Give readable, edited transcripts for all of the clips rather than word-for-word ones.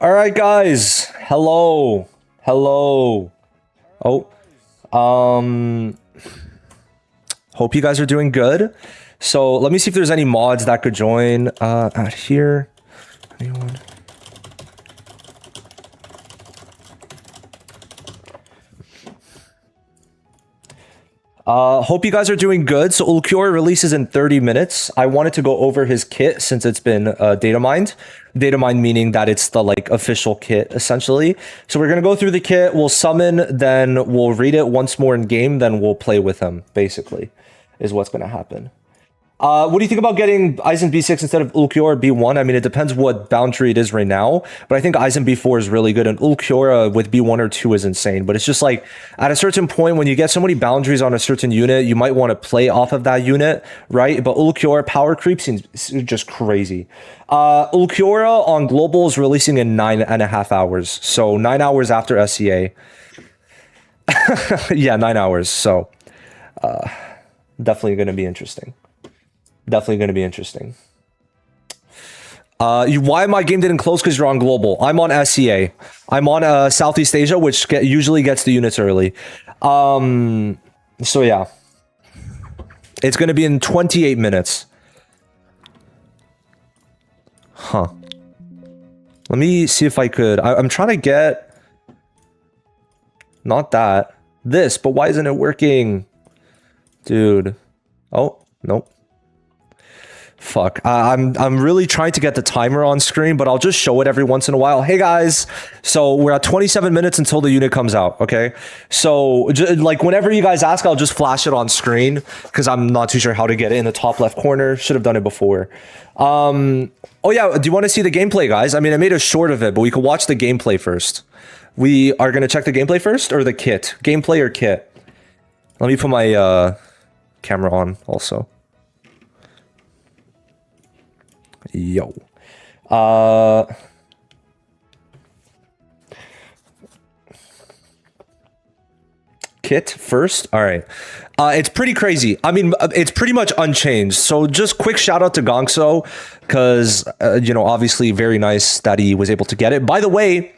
All right, guys. Hello. Hello. Oh, um, hope you guys are doing good. So let me see if there's any mods that could join out here. Anyone? Hope you guys are doing good. So Ulquiorra releases in 30 minutes. I wanted to go over his kit since it's been data mined. Data mined meaning that it's the like official kit essentially. So we're gonna go through the kit. We'll summon, then we'll read it once more in game. Then we'll play with him. Basically, is what's gonna happen. What do you think about getting Eisen B6 instead of Ulquiorra B1? I mean, it depends what boundary it is right now, but I think Eisen B4 is really good, and Ulquiorra with B1 or 2 is insane. But it's just like, at a certain point, when you get so many boundaries on a certain unit, you might want to play off of that unit, right? But Ulquiorra power creep seems just crazy. Ulquiorra on global is releasing in 9.5 hours, so 9 hours after SEA. Yeah, 9 hours, so definitely going to be interesting. Definitely going to be interesting. Why my game didn't close? Because you're on global. I'm on SEA. I'm on Southeast Asia, which usually gets the units early. So yeah, it's going to be in 28 minutes. Huh. Let me see if I could. I'm trying to get not that this, but why isn't it working, dude? Oh nope. Fuck. I'm really trying to get the timer on screen, but I'll just show it every once in a while. Hey guys, so we're at 27 minutes until the unit comes out. Okay, so like whenever you guys ask, I'll just flash it on screen because I'm not too sure how to get it in the top left corner. Should have done it before. Oh yeah, do you want to see the gameplay, guys? I mean, I made a short of it, but we could watch the gameplay first. We are gonna check the gameplay first or the kit? Gameplay or kit? Let me put my camera on also. Yo. Kit first. All right. It's pretty crazy. I mean, it's pretty much unchanged. So just quick shout out to Gongso because, you know, obviously very nice that he was able to get it. By the way,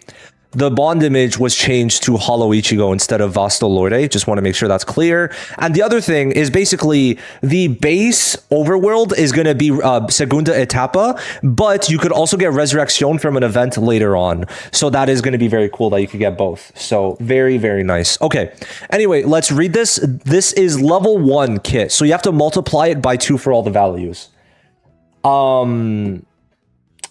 the bond image was changed to Hollow Ichigo instead of Vasto Lorde. Just want to make sure that's clear. And the other thing is basically the base overworld is going to be Segunda Etapa, but you could also get Resurrection from an event later on. So that is going to be very cool that you could get both. So very, very nice. Okay. Anyway, let's read this. This is level 1 kit. So you have to multiply it by 2 for all the values.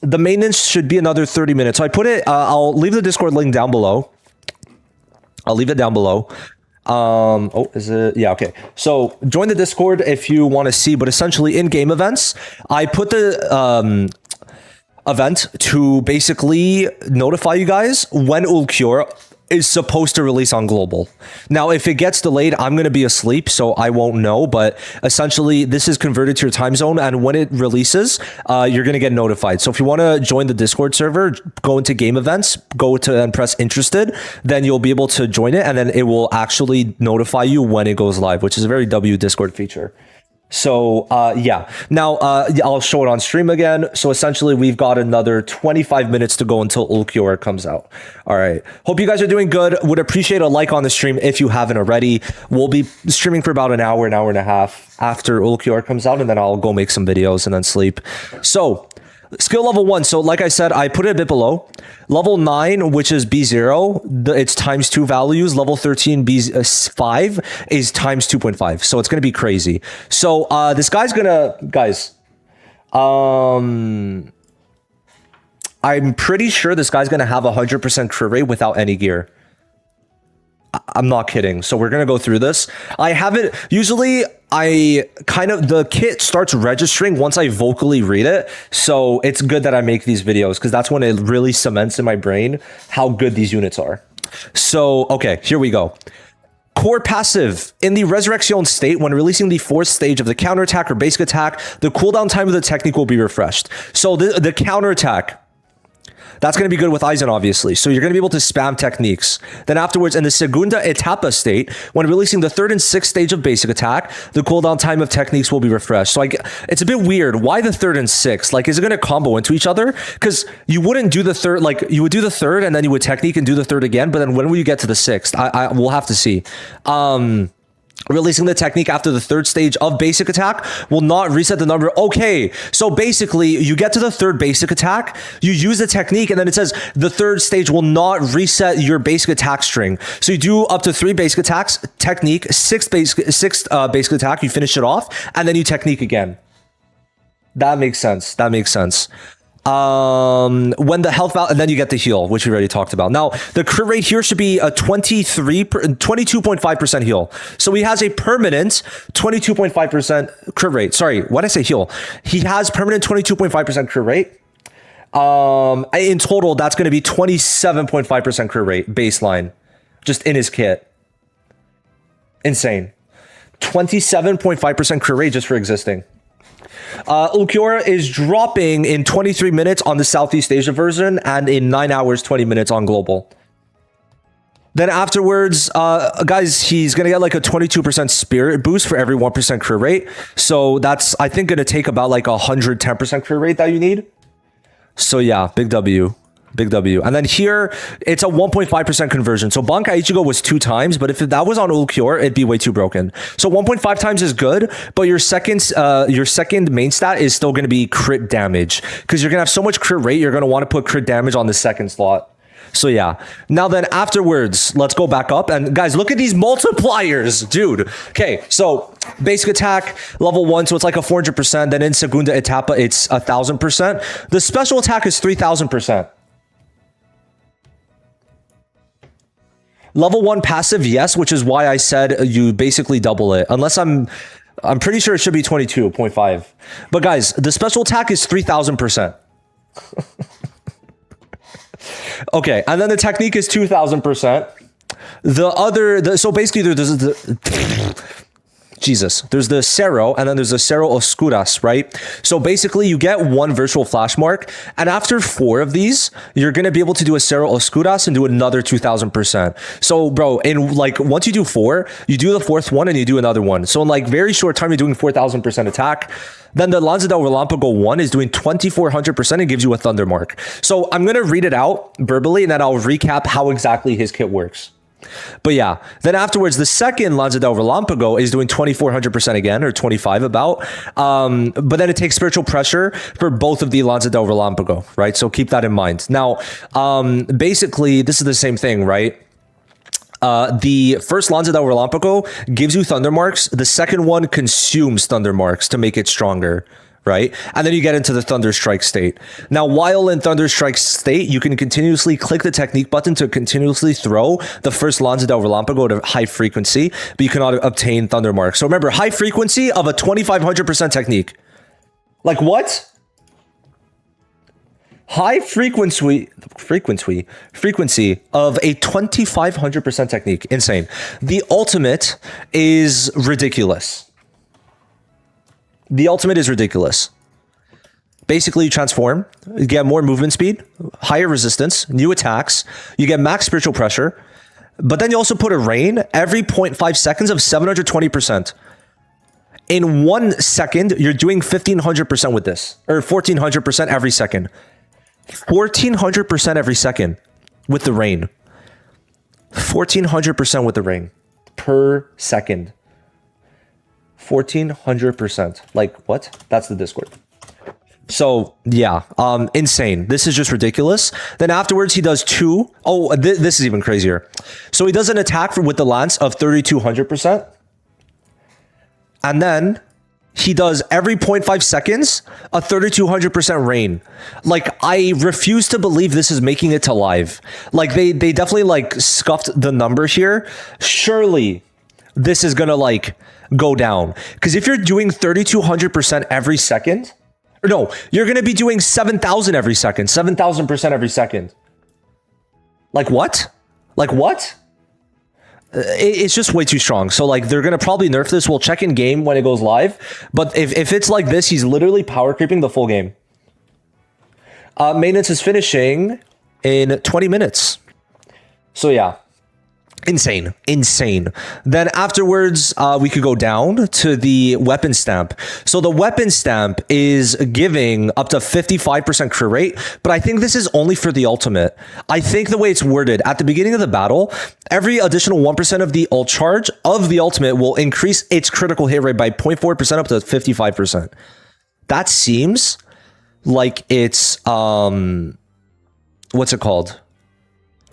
The maintenance should be another 30 minutes. So I put it, I'll leave the Discord link down below. I'll leave it down below. Oh, is it? Yeah, okay. So join the Discord if you want to see, but essentially in-game events, I put the event to basically notify you guys when Ulquiorra is supposed to release on global. Now, if it gets delayed, I'm going to be asleep, so I won't know. But essentially, this is converted to your time zone, and when it releases, you're going to get notified. So if you want to join the Discord server, go into game events, go to and press interested, then you'll be able to join it, and then it will actually notify you when it goes live, which is a very W Discord feature. So yeah, now I'll show it on stream again. So essentially we've got another 25 minutes to go until Ulquiorra comes out. All right. Hope you guys are doing good. Would appreciate a like on the stream if you haven't already. We'll be streaming for about an hour and a half after Ulquiorra comes out, and then I'll go make some videos and then sleep. So skill level 1. So like I said, I put it a bit below. Level 9, which is B0, it's times 2 values. Level 13, B5 is times 2.5. So it's going to be crazy. So this guy's going to, guys, I'm pretty sure this guy's going to have 100% crew rate without any gear. I'm not kidding. So we're going to go through this. I haven't, usually the kit starts registering once I vocally read it. So it's good that I make these videos because that's when it really cements in my brain how good these units are. So, okay, here we go. Core passive. In the Resurrection state, when releasing the 4th stage of the counterattack or basic attack, the cooldown time of the technique will be refreshed. So the counterattack That's going to be good with Aizen, obviously. So you're going to be able to spam techniques. Then afterwards, in the Segunda Etapa state, when releasing the 3rd and 6th stage of basic attack, the cooldown time of techniques will be refreshed. So it's a bit weird. Why the 3rd and 6th? Like, is it going to combo into each other? Because you wouldn't do the 3rd, like, you would do the 3rd and then you would technique and do the 3rd again. But then when will you get to the 6th? We'll have to see. Releasing the technique after the 3rd stage of basic attack will not reset the number. Okay, so basically you get to the 3rd basic attack, you use the technique, and then it says the 3rd stage will not reset your basic attack string. So you do up to 3 basic attacks, technique, 6th basic attack, you finish it off, and then you technique again. That makes sense. That makes sense. When the health value, and then you get the heal, which we already talked about. Now, the crit rate here should be a 22.5% heal. So he has a permanent 22.5% crit rate. Sorry, why did I say heal? He has permanent 22.5% crit rate. In total, that's going to be 27.5% crit rate baseline, just in his kit. Insane. 27.5% crit rate just for existing. Ulquiorra is dropping in 23 minutes on the Southeast Asia version and in 9 hours, 20 minutes on global. Then afterwards, guys, he's going to get like a 22% spirit boost for every 1% crit rate. So that's, I think, going to take about like 110% crit rate that you need. So yeah, big W. Big W. And then here, it's a 1.5% conversion. So Banka Ichigo was 2 times, but if that was on Ulquiorra, it'd be way too broken. So 1.5 times is good, but your second main stat is still going to be crit damage, because you're going to have so much crit rate, you're going to want to put crit damage on the second slot. So yeah. Now then afterwards, let's go back up. And guys, look at these multipliers, dude. Okay, so basic attack, level 1, so it's like a 400%. Then in Segunda Etapa, it's 1,000%. The special attack is 3,000%. Level 1 passive, yes, which is why I said you basically double it. Unless I'm pretty sure it should be 22.5. But guys, the special attack is 3,000%. Okay, and then the technique is 2,000%. So basically there's there's the Cero, and then there's the Cero Oscuras, right? So basically you get 1 virtual flash mark, and after 4 of these, you're going to be able to do a Cero Oscuras and do another 2,000%. So bro, in like, once you do 4, you do the 4th one and you do another one. So in like very short time, you're doing 4,000% attack. Then the Lanza del Relámpago 1 is doing 2,400% and gives you a thunder mark. So I'm going to read it out verbally, and then I'll recap how exactly his kit works. But yeah, then afterwards, the second Lanza del Relámpago is doing 2,400% again, or 25 about. But then it takes spiritual pressure for both of the Lanza del Relámpago, right? So keep that in mind. Now, basically, this is the same thing, right? The first Lanza del Relámpago gives you thunder marks. The second one consumes thunder marks to make it stronger, right? And then you get into the Thunder Strike state. Now, while in Thunder Strike state, you can continuously click the technique button to continuously throw the first Lanza del Relámpago to high frequency, but you cannot obtain thunder marks. So remember, high frequency of a 2,500% technique. Like what? High frequency of a 2,500% technique. Insane. The ultimate is ridiculous. The ultimate is ridiculous. Basically, you transform, you get more movement speed, higher resistance, new attacks, you get max spiritual pressure, but then you also put a rain every 0.5 seconds of 720%. In 1 second, you're doing 1,500% with this, or 1,400% every second. 1,400% every second with the rain. 1,400% with the rain per second. 1,400%. Like, what? That's the Discord. So, yeah, insane. This is just ridiculous. Then afterwards, he does 2. Oh, this is even crazier. So he does an attack with the lance of 3,200%. And then he does every 0.5 seconds a 3,200% rain. Like, I refuse to believe this is making it to live. Like, they definitely like scuffed the number here. Surely this is gonna like go down, because if you're doing 3,200% every second, or no, you're gonna be doing 7,000 every second, 7,000% every second. Like what? Like what? It's just way too strong. So like, they're gonna probably nerf this. We'll check in game when it goes live. But if it's like this, he's literally power creeping the full game. Maintenance is finishing in 20 minutes. So yeah. Insane. Then afterwards, we could go down to the weapon stamp. So the weapon stamp is giving up to 55% crit rate, but I think this is only for the ultimate. I think the way it's worded, at the beginning of the battle, every additional 1% of the ult charge of the ultimate will increase its critical hit rate by 0.4% up to 55%. That seems like it's, what's it called?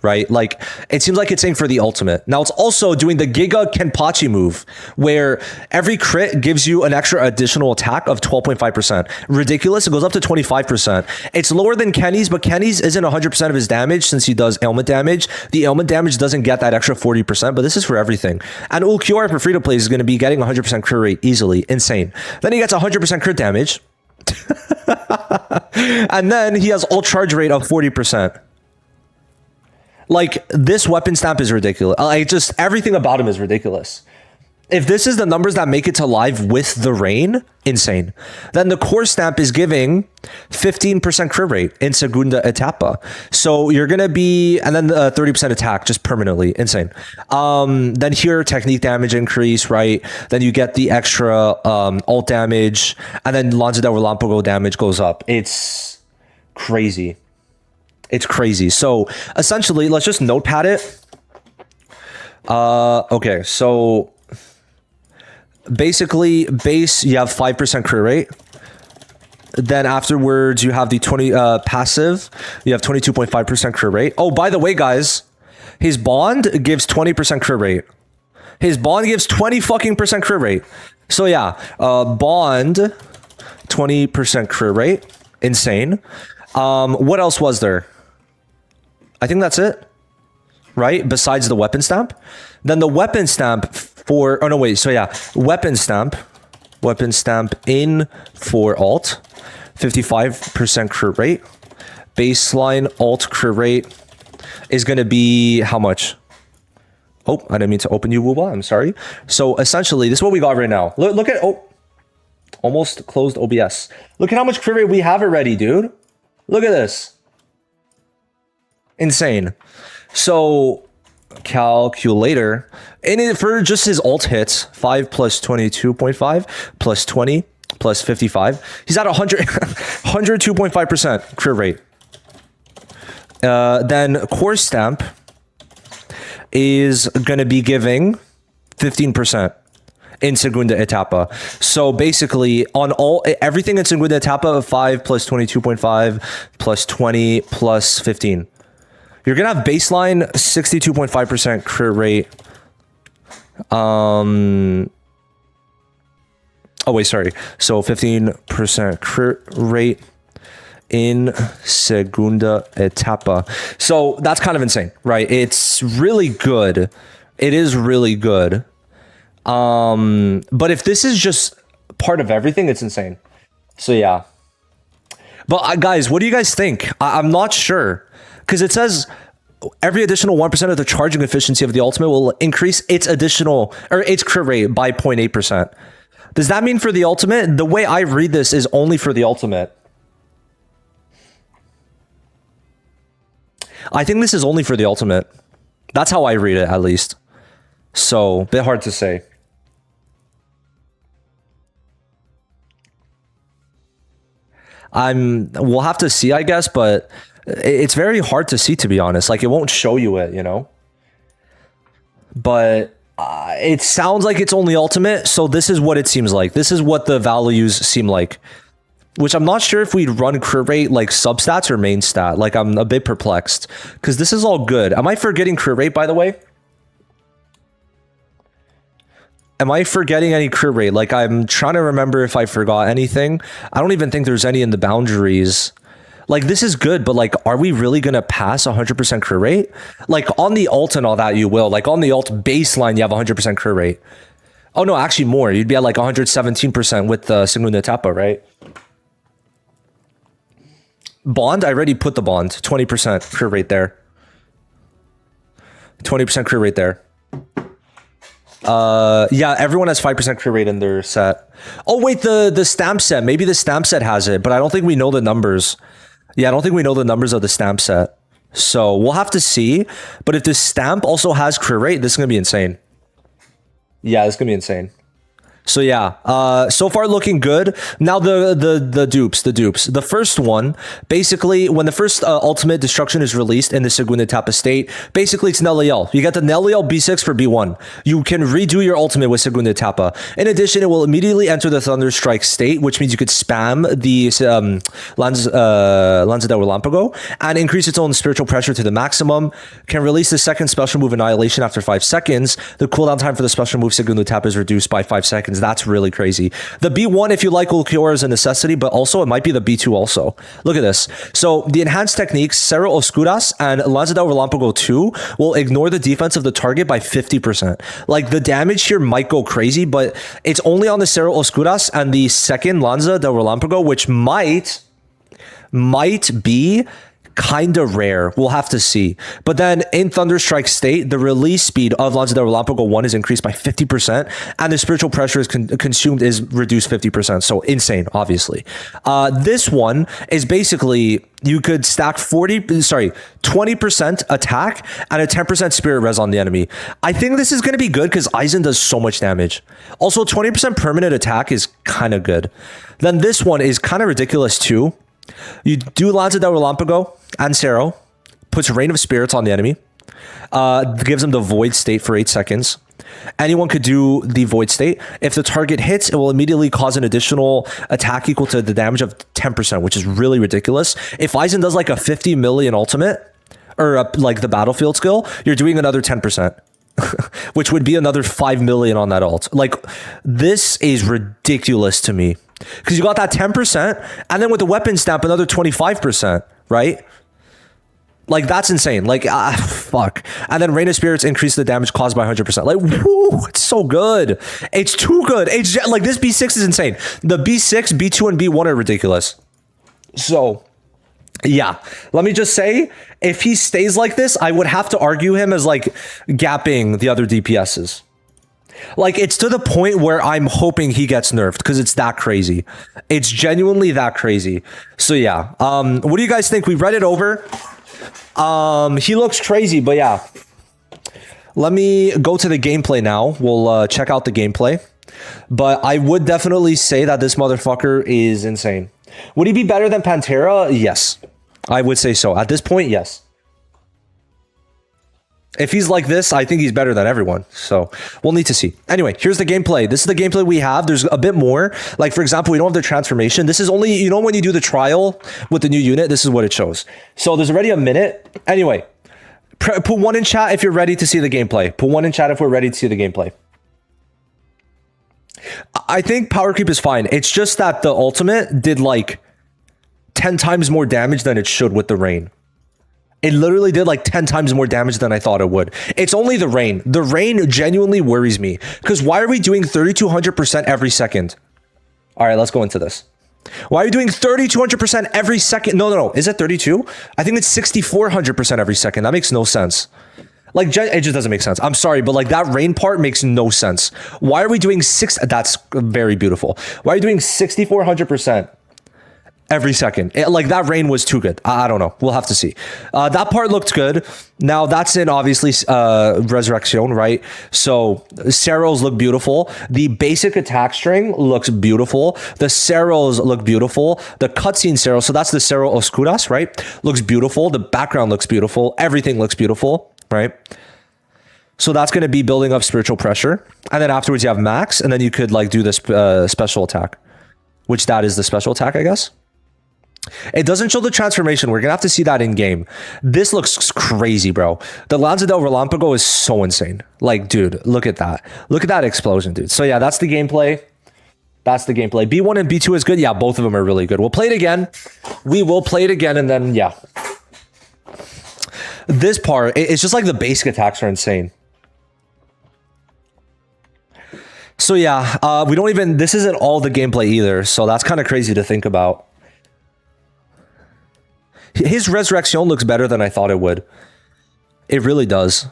Right? Like, it seems like it's saying for the ultimate. Now, it's also doing the Giga Kenpachi move, where every crit gives you an extra additional attack of 12.5%. Ridiculous. It goes up to 25%. It's lower than Kenny's, but Kenny's isn't 100% of his damage since he does ailment damage. The ailment damage doesn't get that extra 40%, but this is for everything. And Ulquiorra for free-to-play is going to be getting 100% crit rate easily. Insane. Then he gets 100% crit damage. And then he has ult charge rate of 40%. Like, this weapon stamp is ridiculous. Like, just everything about him is ridiculous. If this is the numbers that make it to live with the rain, insane. Then the core stamp is giving 15% crit rate in Segunda Etapa. So you're going to be, and then the 30% attack just permanently, insane. Then here, technique damage increase, right? Then you get the extra ult damage, and then Lanza del Relámpago damage goes up. It's crazy. It's crazy. So essentially, let's just notepad it. Okay, so basically base, you have 5% crit rate. Then afterwards, you have the 20 passive. You have 22.5% crit rate. Oh, by the way, guys, his bond gives 20% crit rate. His bond gives 20 fucking percent crit rate. So yeah, bond 20% crit rate. Insane. What else was there? I think that's it, right? Besides the weapon stamp. Then the weapon stamp for, oh no, wait. So yeah, weapon stamp in for alt, 55% crit rate. Baseline alt crit rate is going to be how much? Oh, I didn't mean to open you, Wooba. I'm sorry. So essentially, this is what we got right now. Look at, oh, almost closed OBS. Look at how much crit rate we have already, dude. Look at this. Insane. So calculator, and for just his ult hits, 5 plus 22.5 plus 20 plus 55, he's at 102.5% crit rate. Then core stamp is going to be giving 15% in Segunda Etapa. So basically on everything in Segunda Etapa, 5 plus 22.5 plus 20 plus 15. You're going to have baseline 62.5% crit rate. Oh, wait, sorry. So 15% crit rate in Segunda Etapa. So that's kind of insane, right? It's really good. It is really good. But if this is just part of everything, it's insane. So yeah. But guys, what do you guys think? I'm not sure. Because it says every additional 1% of the charging efficiency of the ultimate will increase its its crit rate by 0.8%. Does that mean for the ultimate? The way I read this is only for the ultimate. I think this is only for the ultimate. That's how I read it, at least. So, a bit hard to say. We'll have to see, I guess, but it's very hard to see, to be honest. Like, it won't show you it, you know? But it sounds like it's only ultimate, so this is what it seems like. This is what the values seem like. Which I'm not sure if we'd run crit rate like substats or main stat. Like, I'm a bit perplexed. Because this is all good. Am I forgetting crit rate, by the way? Am I forgetting any crit rate? Like, I'm trying to remember if I forgot anything. I don't even think there's any in the boundaries. Like, this is good, but like, are we really going to pass 100% crit rate? Like, on the ult and all that, you will. Like, on the ult baseline, you have 100% crit rate. Oh, no, actually more. You'd be at like 117% with the Segunda Etapa, right? Bond, I already put the bond. 20% crit rate there. 20% crit rate there. Yeah, everyone has 5% crit rate in their set. Oh, wait, the stamp set. Maybe the stamp set has it, but I don't think we know the numbers. Yeah, I don't think we know the numbers of the stamp set. So we'll have to see. But if this stamp also has crit rate, this is going to be insane. Yeah, this is going to be insane. So yeah, so far looking good. Now the dupes. The first one, basically, when the first ultimate destruction is released in the Segunda Etapa state, basically it's Neliel. You get the Neliel B6 for B1. You can redo your ultimate with Segunda Etapa. In addition, it will immediately enter the Thunderstrike state, which means you could spam the Lanza del Relampago and increase its own spiritual pressure to the maximum. Can release the second special move Annihilation after 5 seconds. The cooldown time for the special move Segunda Etapa is reduced by 5 seconds. That's really crazy. The B1, if you like Ulquiorra, is a necessity, but also it might be the B2 also. Look at this. So the enhanced techniques, Cerro Oscuras and Lanza del Relampago 2 will ignore the defense of the target by 50%. Like the damage here might go crazy, but it's only on the Cerro Oscuras and the second Lanza del Relampago, which might be kind of rare. We'll have to see. But then in Thunderstrike state, the release speed of Lanza del Relampago 1 is increased by 50%, and the spiritual pressure is consumed is reduced 50%. So insane, obviously. This one is basically you could stack 20% attack and a 10% spirit res on the enemy. I think this is going to be good because Aizen does so much damage. Also, 20% permanent attack is kind of good. Then this one is kind of ridiculous too. You do Lanza del Relampago and Cerro, puts Rain of Spirits on the enemy, gives them the Void state for 8 seconds. Anyone could do the Void state. If the target hits, it will immediately cause an additional attack equal to the damage of 10%, which is really ridiculous. If Aizen does like a 50 million ultimate, or like the battlefield skill, you're doing another 10%. Which would be another 5 million on that ult. Like, this is ridiculous to me. Because you got that 10%, and then with the weapon stamp, another 25%, right? Like, that's insane. Like, fuck. And then Rain of Spirits increase the damage caused by 100%. Like, whoo, it's so good. It's too good. It's like, this B6 is insane. The B6, B2, and B1 are ridiculous. So, yeah, let me just say, if he stays like this, I would have to argue him as, like, gapping the other DPSs. Like, it's to the point where I'm hoping he gets nerfed because it's that crazy. It's genuinely that crazy. So, yeah. What do you guys think? We read it over. He looks crazy, but yeah. Let me go to the gameplay now. We'll check out the gameplay. But I would definitely say that this motherfucker is insane. Would he be better than Pantera? Yes. I would say so. At this point, yes. If he's like this, I think he's better than everyone. So we'll need to see. Anyway, here's the gameplay. This is the gameplay we have. There's a bit more. Like, for example, we don't have the transformation. This is only, you know, when you do the trial with the new unit, this is what it shows. So there's already a minute. Anyway, put 1 in chat if you're ready to see the gameplay. Put 1 in chat if we're ready to see the gameplay. I think power creep is fine. It's just that the ultimate did like 10 times more damage than it should with the rain. It literally did like 10 times more damage than I thought it would. It's only the rain. The rain genuinely worries me. Because why are we doing 3,200% every second? All right, let's go into this. Why are you doing 3,200% every second? No. Is it 32? I think it's 6,400% every second. That makes no sense. Like, it just doesn't make sense. I'm sorry, but like that rain part makes no sense. Why are we doing that's very beautiful. Why are you doing 6,400%? Every second. Like, that rain was too good. I don't know. We'll have to see. That part looked good. Now, that's in, obviously, Resurrection, right? So, Cerros look beautiful. The basic attack string looks beautiful. The Cerros look beautiful. The cutscene Cerros, so that's the Cerro Oscuras, right? Looks beautiful. The background looks beautiful. Everything looks beautiful, right? So, that's going to be building up spiritual pressure. And then afterwards, you have Max, and then you could, like, do this special attack, which that is the special attack, I guess. It doesn't show the transformation. We're going to have to see that in game. This looks crazy, bro. The Lanza del Relampago is so insane. Like, dude, look at that. Look at that explosion, dude. So, yeah, that's the gameplay. That's the gameplay. B1 and B2 is good. Yeah, both of them are really good. We'll play it again. We will play it again, and then, yeah. This part, it's just like the basic attacks are insane. So, yeah, we don't even... This isn't all the gameplay either, so that's kind of crazy to think about. His Resurrection looks better than I thought it would. It really does.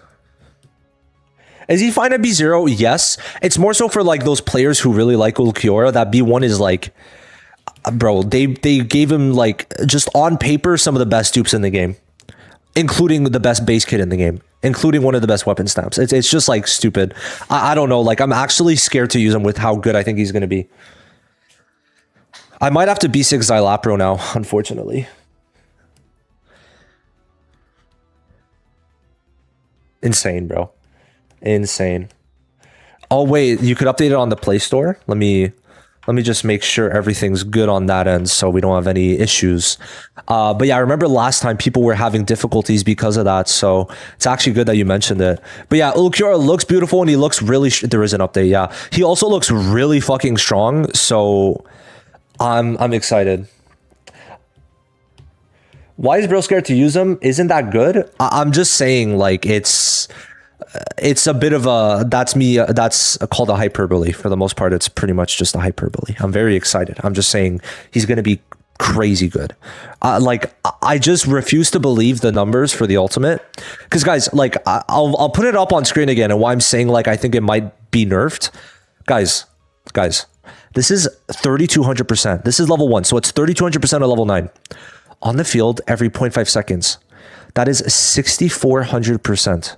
Is he fine at B0? Yes. It's more so for like those players who really like Ulquiorra. That B1 is like bro, they gave him like just on paper some of the best dupes in the game, including the best base kit in the game, including one of the best weapon stamps. It's just like stupid. I don't know. Like I'm actually scared to use him with how good I think he's gonna be. I might have to B6 Xylapro now, unfortunately. Insane, bro. Insane. Oh wait, you could update it on the Play Store. Let me just make sure everything's good on that end so we don't have any issues. But yeah, I remember last time people were having difficulties because of that, so it's actually good that you mentioned it. But yeah, Ulquiorra looks beautiful and he looks really there is an update, yeah. He also looks really fucking strong, so I'm excited. Why is bro scared to use him? Isn't that good? I'm just saying, like, it's a bit of a, that's me, that's called a hyperbole. For the most part, it's pretty much just a hyperbole. I'm very excited. I'm just saying he's going to be crazy good. Like, I just refuse to believe the numbers for the ultimate. Because, guys, like, I'll put it up on screen again, and why I'm saying, like, I think it might be nerfed. Guys, this is 3,200%. This is level 1, so it's 3,200% of level 9. On the field every 0.5 seconds. That is 6,400%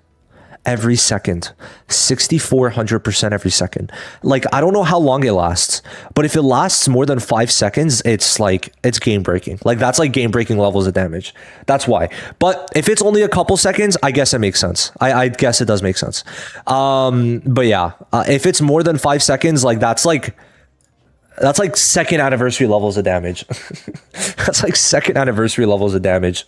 every second. 6,400% every second. Like, I don't know how long it lasts, but if it lasts more than 5 seconds, it's like, it's game breaking. Like, that's like game breaking levels of damage. That's why. But if it's only a couple seconds, I guess it makes sense. I guess it does make sense. But yeah, if it's more than 5 seconds, like that's like second anniversary levels of damage. That's like second anniversary levels of damage.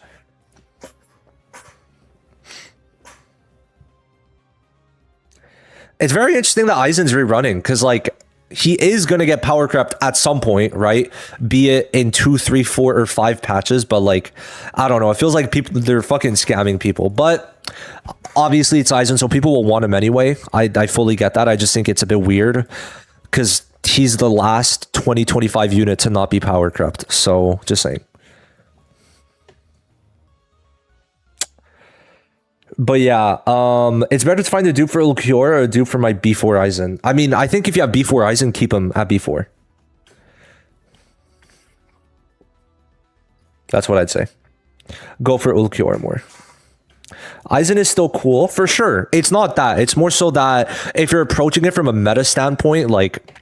It's very interesting that Aizen's rerunning, because like he is going to get power crept at some point, right? Be it in 2, 3, 4, or 5 patches, but like, I don't know. It feels like people, they're fucking scamming people, but obviously it's Aizen, so people will want him anyway. I fully get that. I just think it's a bit weird because he's the last 2025 unit to not be power crept. So just saying. But yeah, it's better to find a dupe for Ulquiorra or a dupe for my B4 Aizen. I mean, I think if you have B4 Aizen, keep him at B4. That's what I'd say. Go for Ulquiorra more. Aizen is still cool, for sure. It's not that. It's more so that if you're approaching it from a meta standpoint, like,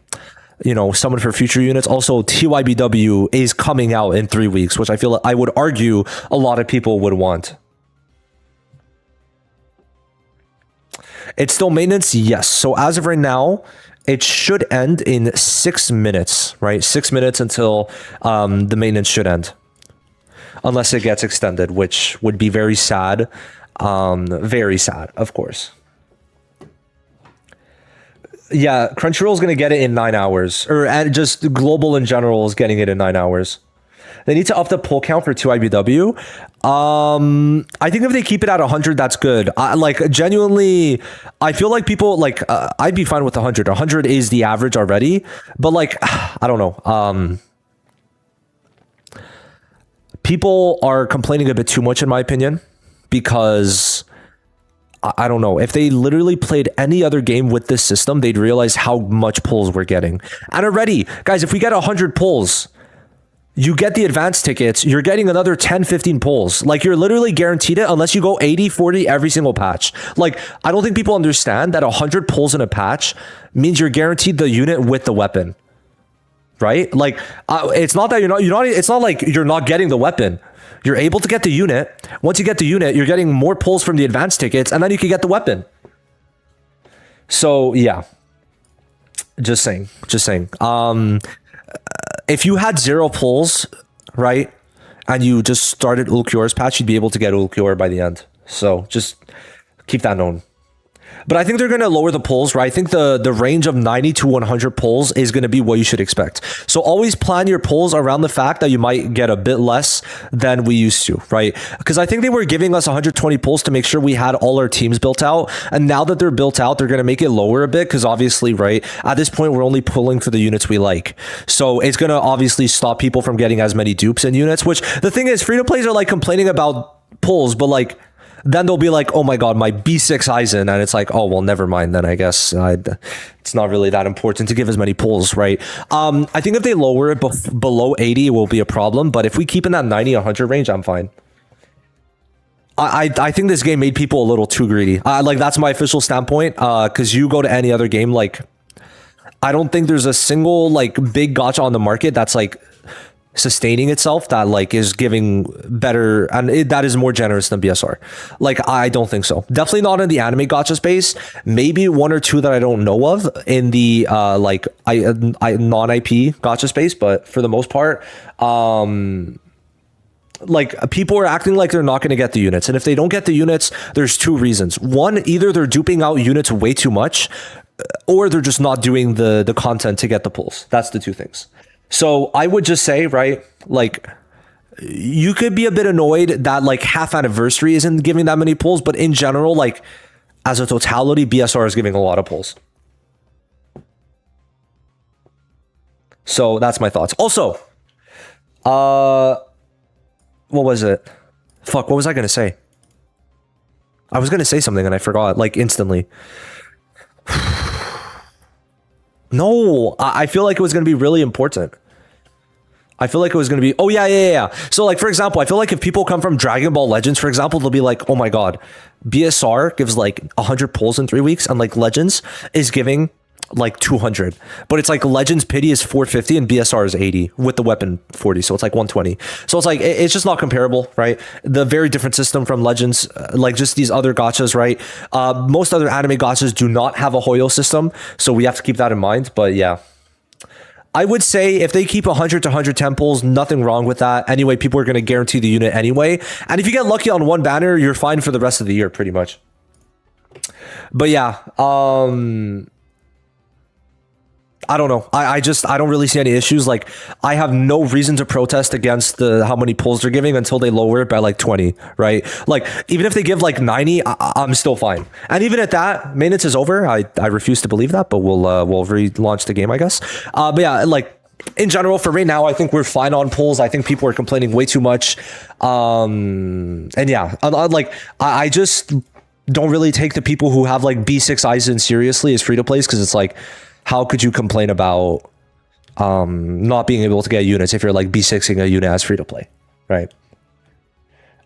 you know, summon for future units. Also, TYBW is coming out in 3 weeks, which I feel, I would argue a lot of people would want. It's still maintenance? Yes. So as of right now, it should end in 6 minutes, right? 6 minutes until the maintenance should end. Unless it gets extended, which would be very sad. Very sad, of course. Yeah, Crunchyroll is going to get it in 9 hours. Or just global in general is getting it in 9 hours. They need to up the pull count for 2IBW. I think if they keep it at 100, that's good. Like, genuinely, I feel like people, like, I'd be fine with 100. 100 is the average already. But, like, I don't know. People are complaining a bit too much, in my opinion. Because, I don't know. If they literally played any other game with this system, they'd realize how much pulls we're getting. And already, guys, if we get 100 pulls, you get the advanced tickets, you're getting another 10, 15 pulls. Like, you're literally guaranteed it unless you go 80, 40 every single patch. Like, I don't think people understand that 100 pulls in a patch means you're guaranteed the unit with the weapon. Right? Like, it's not that it's not like you're not getting the weapon. You're able to get the unit. Once you get the unit, you're getting more pulls from the advanced tickets, and then you can get the weapon. So, yeah. Just saying. If you had 0 pulls, right, and you just started Ulquiorra's patch, you'd be able to get Ulquiorra by the end. So just keep that known. But I think they're going to lower the pulls, right? I think the range of 90 to 100 pulls is going to be what you should expect. So always plan your pulls around the fact that you might get a bit less than we used to, right? Because I think they were giving us 120 pulls to make sure we had all our teams built out. And now that they're built out, they're going to make it lower a bit because obviously, right, at this point, we're only pulling for the units we like. So it's going to obviously stop people from getting as many dupes and units, which the thing is, free-to-plays are like complaining about pulls, but like, then they'll be like, oh my god, my B6 Eisen, and it's like, oh well, never mind. Then I guess it's not really that important to give as many pulls, right? I think if they lower it below 80, it will be a problem. But if we keep in that 90, 100 range, I'm fine. I think this game made people a little too greedy. Like that's my official standpoint. Because you go to any other game, like I don't think there's a single like big gacha on the market that's like sustaining itself that like is giving better, and that is more generous than BSR. Like I don't think so. Definitely not in the anime gacha space. Maybe one or two that I don't know of in the like non-IP gacha space, but for the most part, like people are acting like they're not going to get the units, and if they don't get the units, there's two reasons. One, either they're duping out units way too much, or they're just not doing the content to get the pulls. That's the two things. So I would just say, right, like you could be a bit annoyed that like half anniversary isn't giving that many pulls, but in general, like as a totality, BSR is giving a lot of pulls. So that's my thoughts. Also, what was it? Fuck, what was I going to say? I was going to say something and I forgot, like instantly. No, I feel like it was going to be really important. I feel like it was going to be, oh yeah. So like, for example, I feel like if people come from Dragon Ball Legends, for example, they'll be like, oh my God, BSR gives like 100 pulls in 3 weeks and like Legends is giving like 200, but it's like Legends pity is 450 and BSR is 80 with the weapon 40, so it's like 120. So it's like it's just not comparable, right? The very different system from Legends, like just these other gachas, right? Most other anime gachas do not have a Hoyo system, so we have to keep that in mind. But yeah, I would say if they keep 100 to 110 pulls, nothing wrong with that. Anyway, people are going to guarantee the unit anyway, and if you get lucky on one banner, you're fine for the rest of the year pretty much. But yeah, I don't know. I don't really see any issues. Like I have no reason to protest against how many pulls they're giving until they lower it by like 20, right? Like even if they give like 90, I'm still fine. And even at that, maintenance is over. I refuse to believe that, but we'll relaunch the game, I guess. But yeah, like in general for right now, I think we're fine on pulls. I think people are complaining way too much. And yeah, I just don't really take the people who have like B6 Eisen seriously as free to plays, because it's like, how could you complain about not being able to get units if you're like B6ing a unit as free to play, right?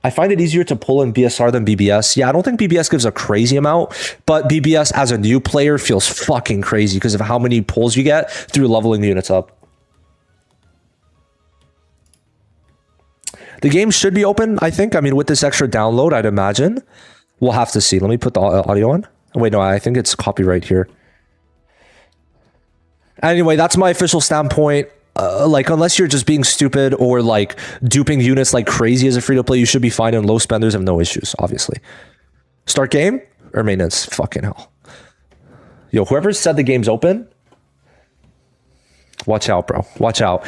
I find it easier to pull in BSR than BBS. Yeah, I don't think BBS gives a crazy amount, but BBS as a new player feels fucking crazy because of how many pulls you get through leveling the units up. The game should be open, I think. I mean, with this extra download, I'd imagine. We'll have to see. Let me put the audio on. Wait, no, I think it's copyright here. Anyway, that's my official standpoint. Like, unless you're just being stupid or like duping units like crazy as a free-to-play, you should be fine, and low spenders have no issues, obviously. Start game or maintenance? Fucking hell. Yo, whoever said the game's open, watch out, bro. Watch out.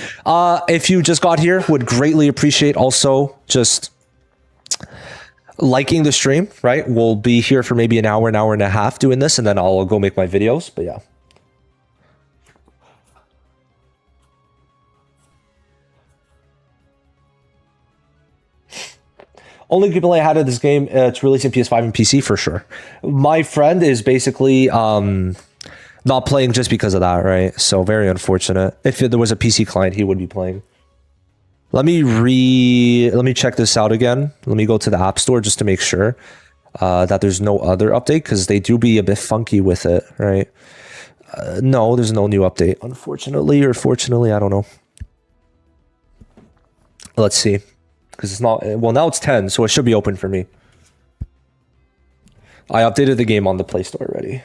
If you just got here, would greatly appreciate also just liking the stream, right? We'll be here for maybe an hour and a half doing this, and then I'll go make my videos, but yeah. Only gameplay I had of this game, it's releasing PS5 and PC for sure. My friend is basically not playing just because of that, right? So very unfortunate. If there was a PC client, he would be playing. Let me check this out again. Let me go to the App Store just to make sure that there's no other update, because they do be a bit funky with it, right? No, there's no new update, unfortunately or fortunately, I don't know. Let's see. Because it's not, well, now it's 10, so it should be open for me. I updated the game on the Play Store already.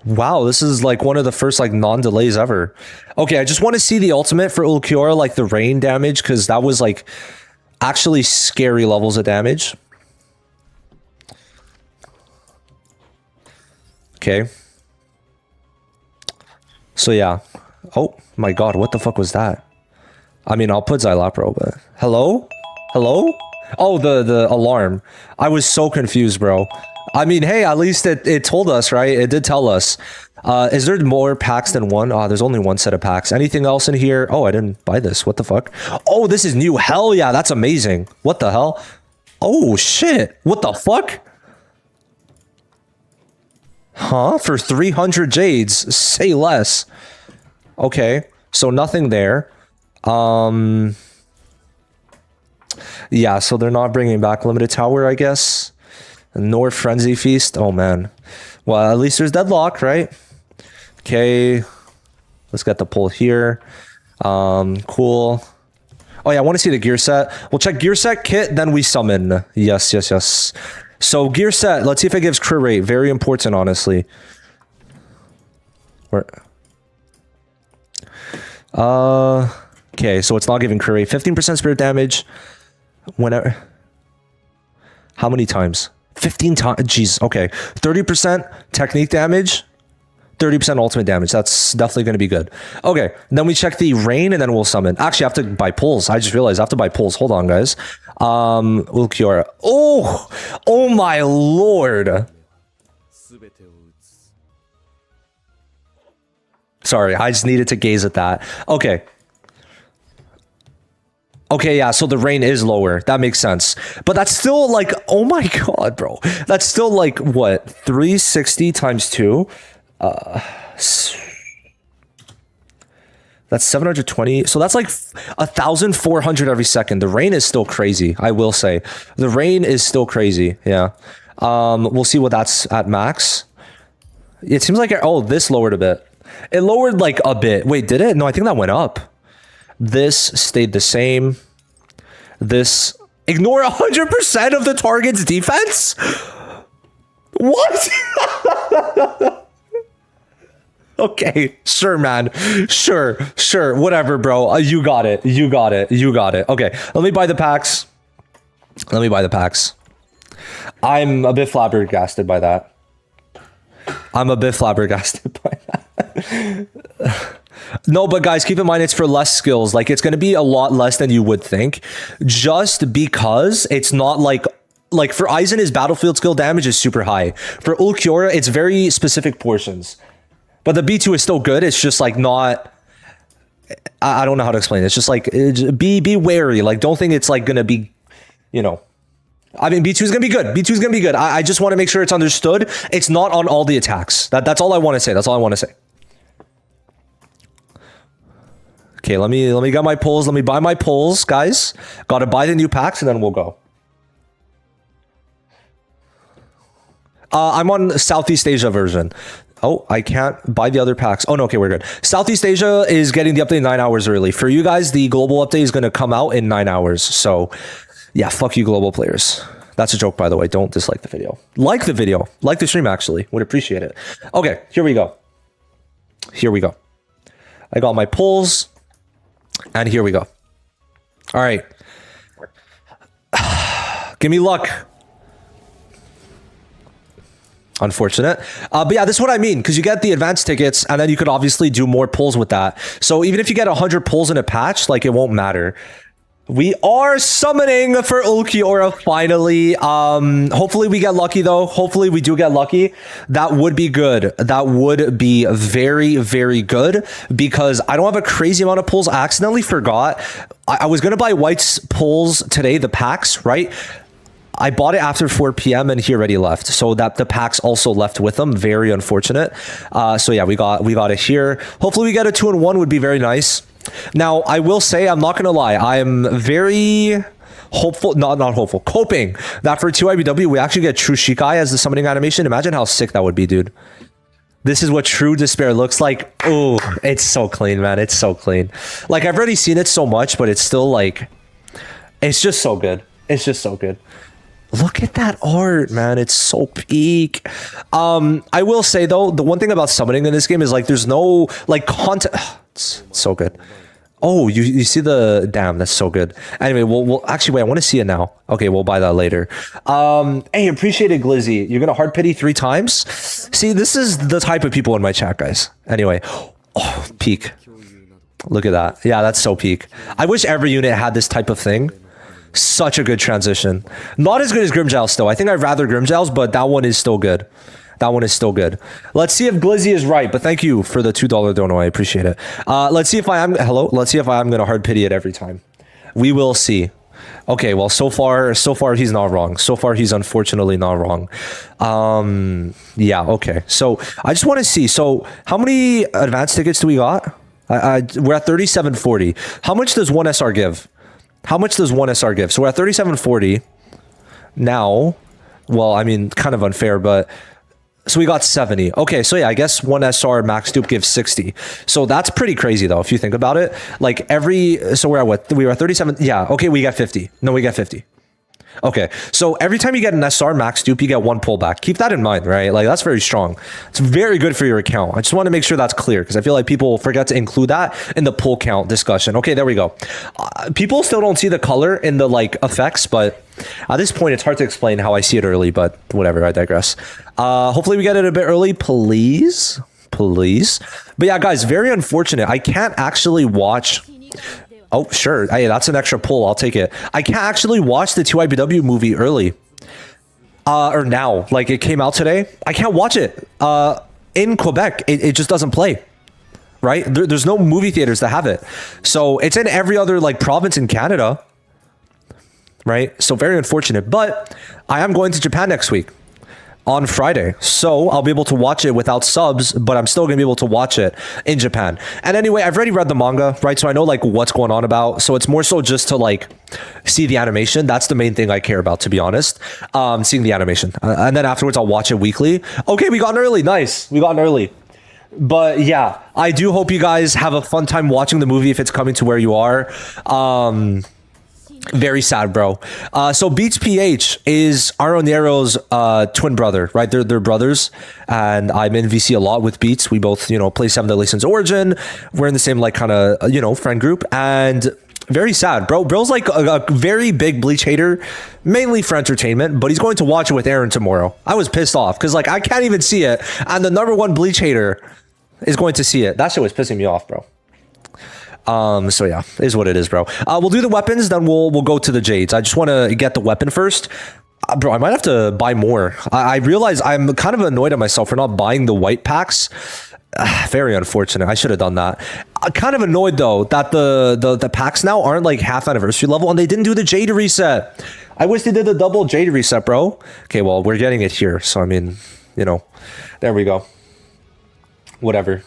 Wow, this is like one of the first like non-delays ever. Okay, I just want to see the ultimate for Ulquiorra, like the rain damage, because that was like actually scary levels of damage. Okay. So yeah. Oh my god, what the fuck was that? I mean, I'll put Xylapro, but hello? Hello? Oh, the alarm. I was so confused, bro. I mean, hey, at least it told us, right? It did tell us. Is there more packs than one? Oh, there's only one set of packs. Anything else in here? Oh, I didn't buy this. What the fuck? Oh, this is new. Hell yeah, that's amazing. What the hell? Oh, shit. What the fuck? Huh? For 300 jades. Say less. Okay. So nothing there. Yeah, so they're not bringing back Limited Tower, I guess. Nor Frenzy Feast. Oh, man. Well, at least there's Deadlock, right? Okay. Let's get the pull here. Cool. Oh, yeah, I want to see the gear set. We'll check gear set kit, then we summon. Yes, yes, yes. So gear set, let's see if it gives crit rate. Very important, honestly. Where? Okay, so it's not giving crit rate. 15% spirit damage. Whenever. How many times? 15 times. Jeez. Okay. 30% technique damage. 30% ultimate damage. That's definitely going to be good. Okay. Then we check the rain and then we'll summon. Actually, I have to buy pulls. I just realized I have to buy pulls. Hold on, guys. Ulquiorra. Oh, oh my lord. Sorry. I just needed to gaze at that. Okay. Okay, yeah, so the rain is lower. That makes sense. But that's still like, oh my god, bro. That's still like, what, 360 times 2? That's 720. So that's like 1,400 every second. The rain is still crazy, I will say. The rain is still crazy, yeah. We'll see what that's at max. It seems like, oh, this lowered a bit. It lowered like a bit. Wait, did it? No, I think that went up. This stayed the same. This ignore 100% of the target's defense? What? Okay, sure, man. Sure, whatever, bro. You got it. You got it. You got it. Okay, let me buy the packs. Let me buy the packs. I'm a bit flabbergasted by that. I'm a bit flabbergasted by that. No, but guys, keep in mind it's for less skills. Like, it's going to be a lot less than you would think, just because it's not like for Aizen, his battlefield skill damage is super high. For Ulquiorra, it's very specific portions. But the B2 is still good. It's just like not, I don't know how to explain it. It's just like, be wary. Like, don't think it's like going to be, you know, I mean, B2 is going to be good. B2 is going to be good. I just want to make sure it's understood. It's not on all the attacks. That's all I want to say. That's all I want to say. Okay, let me get my pulls. Let me buy my pulls, guys. Got to buy the new packs and then we'll go. I'm on Southeast Asia version. Oh, I can't buy the other packs. Oh, no, okay, we're good. Southeast Asia is getting the update 9 hours early. For you guys, the global update is going to come out in 9 hours. So, yeah, fuck you global players. That's a joke, by the way. Don't dislike the video. Like the video. Like the stream, actually. Would appreciate it. Okay, here we go. Here we go. I got my pulls. And here we go. All right. Give me luck. Unfortunate. But yeah, this is what I mean, because you get the advanced tickets and then you could obviously do more pulls with that. So even if you get 100 pulls in a patch, like, it won't matter. We are summoning for Ulquiorra finally. Hopefully we get lucky though. Hopefully we do get lucky. That would be good. That would be very, very good, because I don't have a crazy amount of pulls. I accidentally forgot. I was going to buy White's pulls today, the packs, right? I bought it after 4 p.m. and he already left. So that the packs also left with them. Very unfortunate. So yeah, we got it here. Hopefully we get a 2-in-1 would be very nice. Now, I will say, I'm not going to lie. I'm very hopeful, not hopeful, coping that for 2 IBW, we actually get True Shikai as the summoning animation. Imagine how sick that would be, dude. This is what True Despair looks like. Oh, it's so clean, man. It's so clean. Like, I've already seen it so much, but it's still like, it's just so good. It's just so good. Look at that art, man. It's so peak. I will say, though, the one thing about summoning in this game is, like, there's no, like, content. It's so good. Oh, you see the... Damn, that's so good. Anyway, we'll actually, wait, I want to see it now. Okay, we'll buy that later. Hey, appreciate it, Glizzy. You're going to hard pity 3 times? See, this is the type of people in my chat, guys. Anyway. Oh, peak. Look at that. Yeah, that's so peak. I wish every unit had this type of thing. Such a good transition. Not as good as Grimjow still. I think I'd rather Grimjow's, but that one is still good. That one is still good. Let's see if Glizzy is right, but thank you for the $2 dono. I appreciate it. Let's see if I am, hello? Let's see if I am going to hard pity it every time. We will see. Okay, well, so far he's not wrong. So far he's unfortunately not wrong. Yeah, okay. So I just want to see. So how many advance tickets do we got? We're at 3740. How much does 1SR give? How much does 1SR give? So we're at 3740 now. Well, I mean, kind of unfair, but so we got 70. Okay, so yeah, I guess 1SR max dupe gives 60. So that's pretty crazy though, if you think about it. Like so we're at what? We were at 37. Yeah, okay, we got 50. No, we got 50. Okay, so every time you get an SR max dupe, you get 1 pullback. Keep that in mind, right? Like that's very strong. It's very good for your account. I just want to make sure that's clear because I feel like people forget to include that in the pull count discussion. Okay, there we go. People still don't see the color in the like effects, but at this point, it's hard to explain how I see it early, but whatever, I digress. Hopefully we get it a bit early, please. Please. But yeah, guys, very unfortunate. I can't actually watch... Oh, sure. Hey, that's an extra pull. I'll take it. I can't actually watch the 2IBW movie early. Or now. Like, it came out today. I can't watch it. In Quebec, it just doesn't play. Right? There's no movie theaters that have it. So it's in every other, like, province in Canada. Right? So very unfortunate. But I am going to Japan next week. On Friday, so I'll be able to watch it without subs, but I'm still gonna be able to watch it in Japan. And anyway, I've already read the manga, right? So I know like what's going on about. So it's more so just to like see the animation. That's the main thing I care about, to be honest. Seeing the animation, and then afterwards I'll watch it weekly. Okay, we got an early. Nice, we got an early. But yeah, I do hope you guys have a fun time watching the movie if it's coming to where you are. Very sad, bro. So Beats PH is Aronero's twin brother, right? They're brothers, and I'm in VC a lot with Beats. We both, you know, play 7 Deadly Sins Origin. We're in the same like kind of, you know, friend group, and very sad, bro. Bro's like a very big Bleach hater, mainly for entertainment, but he's going to watch it with Aaron tomorrow. I was pissed off because like I can't even see it, and the #1 Bleach hater is going to see it. That shit was pissing me off, bro. So yeah, is what it is, bro. We'll do the weapons, then we'll go to the Jades. I just want to get the weapon first. Bro, I might have to buy more. I realize I'm kind of annoyed at myself for not buying the white packs. Very unfortunate. I should have done that. I'm kind of annoyed though that the packs now aren't like half anniversary level and they didn't do the Jade reset. I wish they did the double Jade reset, bro. Okay, well, we're getting it here. So, I mean, you know, there we go. Whatever.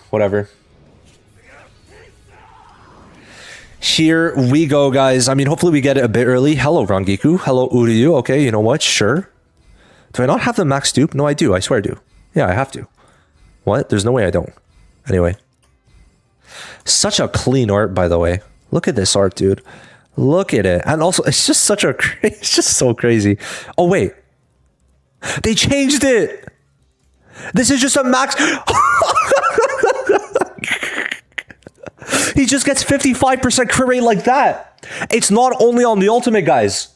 Here we go, guys. I mean, hopefully we get it a bit early. Hello, Rangiku. Hello, Uryu. Okay, you know what? Sure. Do I not have the max dupe? No, I do. I swear I do. Yeah, I have to. What? There's no way I don't. Anyway. Such a clean art, by the way. Look at this art, dude. Look at it. And also, it's just such a... It's just so crazy. Oh, wait. They changed it! This is just a max... He just gets 55% crit rate like that. It's not only on the ultimate, guys.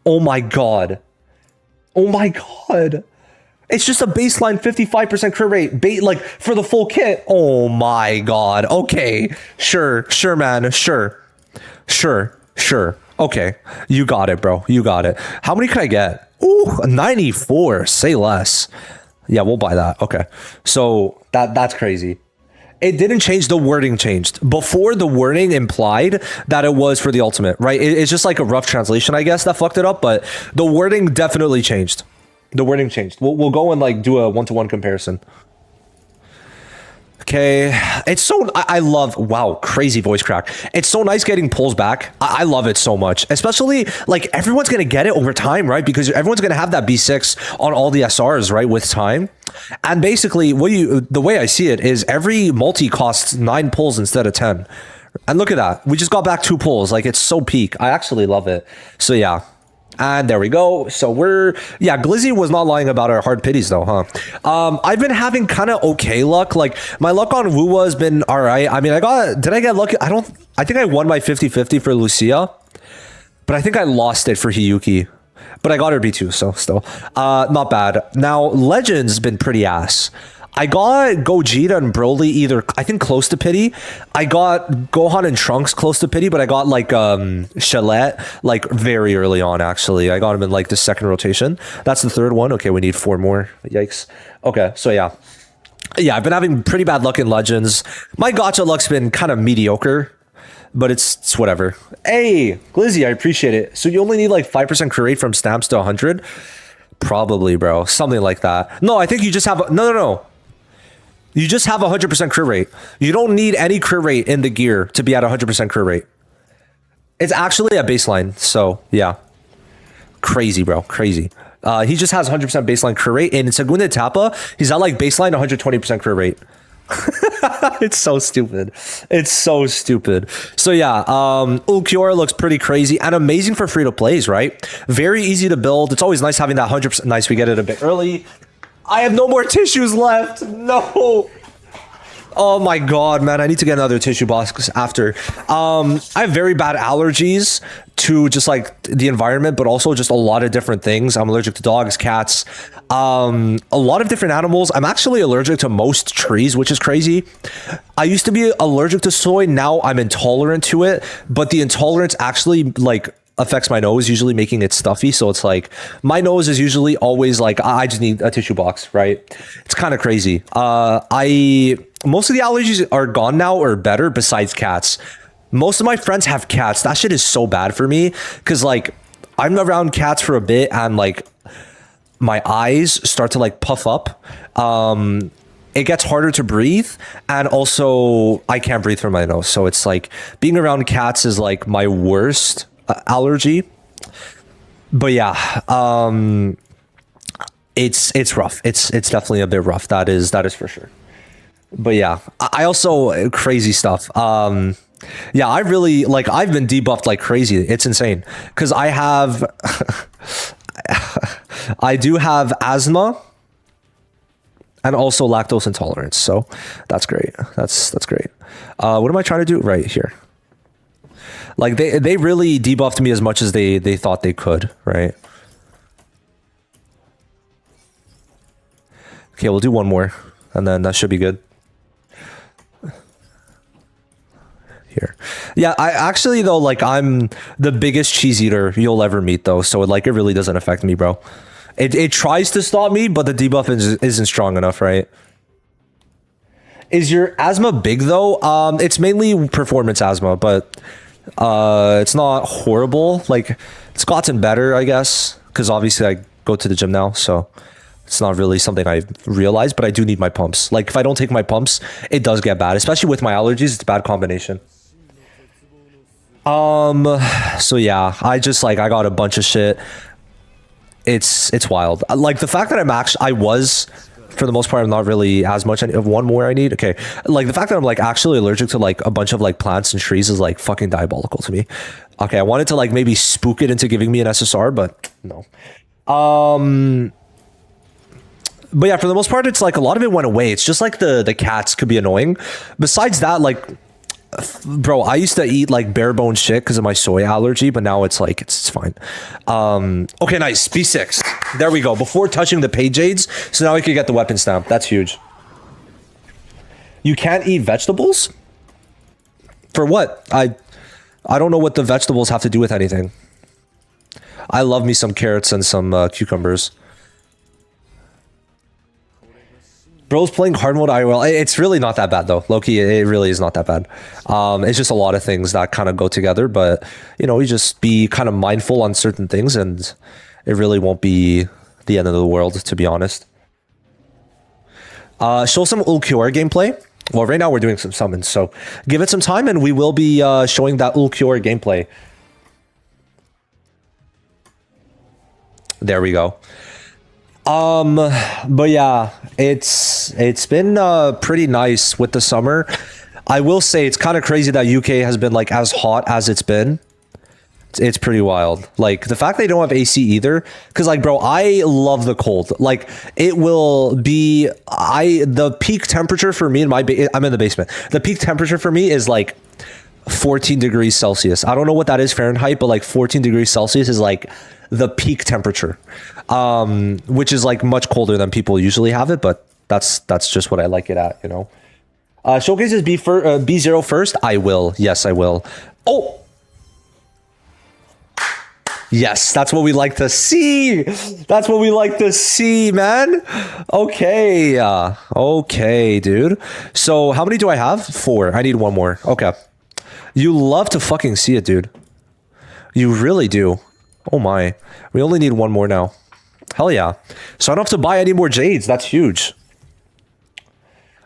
Oh my god. Oh my god. It's just a baseline 55% crit rate. Like, for the full kit. Oh my god. Okay. Sure, man. Sure. Okay. You got it, bro. You got it. How many can I get? Ooh, 94. Say less. Yeah, we'll buy that. Okay. So, that's crazy. It didn't change, the wording changed. Before, the wording implied that it was for the ultimate, right? It's just like a rough translation, I guess, that fucked it up, but the wording definitely changed. The wording changed. We'll go and like do a 1-to-1 comparison. Okay, it's so, I love, wow, crazy voice crack. It's so nice getting pulls back. I love it so much, especially like everyone's going to get it over time, right? Because everyone's going to have that B6 on all the SRs, right? With time. And basically the way I see it is every multi costs 9 pulls instead of 10. And look at that. We just got back 2 pulls. Like it's so peak. I actually love it. So yeah. And there we go. So yeah, Glizzy was not lying about our hard pities though, huh? I've been having kind of okay luck. Like my luck on Wuwa has been all right. I mean, did I get lucky? I think I won my 50-50 for Lucia, but I think I lost it for Hiyuki, but I got her B2. So still, not bad. Now Legends been pretty ass. I got Gogeta and Broly either, I think, close to pity. I got Gohan and Trunks close to pity, but I got like Shalette like very early on, actually. I got him in like the second rotation. That's the third one. Okay, we need 4 more. Yikes. Okay, so yeah. Yeah, I've been having pretty bad luck in Legends. My gacha luck's been kind of mediocre, but it's whatever. Hey, Glizzy, I appreciate it. So you only need like 5% crit rate from stamps to 100? Probably, bro. Something like that. No, I think you just have... No. You just have 100% crit rate. You don't need any crit rate in the gear to be at 100% crit rate. It's actually a baseline, so yeah. Crazy, bro. Crazy. He just has 100% baseline crit rate. And in Segunda Etapa, he's at like baseline 120% crit rate. It's so stupid. It's so stupid. So yeah, Ulquiorra looks pretty crazy and amazing for free to plays, right? Very easy to build. It's always nice having that 100%. Nice, we get it a bit early. I have no more tissues left. No. Oh my god, man. I need to get another tissue box after. I have very bad allergies to just like the environment, but also just a lot of different things. I'm allergic to dogs, cats, a lot of different animals. I'm actually allergic to most trees, which is crazy. I used to be allergic to soy. Now I'm intolerant to it, but the intolerance actually like affects my nose, usually making it stuffy. So it's like my nose is usually always like I just need a tissue box, right? It's kind of crazy. Most of the allergies are gone now or better besides cats. Most of my friends have cats. That shit is so bad for me because like I'm around cats for a bit and like my eyes start to like puff up. It gets harder to breathe, and also I can't breathe through my nose. So it's like being around cats is like my worst allergy. But yeah, it's rough. It's definitely a bit rough. That is for sure. But yeah, I also crazy stuff. Yeah, I really like I've been debuffed like crazy. It's insane because I have I do have asthma and also lactose intolerance. So that's great. That's great. What am I trying to do right here? Like they really debuffed me as much as they thought they could, right? Okay, we'll do one more and then that should be good. Here. Yeah, I actually though, like I'm the biggest cheese eater you'll ever meet though, so like it really doesn't affect me, bro. It tries to stop me, but the debuff isn't strong enough, right? Is your asthma big though? It's mainly performance asthma, but it's not horrible. Like it's gotten better, I guess, because obviously I go to the gym now, so it's not really something I realized, but I do need my pumps. Like if I don't take my pumps, it does get bad, especially with my allergies. It's a bad combination. So yeah, I got a bunch of shit. It's wild. Like the fact that I was, for the most part, I'm not really as much. One more I need. Okay. Like the fact that I'm like actually allergic to like a bunch of like plants and trees is like fucking diabolical to me. Okay. I wanted to like maybe spook it into giving me an SSR, but no. But yeah, for the most part, it's like a lot of it went away. It's just like the cats could be annoying. Besides that, like, bro, I used to eat like bare bone shit because of my soy allergy, but now it's like it's fine. Okay, nice. B6. There we go. Before touching the page aids, so now we can get the weapon stamp. That's huge. You can't eat vegetables? For what? I don't know what the vegetables have to do with anything. I love me some carrots and some cucumbers. Bro's playing hard mode IRL. It's really not that bad though. Low-key, it really is not that bad. It's just a lot of things that kind of go together, but you know, you just be kind of mindful on certain things and it really won't be the end of the world, to be honest. Show some Ulquiorra gameplay. Well, right now we're doing some summons, so give it some time and we will be showing that Ulquiorra gameplay. There we go. But yeah, it's been pretty nice with the summer. I will say it's kind of crazy that UK has been like as hot as it's been. It's pretty wild. Like the fact they don't have AC either, because like bro, I love the cold. Like it will be the peak temperature for me in my I'm in the basement. The peak temperature for me is like 14 degrees Celsius. I don't know what that is Fahrenheit, but like 14 degrees Celsius is like the peak temperature, which is like much colder than people usually have it, but That's just what I like it at, you know. Showcases B0 first. I will. Yes, I will. Oh. Yes, that's what we like to see. That's what we like to see, man. Okay. Okay, dude. So how many do I have? 4. I need 1 more. Okay. You love to fucking see it, dude. You really do. Oh my. We only need 1 more now. Hell yeah. So I don't have to buy any more Jades. That's huge.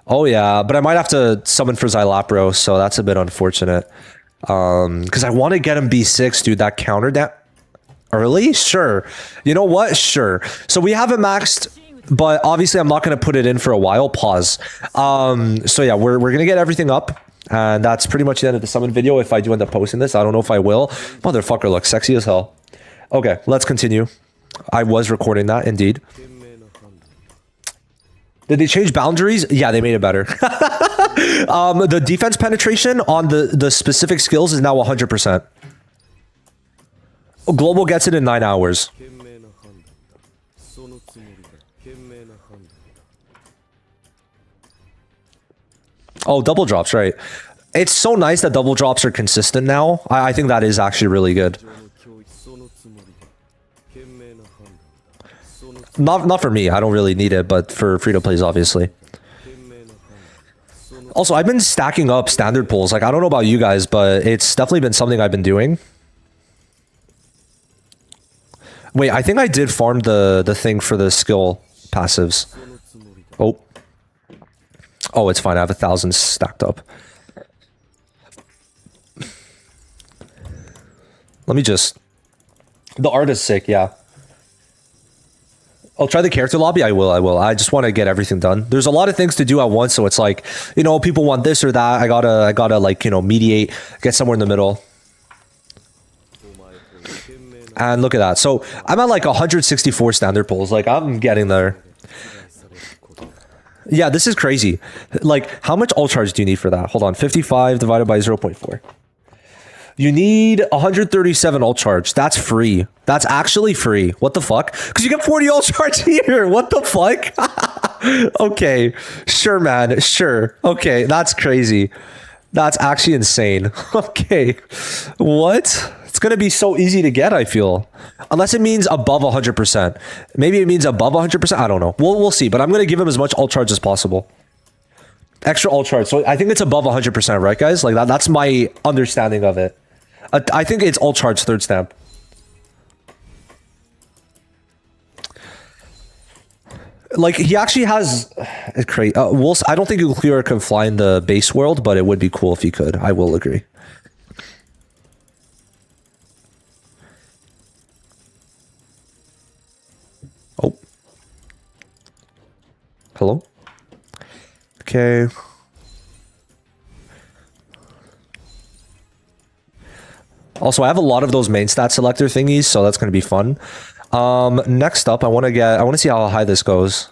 Oh yeah, but I might have to summon for Xylapro, so that's a bit unfortunate. Because I want to get him B6, dude. That counter that early? Sure. You know what? Sure. So we have it maxed, but obviously I'm not going to put it in for a while. Pause. So yeah, we're going to get everything up. And that's pretty much the end of the summon video. If I do end up posting this, I don't know if I will. Motherfucker looks sexy as hell. Okay, let's continue. I was recording that, indeed. Did they change boundaries? Yeah, they made it better. The defense penetration on the specific skills is now 100%. Global gets it in 9 hours. Oh, double drops, right. It's so nice that double drops are consistent now. I think that is actually really good. Not for me. I don't really need it, but for free-to-plays, obviously. Also, I've been stacking up standard pulls. Like, I don't know about you guys, but it's definitely been something I've been doing. Wait, I think I did farm the thing for the skill passives. Oh. Oh, it's fine. I have 1,000 stacked up. Let me just... The art is sick, yeah. I'll try the character lobby. I will. I just want to get everything done. There's a lot of things to do at once, so it's like, you know, people want this or that. I gotta like, you know, mediate, get somewhere in the middle. And look at that. So I'm at like 164 standard pulls. Like, I'm getting there. Yeah, this is crazy. Like, how much ult charge do you need for that? Hold on. 55 divided by 0.4. You need 137 ult charge. That's free. That's actually free. What the fuck? Because you get 40 ult charge here. What the fuck? Okay. Sure, man. Sure. Okay. That's crazy. That's actually insane. Okay. What? It's going to be so easy to get, I feel. Unless it means above 100%. Maybe it means above 100%. I don't know. We'll see. But I'm going to give him as much ult charge as possible. Extra ult charge. So I think it's above 100%, right, guys? Like, that's my understanding of it. I think it's ult charge 3rd stamp. Like, he actually has... I don't think Ulquiorra can fly in the base world, but it would be cool if he could. I will agree. Oh. Hello? Okay. Also, I have a lot of those main stat selector thingies, so that's going to be fun. Next up, I want to see how high this goes.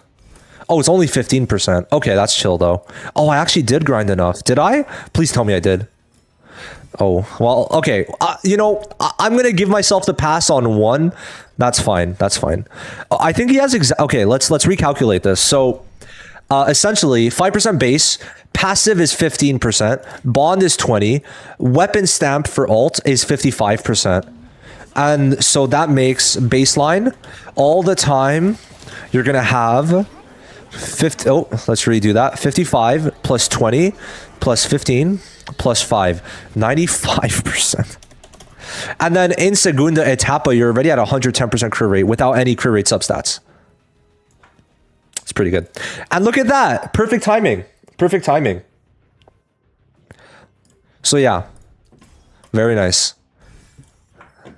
Oh, it's only 15%. Okay, that's chill though. Oh, I actually did grind enough. Did I? Please tell me I did. Oh, well, okay. You know, I'm going to give myself the pass on 1. That's fine. That's fine. I think he has okay, let's recalculate this. So, essentially 5% base, passive is 15%, bond is 20, weapon stamp for ult is 55. And so that makes baseline all the time you're going to have 50. Oh, let's redo that. 55 plus 20 plus 15 plus 5, 95%. And then in Segunda Etapa, you're already at 110% crit rate without any crit rate substats. It's pretty good. And look at that. Perfect timing. Perfect timing. So yeah. Very nice.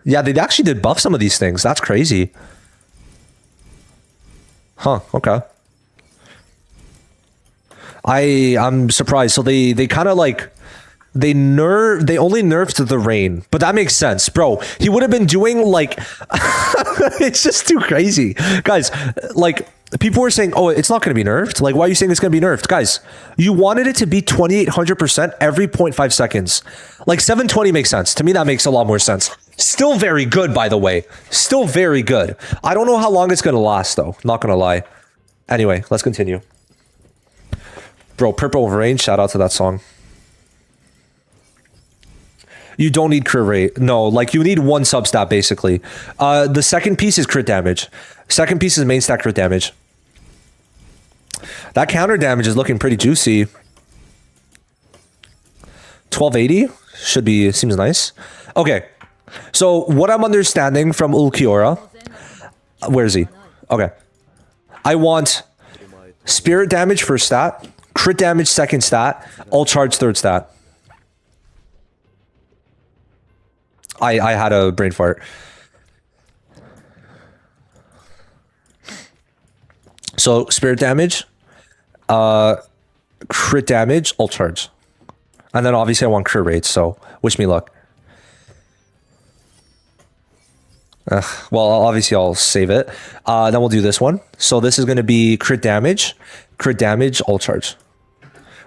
Yeah, they actually did buff some of these things. That's crazy. Huh, okay. I'm surprised. So they kind of like... They only nerfed the rain, but that makes sense, bro. He would have been doing like, it's just too crazy, guys. Like, people were saying, oh, it's not going to be nerfed. Like, why are you saying it's going to be nerfed, guys? You wanted it to be 2800% every 0.5 seconds. Like 720 makes sense to me. That makes a lot more sense. Still very good, by the way. Still very good. I don't know how long it's going to last, though. Not going to lie. Anyway, let's continue. Bro, Purple Rain, shout out to that song. You don't need crit rate. No, like you need one substat basically. The second piece is crit damage. Second piece is main stack crit damage. That counter damage is looking pretty juicy. 1280 should be, seems nice. Okay, so what I'm understanding from Ulquiorra, where is he? Okay, I want spirit damage first stat, crit damage second stat, all charge third stat. I had a brain fart. So spirit damage, crit damage, all charge. And then obviously I want crit rate, so wish me luck. Well, obviously I'll save it. Then we'll do this one. So this is going to be crit damage, all charge.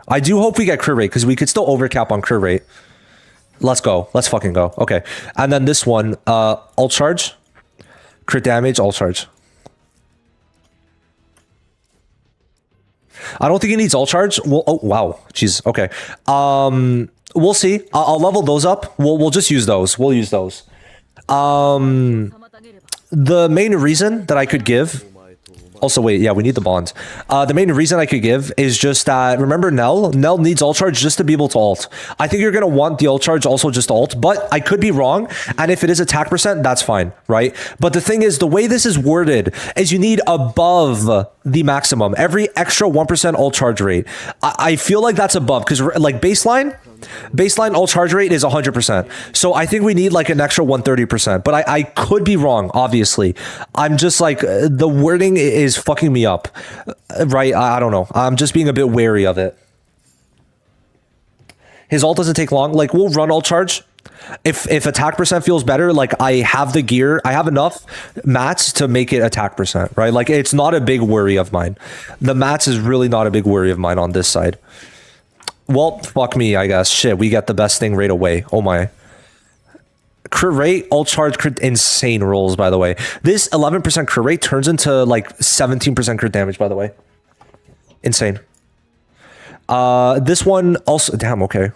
I do hope we get crit rate because we could still overcap on crit rate. Let's go. Let's fucking go. Okay. And then this one, all charge, crit damage, all charge. I don't think it needs all charge. Well, oh, wow. Jeez. Okay. We'll see. I'll level those up. We'll just use those. We'll use those. The main reason that I could give... Also, wait, yeah, we need the bond. The main reason I could give is just that, remember Nell? Nell needs ult charge just to be able to ult. I think you're going to want the ult charge also just to ult, but I could be wrong. And if it is attack percent, that's fine, right? But the thing is, the way this is worded is you need above the maximum. Every extra 1% ult charge rate. I feel like that's above, because like baseline ult charge rate is 100%. So I think we need like an extra 130%, but I could be wrong, obviously. I'm just like, the wording is fucking me up, right? I don't know. I'm just being a bit wary of it. His ult doesn't take long. Like, we'll run ult charge. If attack percent feels better, like I have the gear, I have enough mats to make it attack percent, right? Like, it's not a big worry of mine. The mats is really not a big worry of mine on this side. Well, fuck me, I guess. Shit, we get the best thing right away. Oh my. Crit rate, ult charge, crit, insane rolls, by the way. This 11% crit rate turns into like 17% crit damage, by the way. Insane. This one also, damn, okay.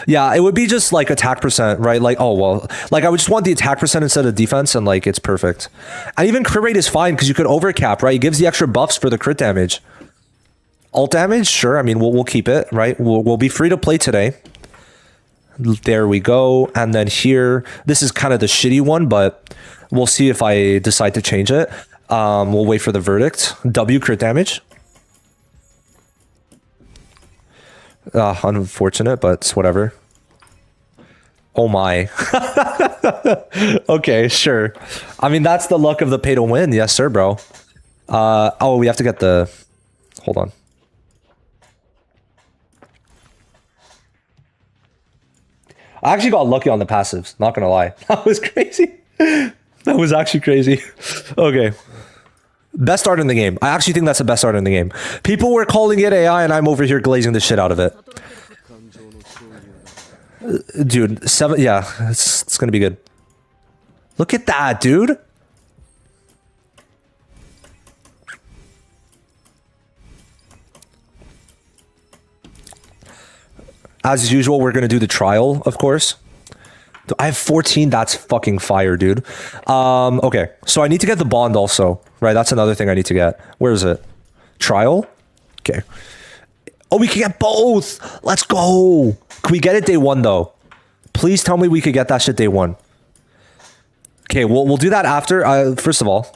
Yeah, it would be just like attack percent, right? Like, oh, well, like I would just want the attack percent instead of defense, and like it's perfect. And even crit rate is fine because you could overcap, right? It gives the extra buffs for the crit damage. Ult damage, sure. I mean, we'll keep it, right? We'll be free to play today. There we go. And then here, this is kind of the shitty one, but we'll see if I decide to change it. We'll wait for the verdict. W crit damage. Unfortunate, but it's whatever. Oh my. Okay, sure. I mean, that's the luck of the pay to win. Yes, sir, bro. Oh, we have to get the... Hold on. I actually got lucky on the passives, not gonna lie. That was crazy. That was actually crazy. Okay. Best art in the game. I actually think that's the best art in the game. People were calling it AI, and I'm over here glazing the shit out of it. Dude, 7... Yeah, it's gonna be good. Look at that, dude. As usual, we're going to do the trial, of course. I have 14. That's fucking fire, dude. Okay, so I need to get the bond also, right? That's another thing I need to get. Where is it? Trial? Okay. Oh, we can get both. Let's go. Can we get it day one, though? Please tell me we could get that shit day one. Okay, we'll do that after. First of all.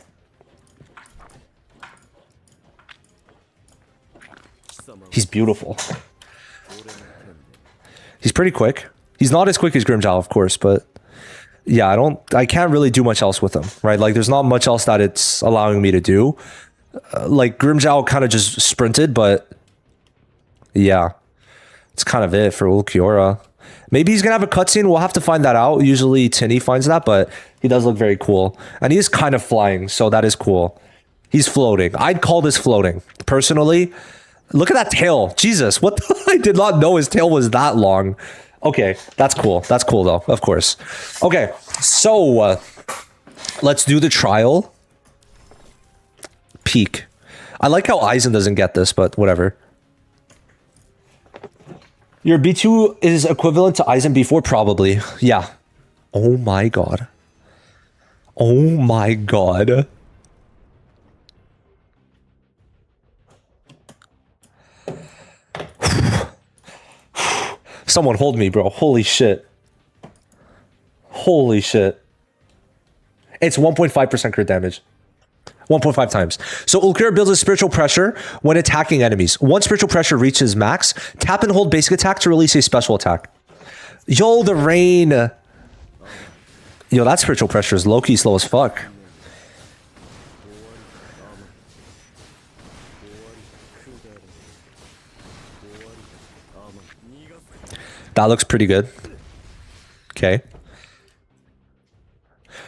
He's beautiful. He's pretty quick. He's not as quick as Grimjow, of course, but yeah, I can't really do much else with him, right? Like, there's not much else that it's allowing me to do. Like, Grimjow kind of just sprinted, but yeah, it's kind of it for Ulquiorra. Maybe he's going to have a cutscene. We'll have to find that out. Usually Tinny finds that, but he does look very cool. And he is kind of flying, so that is cool. He's floating. I'd call this floating, personally. Look at that tail. Jesus, what the... I did not know his tail was that long. Okay, that's cool. That's cool, though, of course. Okay, so let's do the trial. Peak. I like how Aizen doesn't get this, but whatever. Your B2 is equivalent to Aizen B4, probably. Yeah. Oh my god. Oh my god. Someone hold me, bro. Holy shit. Holy shit. It's 1.5% crit damage. 1.5 times. So Ulquiorra builds a spiritual pressure when attacking enemies. Once spiritual pressure reaches max, tap and hold basic attack to release a special attack. Yo, the rain. Yo, that spiritual pressure is low-key slow as fuck. That looks pretty good. Okay.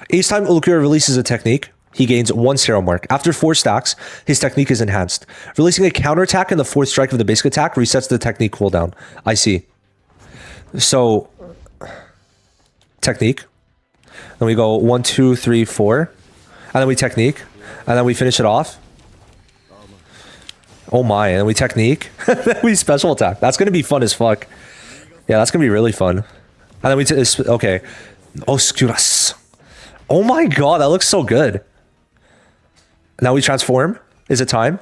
Each time Ulquiorra releases a technique, he gains 1 zero mark. After 4 stacks, his technique is enhanced. Releasing a counterattack in the 4th strike of the basic attack resets the technique cooldown. I see. So, technique. Then we go 1, 2, 3, 4. And then we technique. And then we finish it off. Oh my, and then we technique. Then we special attack. That's going to be fun as fuck. Yeah, that's going to be really fun. And then we... okay. Oscuras. Oh my god, that looks so good. Now we transform. Is it time?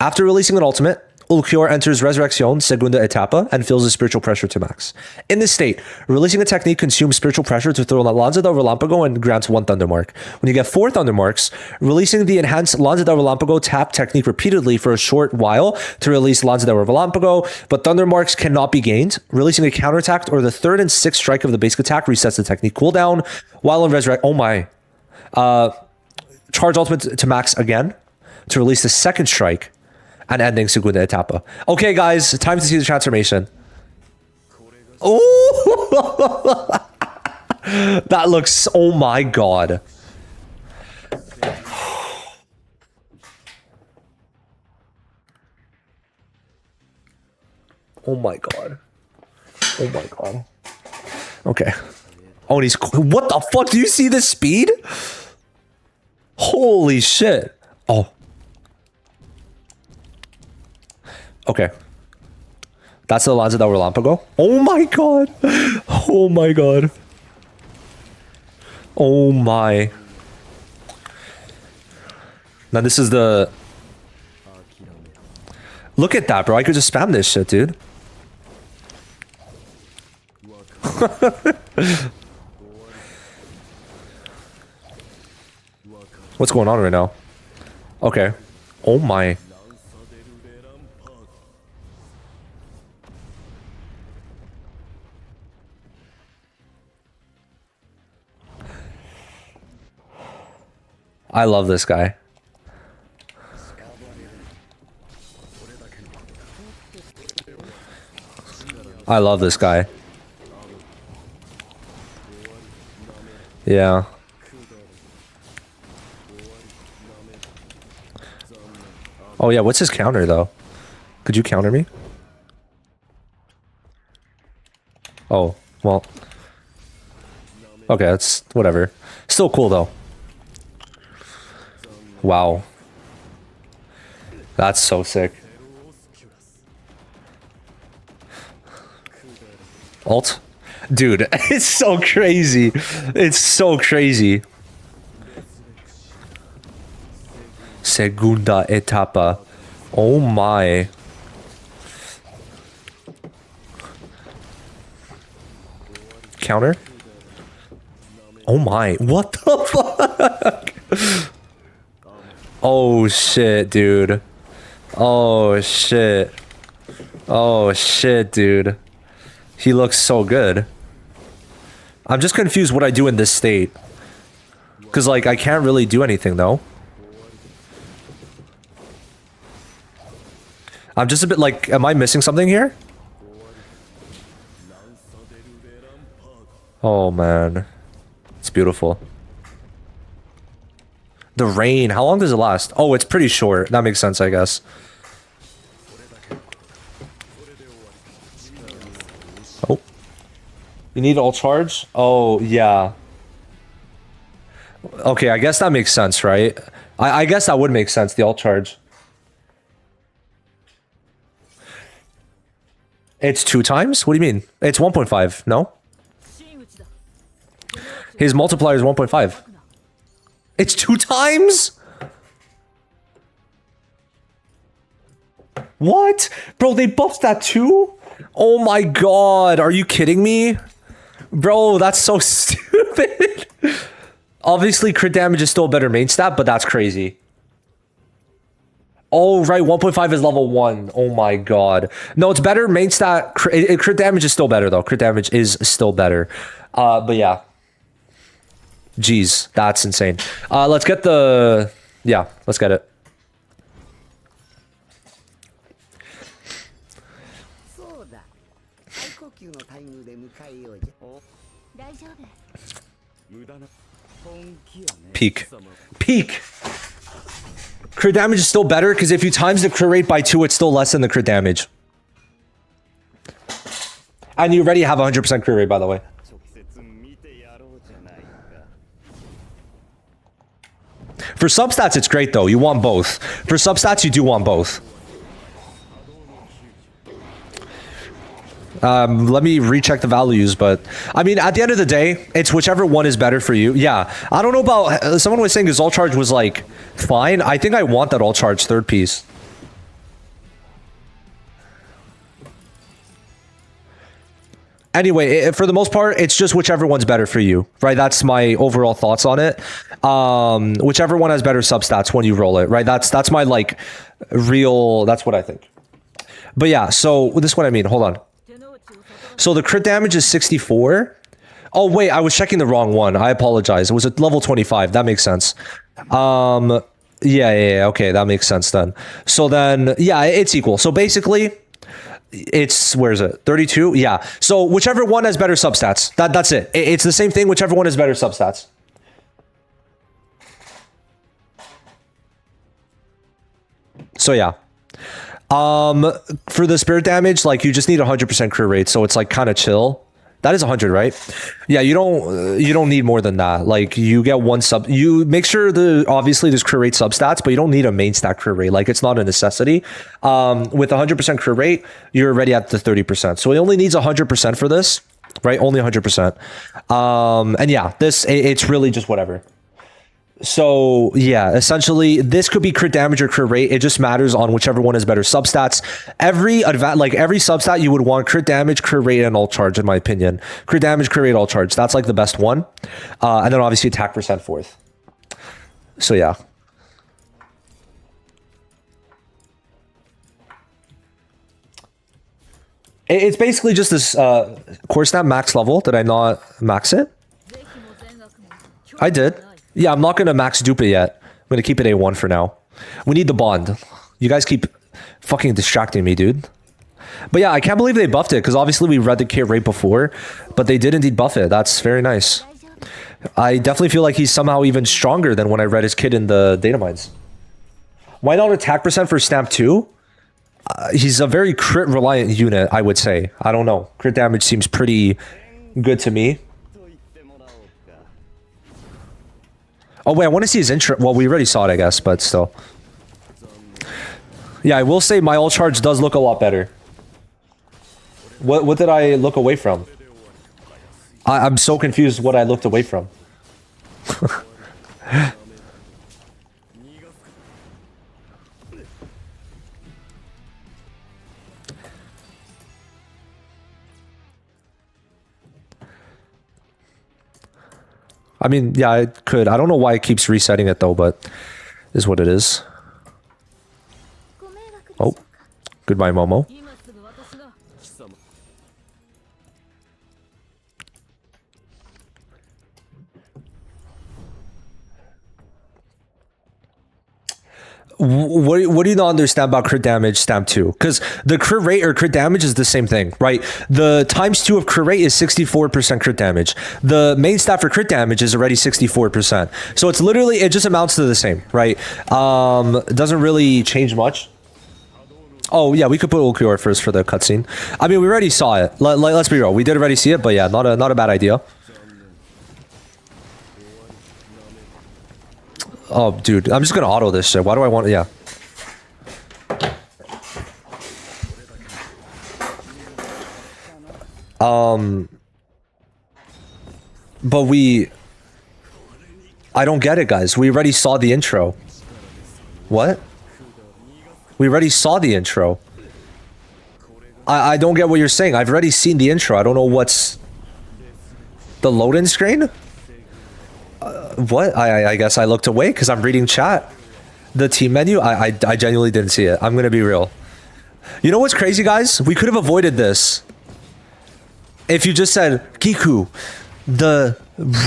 After releasing an ultimate, Ulquiorra enters Resurrección Segunda Etapa and fills the spiritual pressure to max. In this state, releasing a technique consumes spiritual pressure to throw Lanza del Relámpago and grants 1 Thunder Mark. When you get 4 Thunder Marks, releasing the enhanced Lanza del Relámpago tap technique repeatedly for a short while to release Lanza del Relámpago, but Thunder Marks cannot be gained. Releasing a counterattack or the 3rd and 6th strike of the basic attack resets the technique cooldown. While in Resurrect... Oh my. Charge ultimate to max again to release the 2nd strike and ending Segunda Etapa. Okay, guys, time to see the transformation. Oh, that looks... Oh my god. Oh my god. Oh my god. Okay. Oh, and he's... What the fuck? Do you see the speed? Holy shit. Oh. Okay. That's the Lanza del Relámpago. Oh my god. Oh my god. Oh my. Now this is the... Look at that, bro. I could just spam this shit, dude. What's going on right now? Okay. Oh my. I love this guy. I love this guy. Yeah. Oh yeah, what's his counter though? Could you counter me? Oh, well. Okay, that's whatever. Still cool though. Wow. That's so sick. Alt? Dude, it's so crazy. It's so crazy. Segunda Etapa. Oh my. Counter? Oh my. What the fuck? Oh shit, dude. Oh shit. Oh shit, dude. He looks so good. I'm just confused what I do in this state. Because, like, I can't really do anything, though. I'm just a bit like, am I missing something here? Oh, man. It's beautiful. The rain. How long does it last? Oh, it's pretty short. That makes sense, I guess. Oh. You need all charge? Oh, yeah. Okay, I guess that makes sense, right? I guess that would make sense, the alt charge. It's 2 times? What do you mean? It's 1.5, no? His multiplier is 1.5. It's 2 times? What? Bro, they buffed that too? Oh my god, are you kidding me? Bro, that's so stupid. Obviously, crit damage is still a better main stat, but that's crazy. Oh, right, 1.5 is level 1. Oh my god. No, it's better. Main stat, crit damage is still better, though. Crit damage is still better. But yeah. Jeez, that's insane. Let's get the... Yeah, let's get it. Peak. Peak! Crit damage is still better because if you times the crit rate by 2, it's still less than the crit damage. And you already have 100% crit rate, by the way. For substats, it's great though. You want both. For substats, you do want both. Let me recheck the values, but I mean, at the end of the day, it's whichever one is better for you. Yeah, I don't know about, someone was saying his all charge was like fine. I think I want that all charge third piece. Anyway, for the most part, it's just whichever one's better for you, right? That's my overall thoughts on it. Whichever one has better substats when you roll it, right? That's my like real, that's what I think. But yeah, so this is what I mean. Hold on. So the crit damage is 64. Oh, wait, I was checking the wrong one. I apologize. It was at level 25. That makes sense. Yeah. Okay, that makes sense then. So then, yeah, it's equal. So basically, it's, where is it? 32? Yeah. So whichever one has better substats. That's it. It's the same thing. Whichever one has better substats. So yeah. For the spirit damage, like you just need 100% crit rate, so it's like kind of chill. That is 100, right? Yeah, you don't need more than that. Like you get one sub, you make sure obviously there's crit rate substats, but you don't need a main stat crit rate. Like it's not a necessity. With 100% crit rate, you're already at the 30%. So it only needs 100% for this, right? Only 100%. And yeah, it's really just whatever. So yeah, essentially this could be crit damage or crit rate. It just matters on whichever one has better substats. Every substat you would want crit damage, crit rate, and all charge, in my opinion. Crit damage, crit rate, all charge. That's like the best one. And then obviously attack percent fourth. So yeah. It's basically just this core snap max level. Did I not max it? I did. Yeah, I'm not going to max Dupe yet. I'm going to keep it A1 for now. We need the bond. You guys keep fucking distracting me, dude. But yeah, I can't believe they buffed it, because obviously we read the kit right before, but they did indeed buff it. That's very nice. I definitely feel like he's somehow even stronger than when I read his kit in the data mines. Why not attack percent for Snap 2? He's a very crit reliant unit, I would say. I don't know. Crit damage seems pretty good to me. Oh wait, I want to see his intro. Well, we already saw it, I guess, but still. Yeah, I will say my all charge does look a lot better. What did I look away from? I'm so confused what I looked away from. I mean, yeah, it could. I don't know why it keeps resetting it though, but is what it is. Oh, goodbye, Momo. What do you not understand about crit damage stamp 2? Because the crit rate or crit damage is the same thing, right? The times 2 of crit rate is 64% crit damage. The main stat for crit damage is already 64%. So it's literally, it just amounts to the same, right? It doesn't really change much. Oh yeah, we could put Ulquiorra first for the cutscene. I mean, we already saw it. Let's be real, we did already see it, but yeah, not a bad idea. Oh, dude, I'm just gonna auto this shit. Why do I want... Yeah. But I don't get it, guys. We already saw the intro. What? We already saw the intro. I don't get what you're saying. I've already seen the intro. I don't know what's... The load-in screen? What? I guess I looked away because I'm reading chat. The team menu? I genuinely didn't see it. I'm going to be real. You know what's crazy, guys? We could have avoided this. If you just said, Gikku, the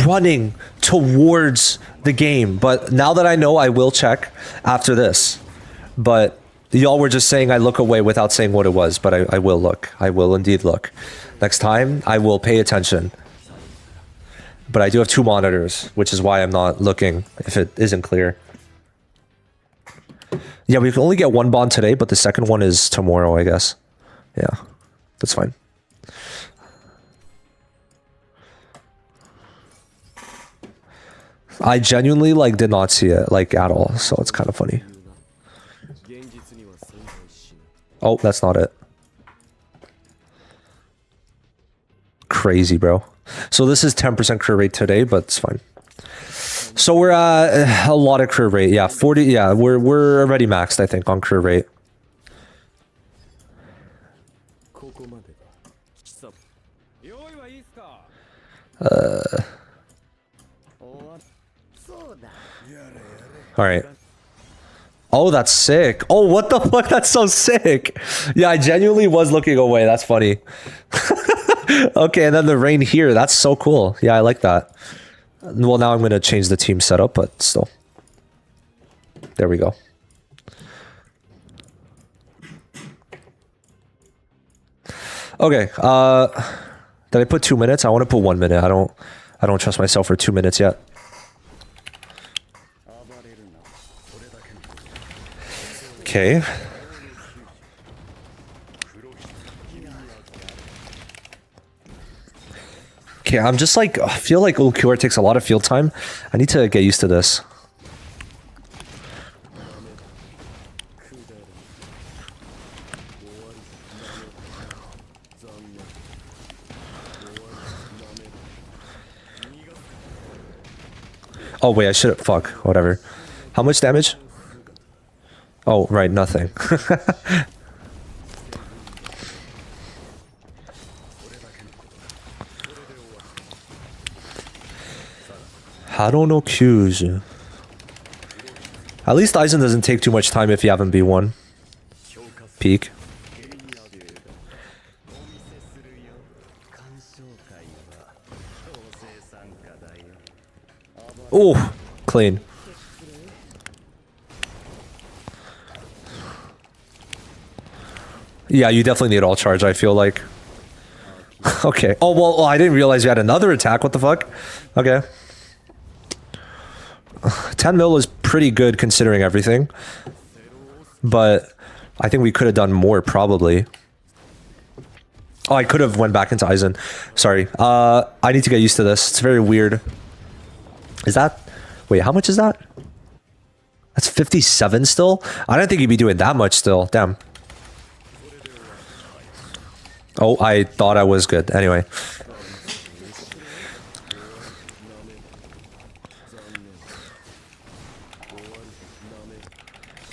running towards the game. But now that I know, I will check after this. But y'all were just saying I look away without saying what it was. But I will look. I will indeed look. Next time, I will pay attention. But I do have 2 monitors, which is why I'm not looking if it isn't clear. Yeah, we can only get 1 bond today, but the second one is tomorrow, I guess. Yeah, that's fine. I genuinely, like, did not see it, like, at all, so it's kind of funny. Oh, that's not it. Crazy, bro. So this is 10% crit rate today, but it's fine. So we're at a lot of crit rate. Yeah, 40. Yeah, we're already maxed, I think, on crit rate. All right. Oh, that's sick. Oh, what the fuck? That's so sick. Yeah, I genuinely was looking away. That's funny. Okay, and then the rain here. That's so cool. Yeah, I like that. Well, now I'm going to change the team setup, but still. There we go. Okay, did I put 2 minutes? I want to put 1 minute. I don't trust myself for 2 minutes yet. Okay. Okay, I'm just like, I feel like Ulquiorra takes a lot of field time. I need to get used to this. Oh wait, I should have, fuck, whatever. How much damage? Oh, right, nothing. Haro no Kyuju. At least Aizen doesn't take too much time if you haven't B1. Peak. Oh, clean. Yeah, you definitely need all charge, I feel like. Okay. Oh, well, I didn't realize you had another attack. What the fuck? Okay. 10 mil is pretty good considering everything. But I think we could have done more, probably. Oh, I could have went back into Aizen. Sorry. I need to get used to this. It's very weird. Is that... Wait, how much is that? That's 57 still? I don't think you'd be doing that much still. Damn. Oh, I thought I was good. Anyway.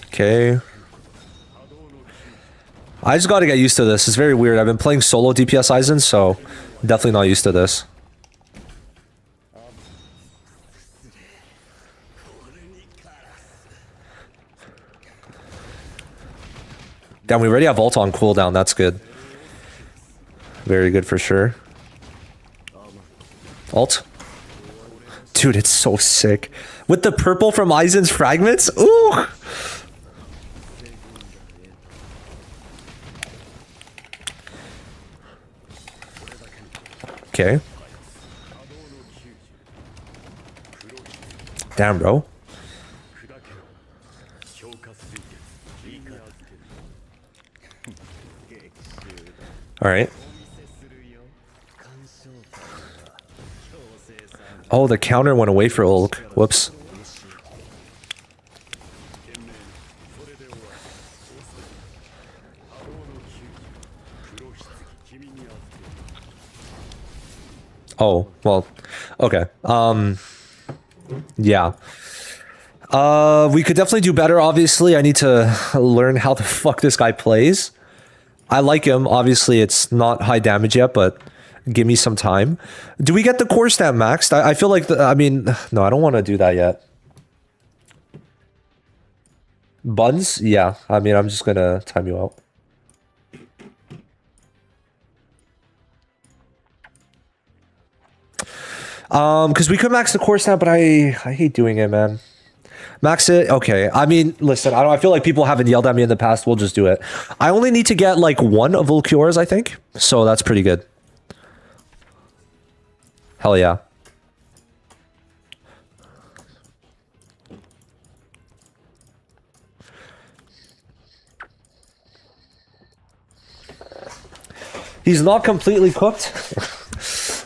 Okay. I just got to get used to this. It's very weird. I've been playing solo DPS Aizen, so definitely not used to this. Damn, we already have ult on cooldown. That's good. Very good for sure. Ult. Dude, it's so sick. With the purple from Aizen's fragments? Ooh! Okay. Damn, bro. All right. Oh, the counter went away for Ulk. Whoops. Oh, well, okay. Yeah. We could definitely do better, obviously. I need to learn how the fuck this guy plays. I like him. Obviously, it's not high damage yet, but give me some time. Do we get the core stat maxed? I feel like, I mean, no, I don't want to do that yet. Buns? Yeah. I mean, I'm just going to time you out. Because we could max the core stat, but I hate doing it, man. Max it. Okay. I mean, listen, I feel like people haven't yelled at me in the past. We'll just do it. I only need to get like one of Ulquiorras, I think. So that's pretty good. Hell yeah. He's not completely cooked.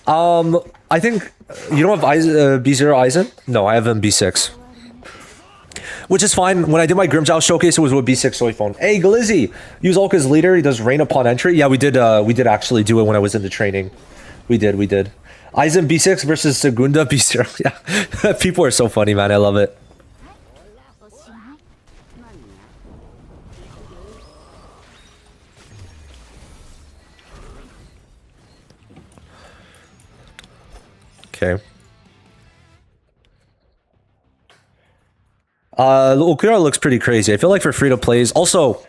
I think you don't have B0 Aizen? No, I have him B6. Which is fine. When I did my Grimjow showcase, it was with B6 Soy Phone. Hey, Glizzy! Use Ulk as leader. He does rain upon entry. Yeah, we did actually do it when I was in the training. We did. Aizen B6 versus Segunda B0. Yeah. People are so funny, man. I love it. Okay. Ulquiorra looks pretty crazy. I feel like for free to plays. Also,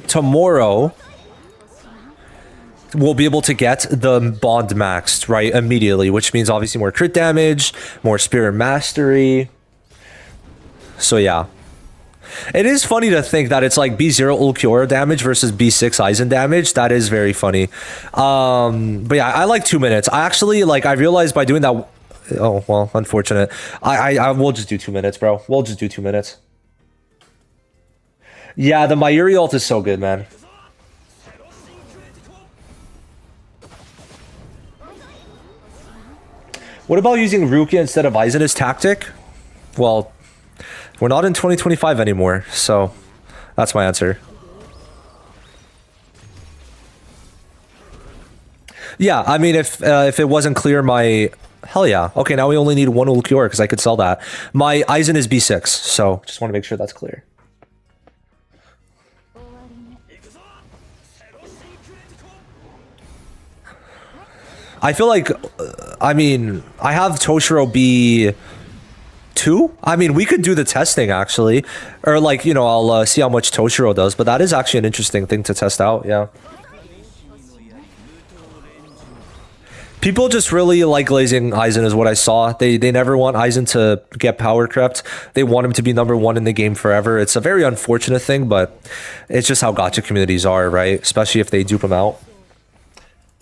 tomorrow we'll be able to get the bond maxed right immediately, which means obviously more crit damage, more spirit mastery. So yeah. It is funny to think that it's like B0 Ulquiorra damage versus B6 Aizen damage. That is very funny. But yeah, I like 2 minutes. I actually like, I realized by doing that. Oh, well, unfortunate. I will just do 2 minutes, bro. We'll just do 2 minutes. Yeah, the Mayuri ult is so good, man. What about using Rukia instead of Aizen as tactic? Well, we're not in 2025 anymore, so that's my answer. Yeah, I mean, if it wasn't clear, my... Hell yeah. Okay, now we only need one Ulquiorra because I could sell that. My Aizen is B6, so just want to make sure that's clear. I feel like, I mean, I have Toshiro B2. I mean, we could do the testing, actually. Or, like, you know, I'll see how much Toshiro does, but that is actually an interesting thing to test out, yeah. People just really like glazing Aizen is what I saw. They never want Aizen to get power crept. They want him to be #1 in the game forever. It's a very unfortunate thing, but it's just how gacha communities are, right? Especially if they dupe him out.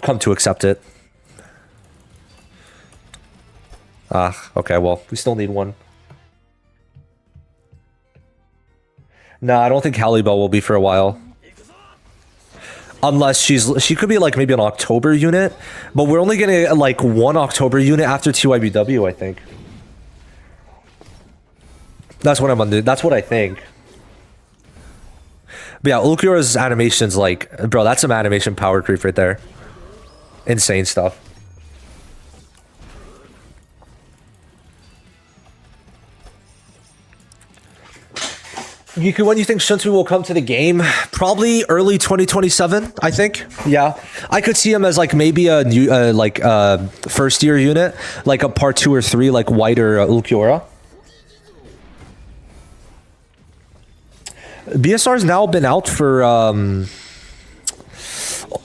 Come to accept it. Ah, okay, well, we still need one. Nah, I don't think Hallibell will be for a while. Unless she could be like maybe an October unit, but we're only gonna like one October unit after TYBW, I think. That's what I'm under. That's what I think. But yeah, Ulquiorra's animations, like, bro, that's some animation power creep right there. Insane stuff. Gikku, when do you think Shunsu will come to the game? Probably early 2027, I think. Yeah, I could see him as like maybe a new, first year unit, like a part 2 or 3, like White or Ulquiorra. BSR's now been out for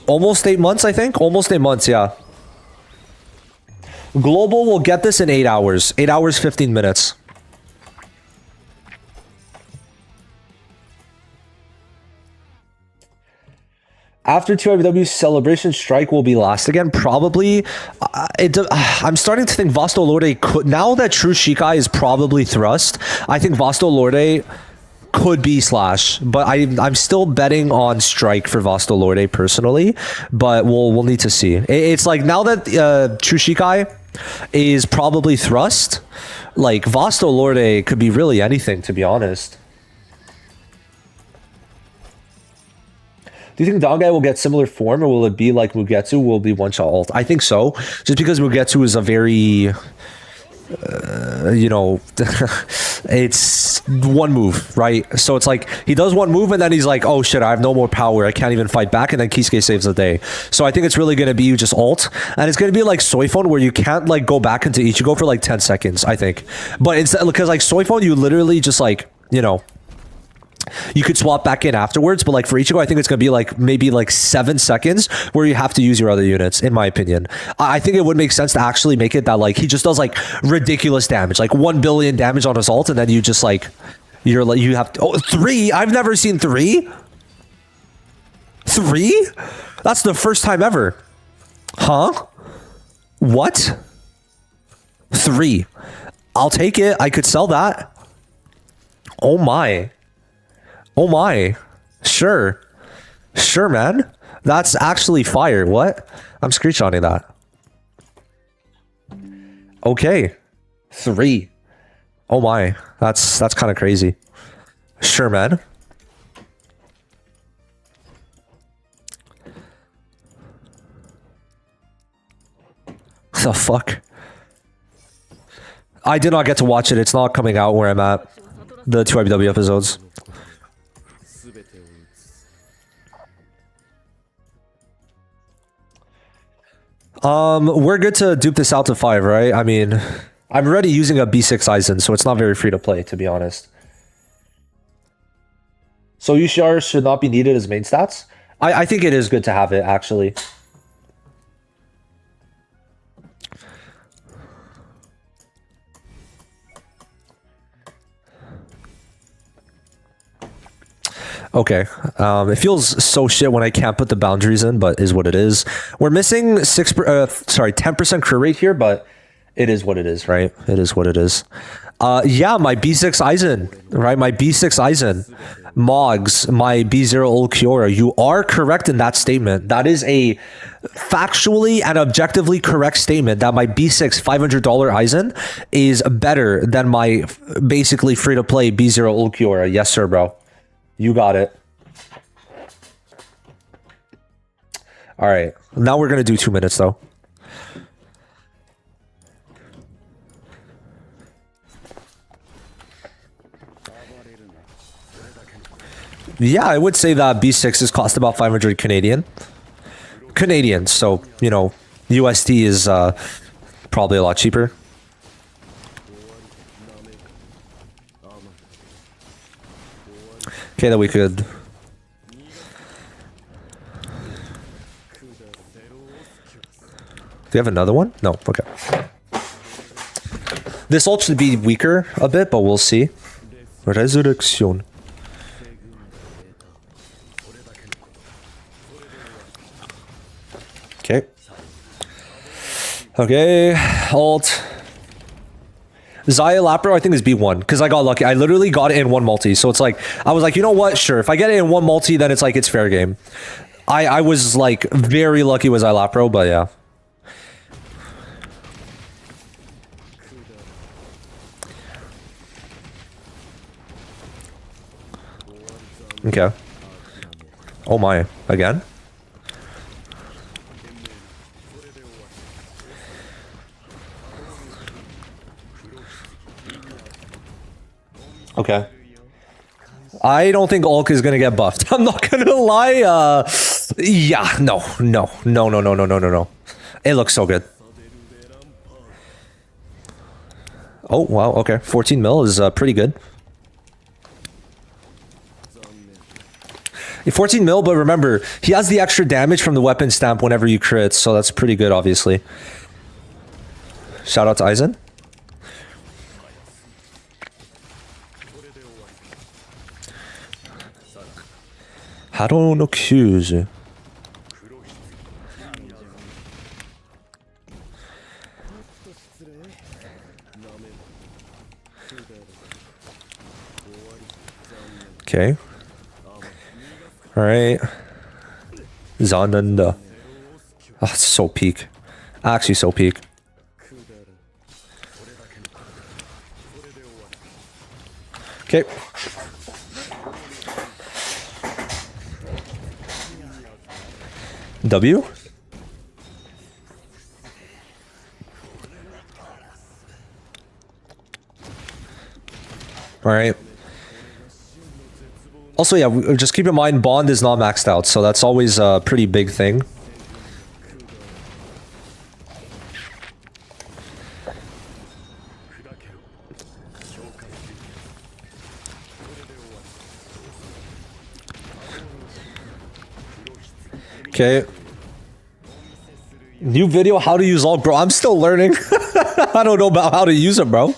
almost 8 months, I think. Almost 8 months, yeah. Global will get this in 8 hours. 8 hours, 15 minutes. After TYW Celebration, Strike will be last again. Probably. I'm starting to think Vasto Lorde could... Now that True Shikai is probably thrust, I think Vasto Lorde could be Slash. But I'm still betting on Strike for Vasto Lorde personally. But we'll need to see. It's like now that True Shikai is probably thrust, like Vasto Lorde could be really anything, to be honest. Do you think Dangai will get similar form, or will it be like Mugetsu will be one-shot ult? I think so, just because Mugetsu is a very... you know, it's one move, right? So it's like he does one move and then he's like, oh shit, I have no more power, I can't even fight back, and then Kisuke saves the day. So I think it's really going to be just ult, and it's going to be like Soifon, where you can't like go back into Ichigo for like 10 seconds, I think. But it's because like Soifon, you literally just like, you know, you could swap back in afterwards, but like for Ichigo, I think it's gonna be like maybe like 7 seconds where you have to use your other units, in my opinion. I think it would make sense to actually make it that like he just does like ridiculous damage, like 1 billion damage on his ult, and then you just like you're like you have to, oh, 3? I've never seen 3. 3? That's the first time ever. Huh? What? 3. I'll take it. I could sell that. Oh my. Oh my. Sure. Sure, man. That's actually fire. What? I'm screenshotting that. Okay. 3. Oh my. That's kind of crazy. Sure, man. The fuck? I did not get to watch it. It's not coming out where I'm at. The 2 IBW episodes. We're good to dupe this out to 5, right? I mean, I'm already using a B6 Aizen, so it's not very free to play, to be honest. So UCR should not be needed as main stats? I think it is good to have it, actually. Okay, it feels so shit when I can't put the boundaries in, but is what it is. We're missing 10% crew rate here, but it is what it is, right? It is what it is. Yeah, my B6 Aizen, right? My B6 Aizen, Mogs, my B0 Ulquiorra. You are correct in that statement. That is a factually and objectively correct statement that my B6 $500 Aizen is better than my basically free-to-play B0 Ulquiorra. Yes, sir, bro. You got it. All right. Now we're going to do 2 minutes, though. Yeah, I would say that B6s cost about 500 Canadian. Canadian, so, you know, USD is probably a lot cheaper. Okay, that we could... Do you have another one? No, okay. This ult should be weaker a bit, but we'll see. Resurrection. Okay. Okay, ult. Zaya Lapro, I think, is B1 because I got lucky. I literally got it in one multi, so it's like I was like, you know what? Sure, if I get it in one multi, then it's like it's fair game. I was like very lucky with Zaya Lapro, but yeah. Okay. Oh my! Again. Okay. I don't think Ulk is gonna get buffed. I'm not gonna lie. Yeah, no. It looks so good. Oh wow. Okay, 14 mil is pretty good. 14 mil, but remember, he has the extra damage from the weapon stamp whenever you crit, so that's pretty good, obviously. Shout out to Aizen. Haro no Kyuju. Okay. Alright. Zananda. Oh, it's so peak. Actually so peak. Okay. W? Alright. Also, yeah, just keep in mind, Bond is not maxed out, so that's always a pretty big thing. Okay. New video, how to use alt, bro. I'm still learning. I don't know about how to use it, bro.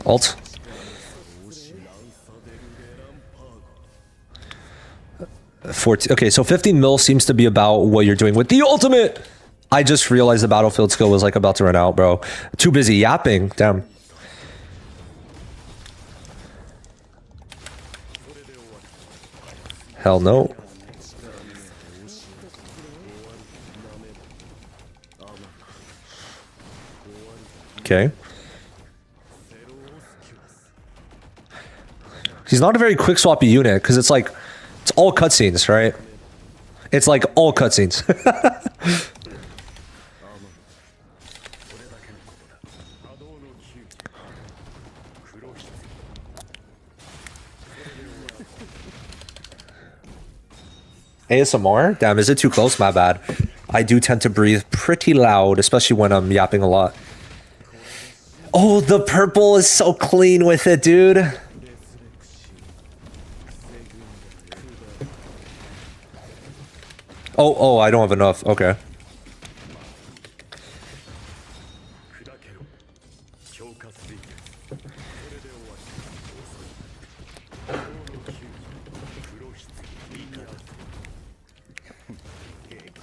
Alt. Okay, so 15 mil seems to be about what you're doing with the ultimate. I just realized the battlefield skill was like about to run out, bro. Too busy yapping. Damn. Hell no. Okay. He's not a very quick swappy unit because it's like, it's all cutscenes, right? It's like all cutscenes. ASMR? Damn, is it too close? My bad. I do tend to breathe pretty loud, especially when I'm yapping a lot. Oh, the purple is so clean with it, dude. Oh, I don't have enough. Okay.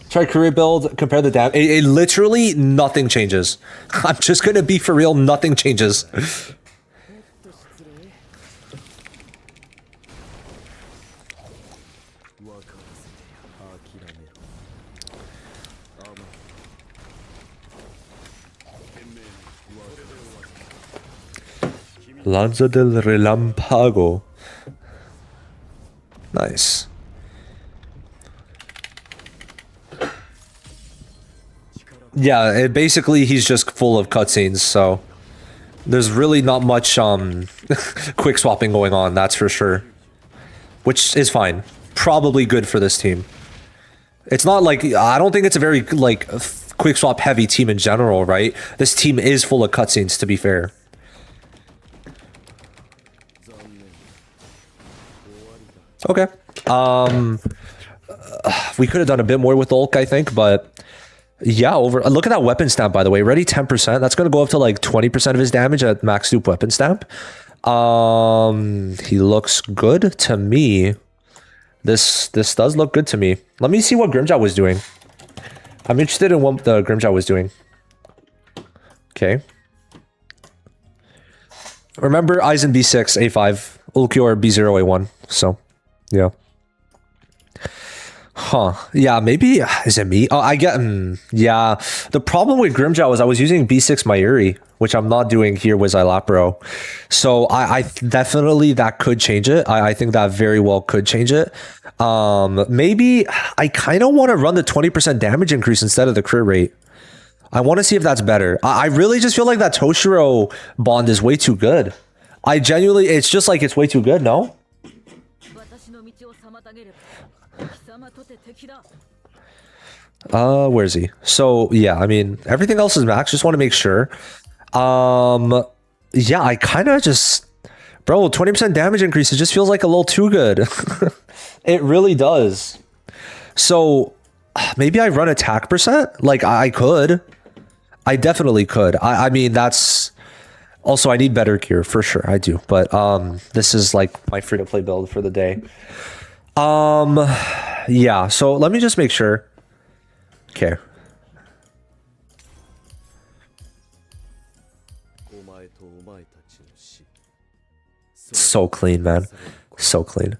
Try career build, compare the damage. It literally nothing changes. I'm just gonna be for real, nothing changes. Lanza del Relampago. Nice. Yeah, basically he's just full of cutscenes, so there's really not much quick swapping going on, that's for sure. Which is fine. Probably good for this team. It's not like, I don't think it's a very like quick swap heavy team in general, right? This team is full of cutscenes, to be fair. Okay. We could have done a bit more with Ulk, I think, but yeah, look at that weapon stamp, by the way. Ready 10%. That's going to go up to like 20% of his damage at max dupe weapon stamp. He looks good to me. This does look good to me. Let me see what Grimjaw was doing. I'm interested in what the Grimjaw was doing. Okay. Remember, Eisen B6, A5, Ulquiorra B0, A1. So, yeah. Huh. Yeah, maybe... Is it me? Oh, I get... yeah. The problem with Grimjaw was I was using B6 Mayuri, which I'm not doing here with Xylapro. So I definitely... That could change it. I think that very well could change it. Maybe I kind of want to run the 20% damage increase instead of the crit rate. I want to see if that's better. I really just feel like that Toshiro bond is way too good. I genuinely... It's just like it's way too good, no? Where is he? So yeah, I mean, everything else is max. Just want to make sure. Yeah, I kind of just, bro, 20% damage increase. It just feels like a little too good. It really does. So maybe I run attack percent. Like I could. I definitely could. I mean, that's also I need better gear for sure. I do, but this is like my free to play build for the day. Yeah, so let me just make sure. Okay. So clean, man. So clean.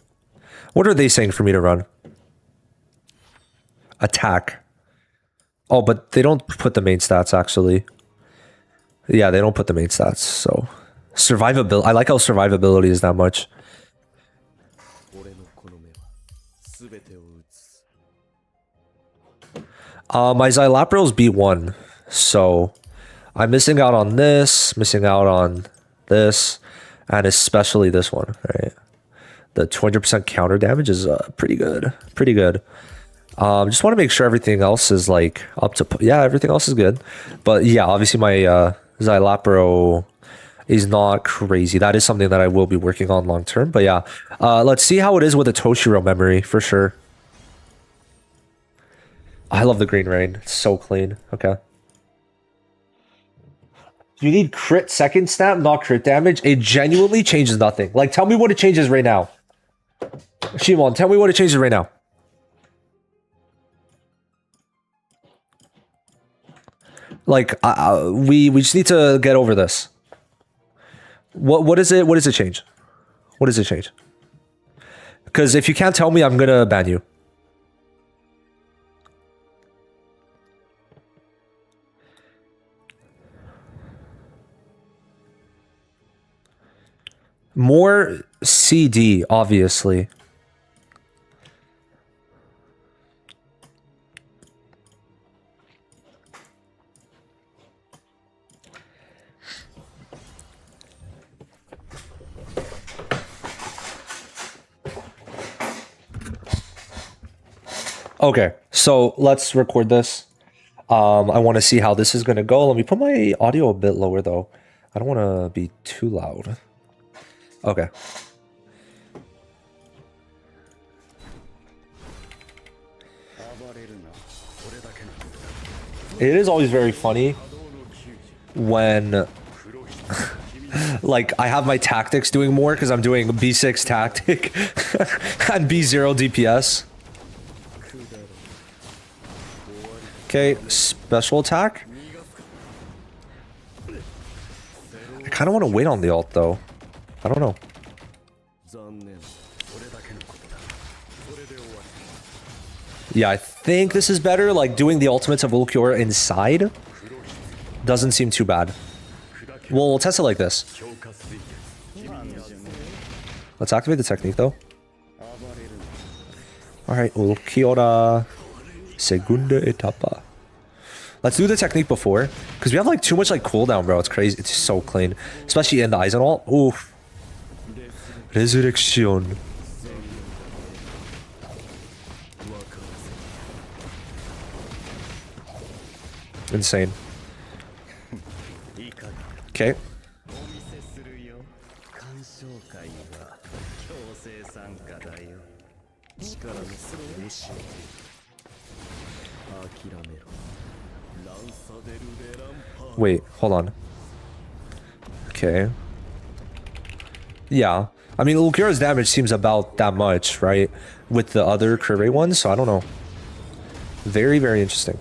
What are they saying for me to run? Attack. Oh, but they don't put the main stats, actually. Yeah, they don't put the main stats, so... Survivability. I like how survivability is that much. My Xylapro's B1, so... I'm missing out on this, missing out on this, and especially this one, right? The 200% counter damage is pretty good. Pretty good. Just want to make sure everything else is like up to... Yeah, everything else is good. But yeah, obviously my Xylapro is not crazy. That is something that I will be working on long term. But yeah, let's see how it is with the Toshiro memory for sure. I love the green rain. It's so clean. Okay. You need crit second stat, not crit damage. It genuinely changes nothing. Like, tell me what it changes right now. Shimon, tell me what it changes right now. Like, we just need to get over this. What is it? What does it change? What does it change? Because if you can't tell me, I'm gonna ban you. More CD, obviously. Okay, so let's record this. I want to see how this is going to go. Let me put my audio a bit lower, though. I don't want to be too loud. Okay. It is always very funny when like I have my tactics doing more because I'm doing B6 tactic and B0 DPS. Okay, special attack. I kind of want to wait on the ult though. I don't know. Yeah, I think this is better. Like doing the ultimates of Ulquiorra inside doesn't seem too bad. We'll test it like this. Let's activate the technique though. Alright, Ulquiorra. Segunda Etapa. Let's do the technique before. Because we have like too much like cooldown, bro. It's crazy. It's so clean. Especially in the Aizen ult. Oof. Resurrection. Insane. Okay. Wait, hold on. Okay. Yeah. I mean, Ulquiorra's damage seems about that much, right? With the other crit rate ones, so I don't know. Very, very interesting.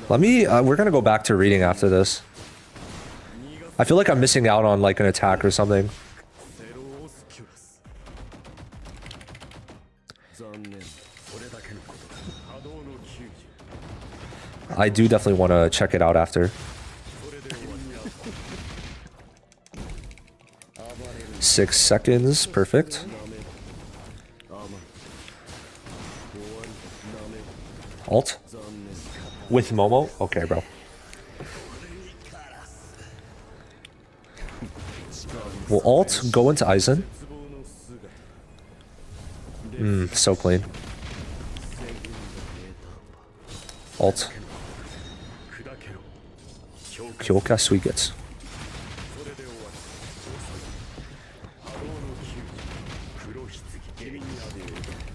Let me, we're gonna go back to reading after this. I feel like I'm missing out on like an attack or something. I do definitely want to check it out after. Six seconds, perfect. Alt? With Momo? Okay, bro. Will alt go into Aizen? So clean. Alt. Kyoka Suigets.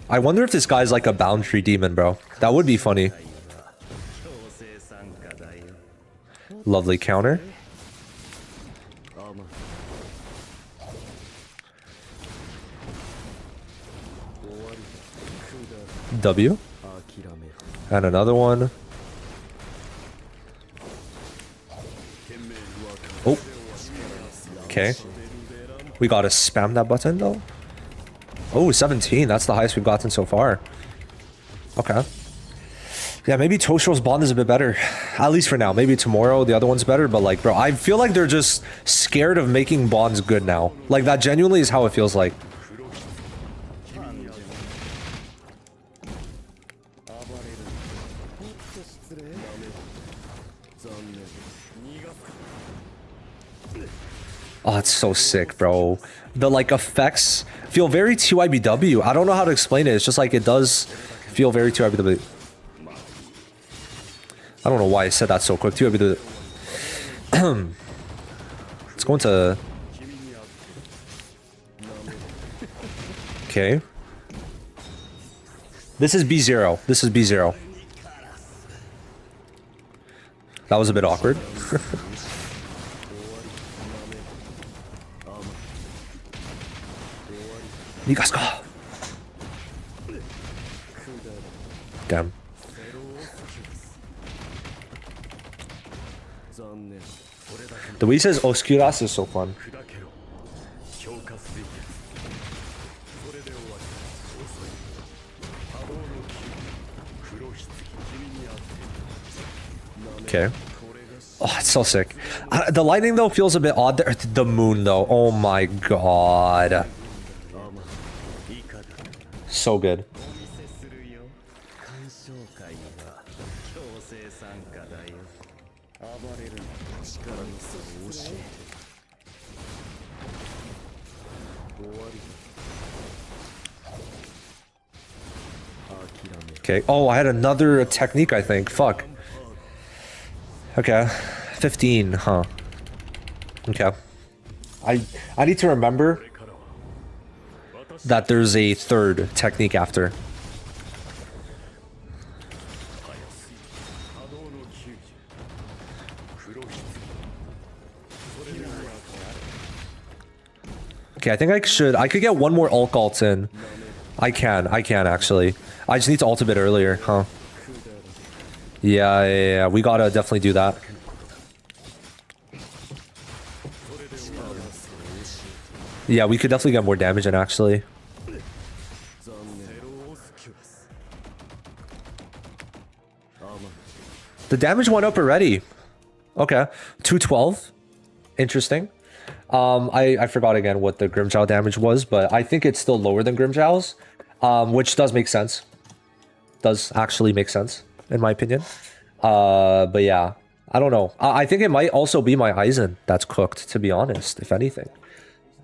I wonder if this guy's like a boundary demon, bro. That would be funny. Lovely counter. W. And another one. Oh. Okay. We gotta spam that button though. Oh, 17. That's the highest we've gotten so far. Okay. Yeah, maybe Tosho's bond is a bit better. At least for now. Maybe tomorrow the other one's better, but like, bro, I feel like they're just scared of making bonds good now. Like, that genuinely is how it feels like. Oh, it's so sick, bro. The, like, effects feel very TYBW. I don't know how to explain it. It's just like, it does feel very TYBW. I don't know why I said that so quick. TYBW. Let's go into... Okay. This is B0. This is B0. That was a bit awkward. Nigaska. Damn. The way he says Oscuras is so fun. Okay. Oh, it's so sick. The lightning though feels a bit odd there. The moon though. Oh my god. So good. Okay. Oh, I had another technique, I think. Fuck. Okay. 15, huh? Okay. I need to remember that there's a third technique after. Okay, I think I could get one more ult in. I can actually. I just need to ult a bit earlier, huh? Yeah, we gotta definitely do that. Yeah, we could definitely get more damage in, actually. The damage went up already. Okay, 212. Interesting. I forgot again what the Grimmjow damage was, but I think it's still lower than Grimmjow's, which does make sense. Does actually make sense, in my opinion. But yeah, I don't know. I think it might also be my Aizen that's cooked, to be honest, if anything.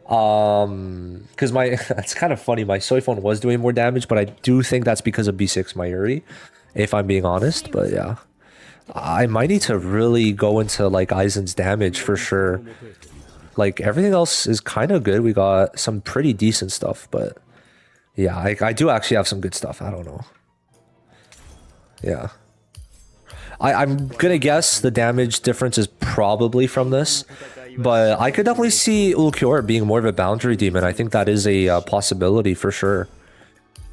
Because it's kind of funny, my Soifon was doing more damage, but I do think that's because of B6 Mayuri, if I'm being honest. But yeah, I might need to really go into like Aizen's damage for sure. Like everything else is kind of good. We got some pretty decent stuff, but yeah, I do actually have some good stuff. I don't know. Yeah. I'm gonna guess the damage difference is probably from this, but I could definitely see Ulquiorra being more of a boundary demon. I think that is a possibility for sure.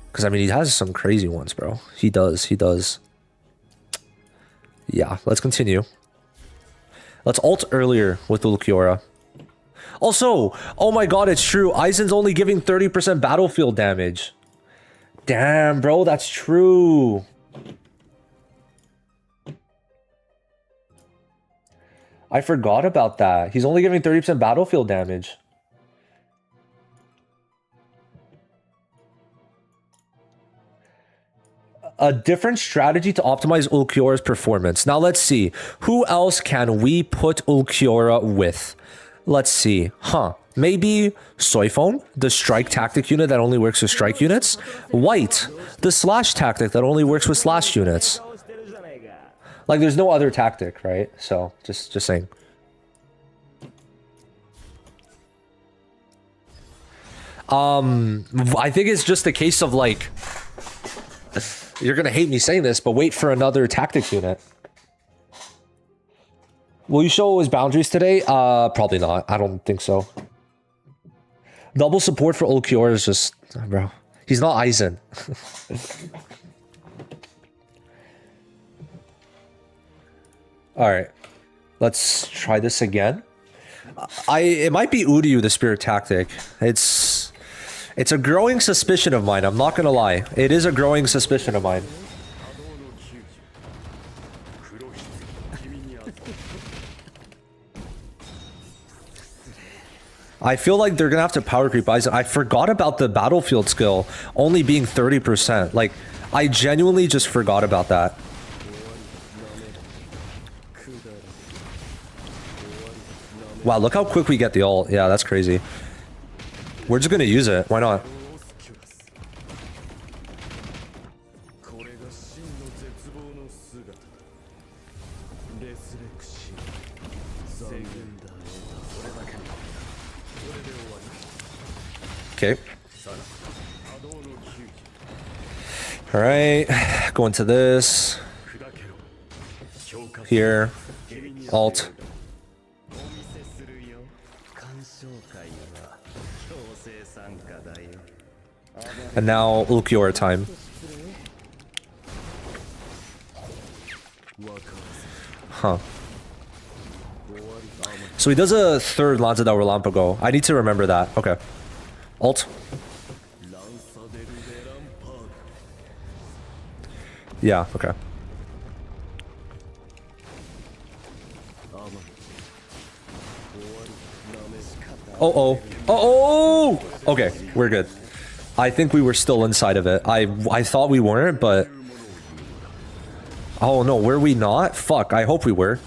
Because, I mean, he has some crazy ones, bro. He does. Yeah, let's continue. Let's ult earlier with Ulquiorra. Also, oh my god, it's true. Aizen's only giving 30% battlefield damage. Damn, bro, that's true. I forgot about that. He's only giving 30% battlefield damage. A different strategy to optimize Ulquiorra's performance. Now let's see. Who else can we put Ulquiorra with? Let's see. Maybe Soifon, the strike tactic unit that only works with strike units. White, the slash tactic that only works with slash units. Like, there's no other tactic, right? So, just saying. I think it's just a case of, like... You're gonna hate me saying this, but wait for another tactic unit. Will you show his boundaries today? Probably not. I don't think so. Double support for Ulquiorra is just... Bro, he's not Aizen. Alright. Let's try this again. It might be Uryu, the spirit tactic. It's a growing suspicion of mine. I'm not gonna lie. It is a growing suspicion of mine. I feel like they're gonna have to power creep Aizen. I forgot about the battlefield skill only being 30%. Like, I genuinely just forgot about that. Wow, look how quick we get the ult. Yeah, that's crazy. We're just gonna use it. Why not? Okay. Alright. Go into this. Here. Alt. And now Ulquiorra time. Huh. So he does a third Lanza del Relámpago. I need to remember that. Okay. Alt. Yeah, okay. Oh. Okay, we're good. I think we were still inside of it. I thought we weren't, but... Oh no, were we not? Fuck, I hope we were.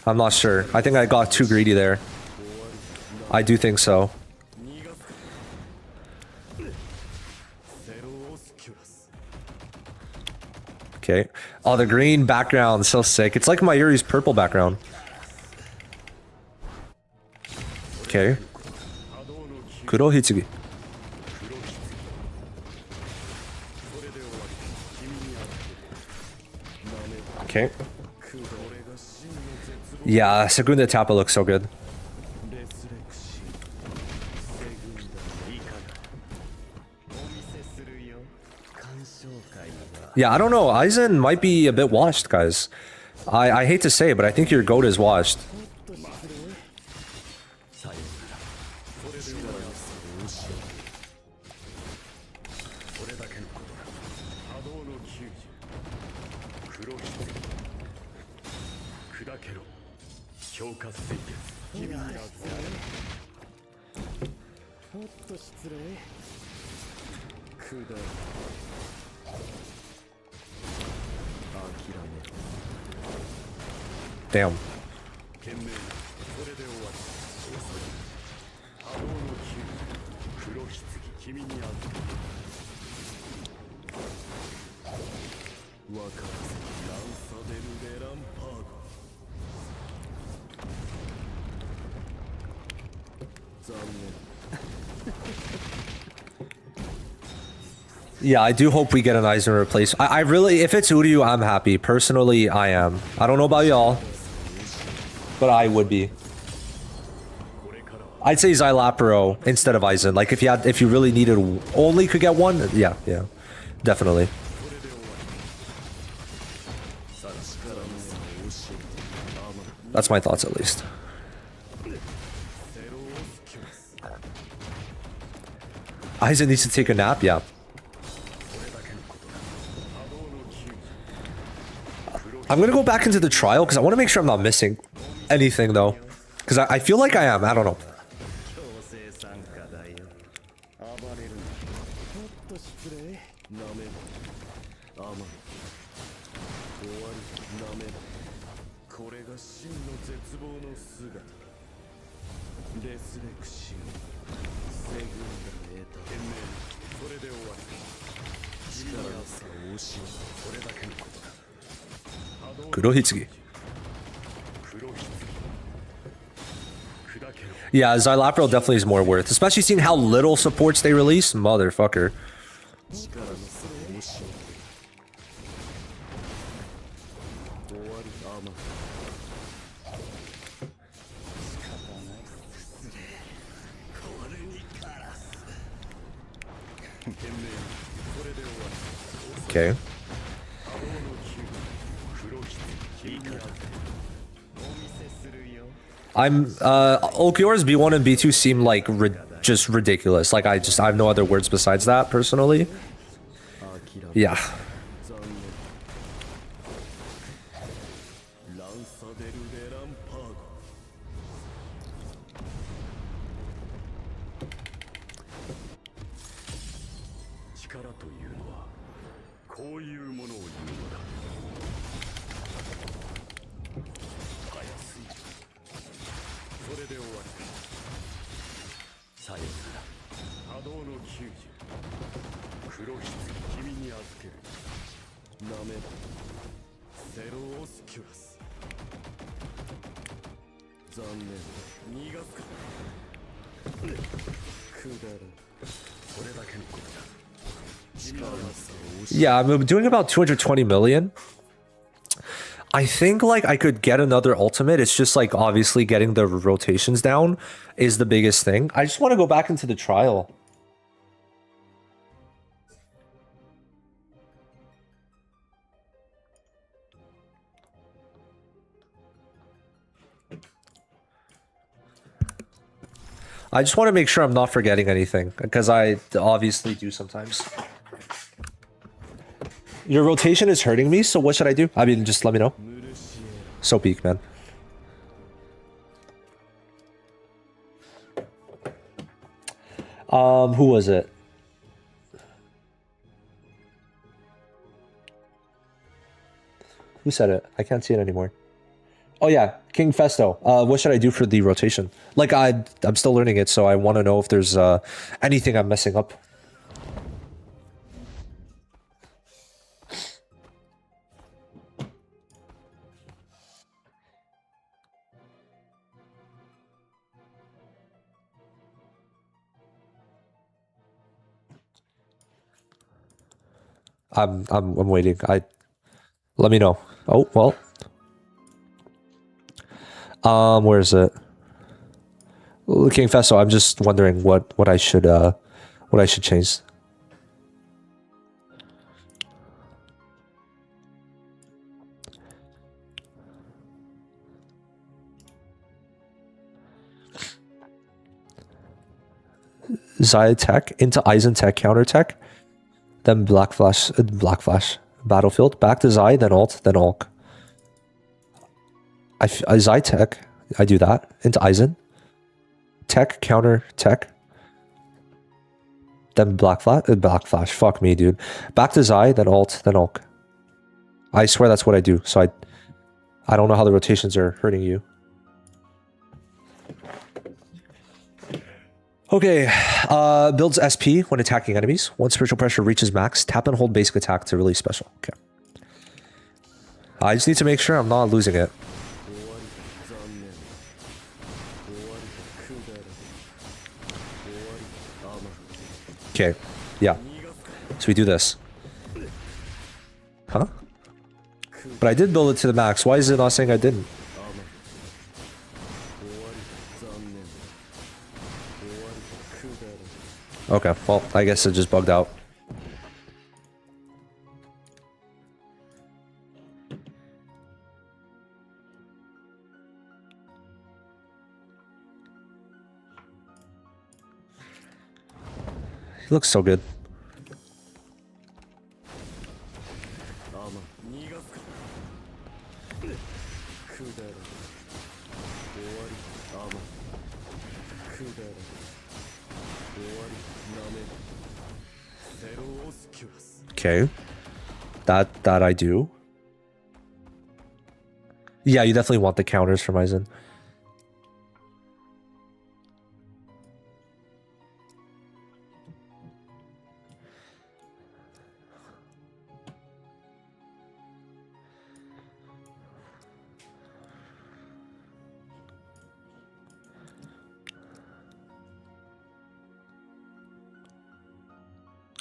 I'm not sure. I think I got too greedy there. I do think so. Okay. Oh, the green background, so sick. It's like Mayuri's purple background. Okay. Kuro Hitsugi. Okay. Yeah, Segunda Etapa looks so good. Yeah, I don't know. Aizen might be a bit washed, guys. I hate to say it, but I think your goat is washed. Damn. Yeah, I do hope we get an Aizen replace. I really, if it's Uryu, I'm happy. Personally, I am. I don't know about y'all, but I would be. I'd say Xylapro instead of Aizen. Like if you really needed, only could get one. Yeah, definitely. That's my thoughts, at least. Aizen needs to take a nap. Yeah. I'm gonna go back into the trial because I want to make sure I'm not missing anything though, because I feel like I am. I don't know. Kurohitsugi. Yeah, Xylapro definitely is more worth, especially seeing how little supports they release. Motherfucker. Okay. Ulquiorra's B1 and B2 seem like just ridiculous. Like I have no other words besides that personally. Yeah. Yeah, I'm doing about 220 million. I think like I could get another ultimate. It's just like obviously getting the rotations down is the biggest thing. I just want to go back into the trial. I just want to make sure I'm not forgetting anything because I obviously do sometimes. Your rotation is hurting me, so what should I do? I mean, just let me know. So peak, man. Who was it? Who said it? I can't see it anymore. Oh yeah, King Festo. What should I do for the rotation? Like I'm still learning it, so I want to know if there's anything I'm messing up. I'm waiting. Let me know. Oh well. Where is it? King Festo, I'm just wondering what I should change. Zaya Tech into Eisen Tech counter tech, then Black Flash Battlefield, back to Zai, then ult, then Ulk. I Zai Tech, I do that into Eisen, Tech counter Tech, then Black Flash. Fuck me, dude. Back to Zai, then ult, then Ulk. I swear that's what I do. So I don't know how the rotations are hurting you. Okay, builds SP when attacking enemies. Once spiritual pressure reaches max, tap and hold basic attack to release special. Okay. I just need to make sure I'm not losing it. Okay, yeah. So we do this. Huh? But I did build it to the max. Why is it not saying I didn't? Okay, well, I guess it just bugged out. He looks so good. Okay. That I do. Yeah, you definitely want the counters from Eisen.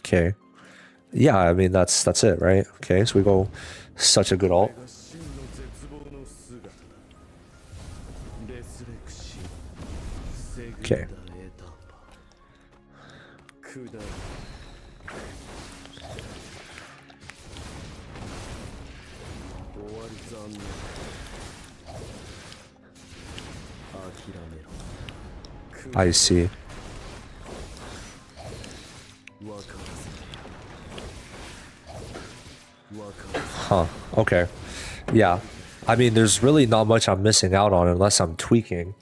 Okay. Yeah, I mean that's it, right? Okay, so we go such a good ult. Okay. I see. Huh. Okay. Yeah. I mean, there's really not much I'm missing out on unless I'm tweaking.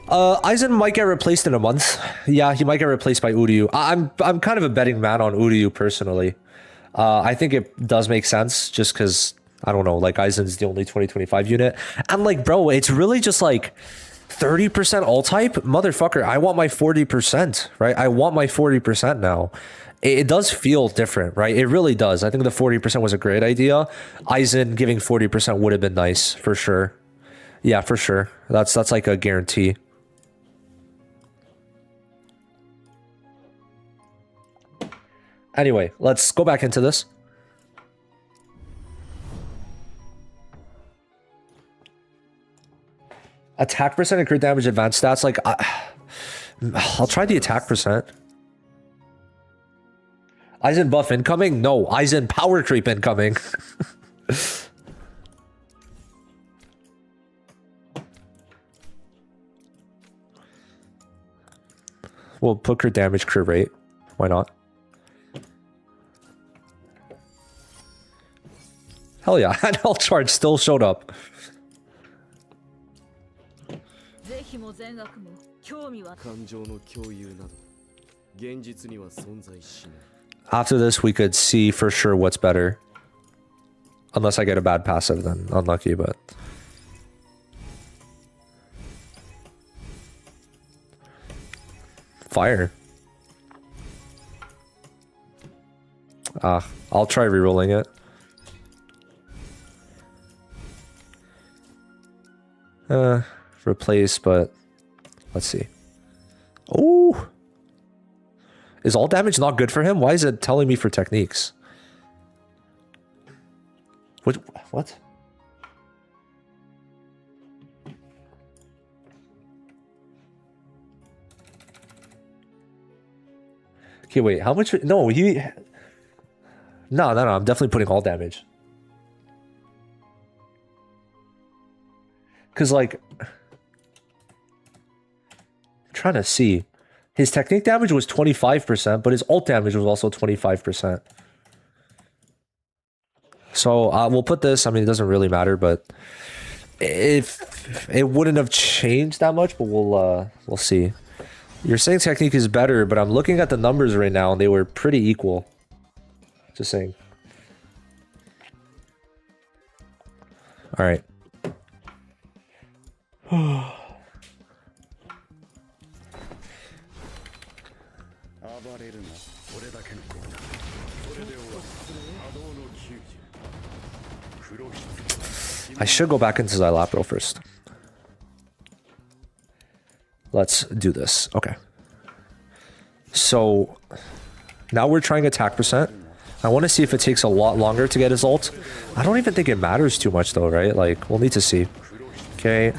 Aizen might get replaced in a month. Yeah, he might get replaced by Uryu. I'm kind of a betting man on Uryu personally. I think it does make sense just because, I don't know, like Aizen's the only 2025 unit. And like, bro, it's really just like 30% all type? Motherfucker, I want my 40%, right? I want my 40% now. It does feel different, right? It really does. I think the 40% was a great idea. Aizen giving 40% would have been nice, for sure. Yeah, for sure. That's like a guarantee. Anyway, let's go back into this. Attack percent and crit damage advanced stats. Like, I'll try the attack percent. Aizen buff incoming? No, Aizen power creep incoming. We'll put crit damage, crit rate. Why not? Hell yeah, and health charge still showed up. After this, we could see for sure what's better. Unless I get a bad passive, then unlucky, but... Fire. I'll try rerolling it. Replace, but let's see. Oh, is all damage not good for him? Why is it telling me for techniques? What? Okay, wait, how much? No, no, I'm definitely putting all damage. Because, like, I'm trying to see. His technique damage was 25%, but his ult damage was also 25%. So, we'll put this. I mean, it doesn't really matter, but if it wouldn't have changed that much, but we'll see. You're saying technique is better, but I'm looking at the numbers right now, and they were pretty equal. Just saying. All right. I should go back into Xylapro first. Let's do this. Okay. So now we're trying attack percent. I want to see if it takes a lot longer to get his ult. I don't even think it matters too much though, right? Like, we'll need to see. Okay.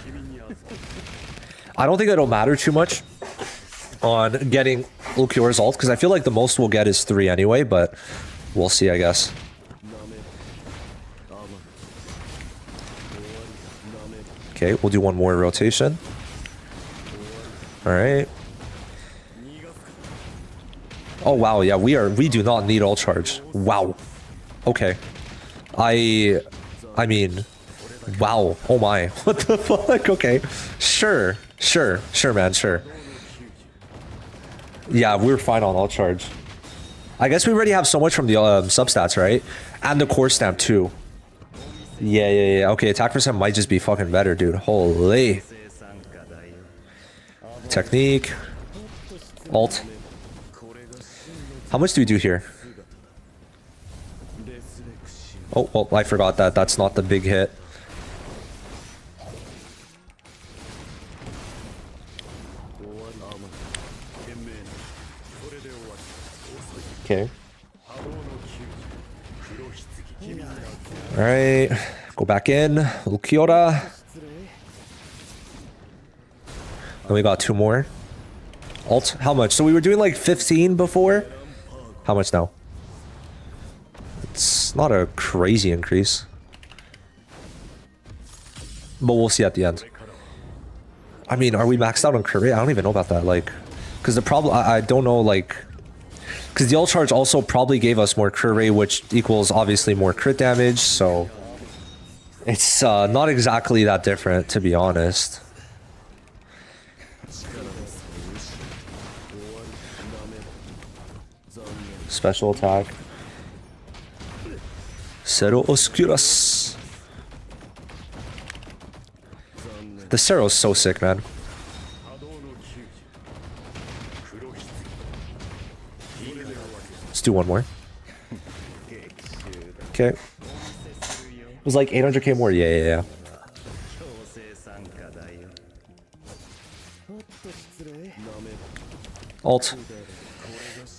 I don't think it'll matter too much on getting Ulquiorra's ult, because I feel like the most we'll get is 3 anyway, but we'll see, I guess. Okay, we'll do one more rotation. Alright. Oh wow, yeah, we do not need ult charge. Wow. Okay. I mean, wow. Oh my. What the fuck? Okay. Sure, man, sure. Yeah, we're fine on ult charge. I guess we already have so much from the substats, right? And the core stamp too. Yeah. Okay, attack percent might just be fucking better, dude. Holy. Technique. Ult. How much do we do here? Oh, well, I forgot that. That's not the big hit. Okay. Alright. Go back in. Ulquiorra. Then we got 2 more. Ult. How much? So we were doing like 15 before? How much now? It's not a crazy increase. But we'll see at the end. I mean, are we maxed out on crit rate? I don't even know about that. Like, because the problem, I don't know, like, because the ult charge also probably gave us more crit rate, which equals obviously more crit damage. So it's not exactly that different, to be honest. Special attack. Cero Oscuras. The Cero's so sick, man. Let's do one more. Okay. It was like 800k more. Yeah. Alt.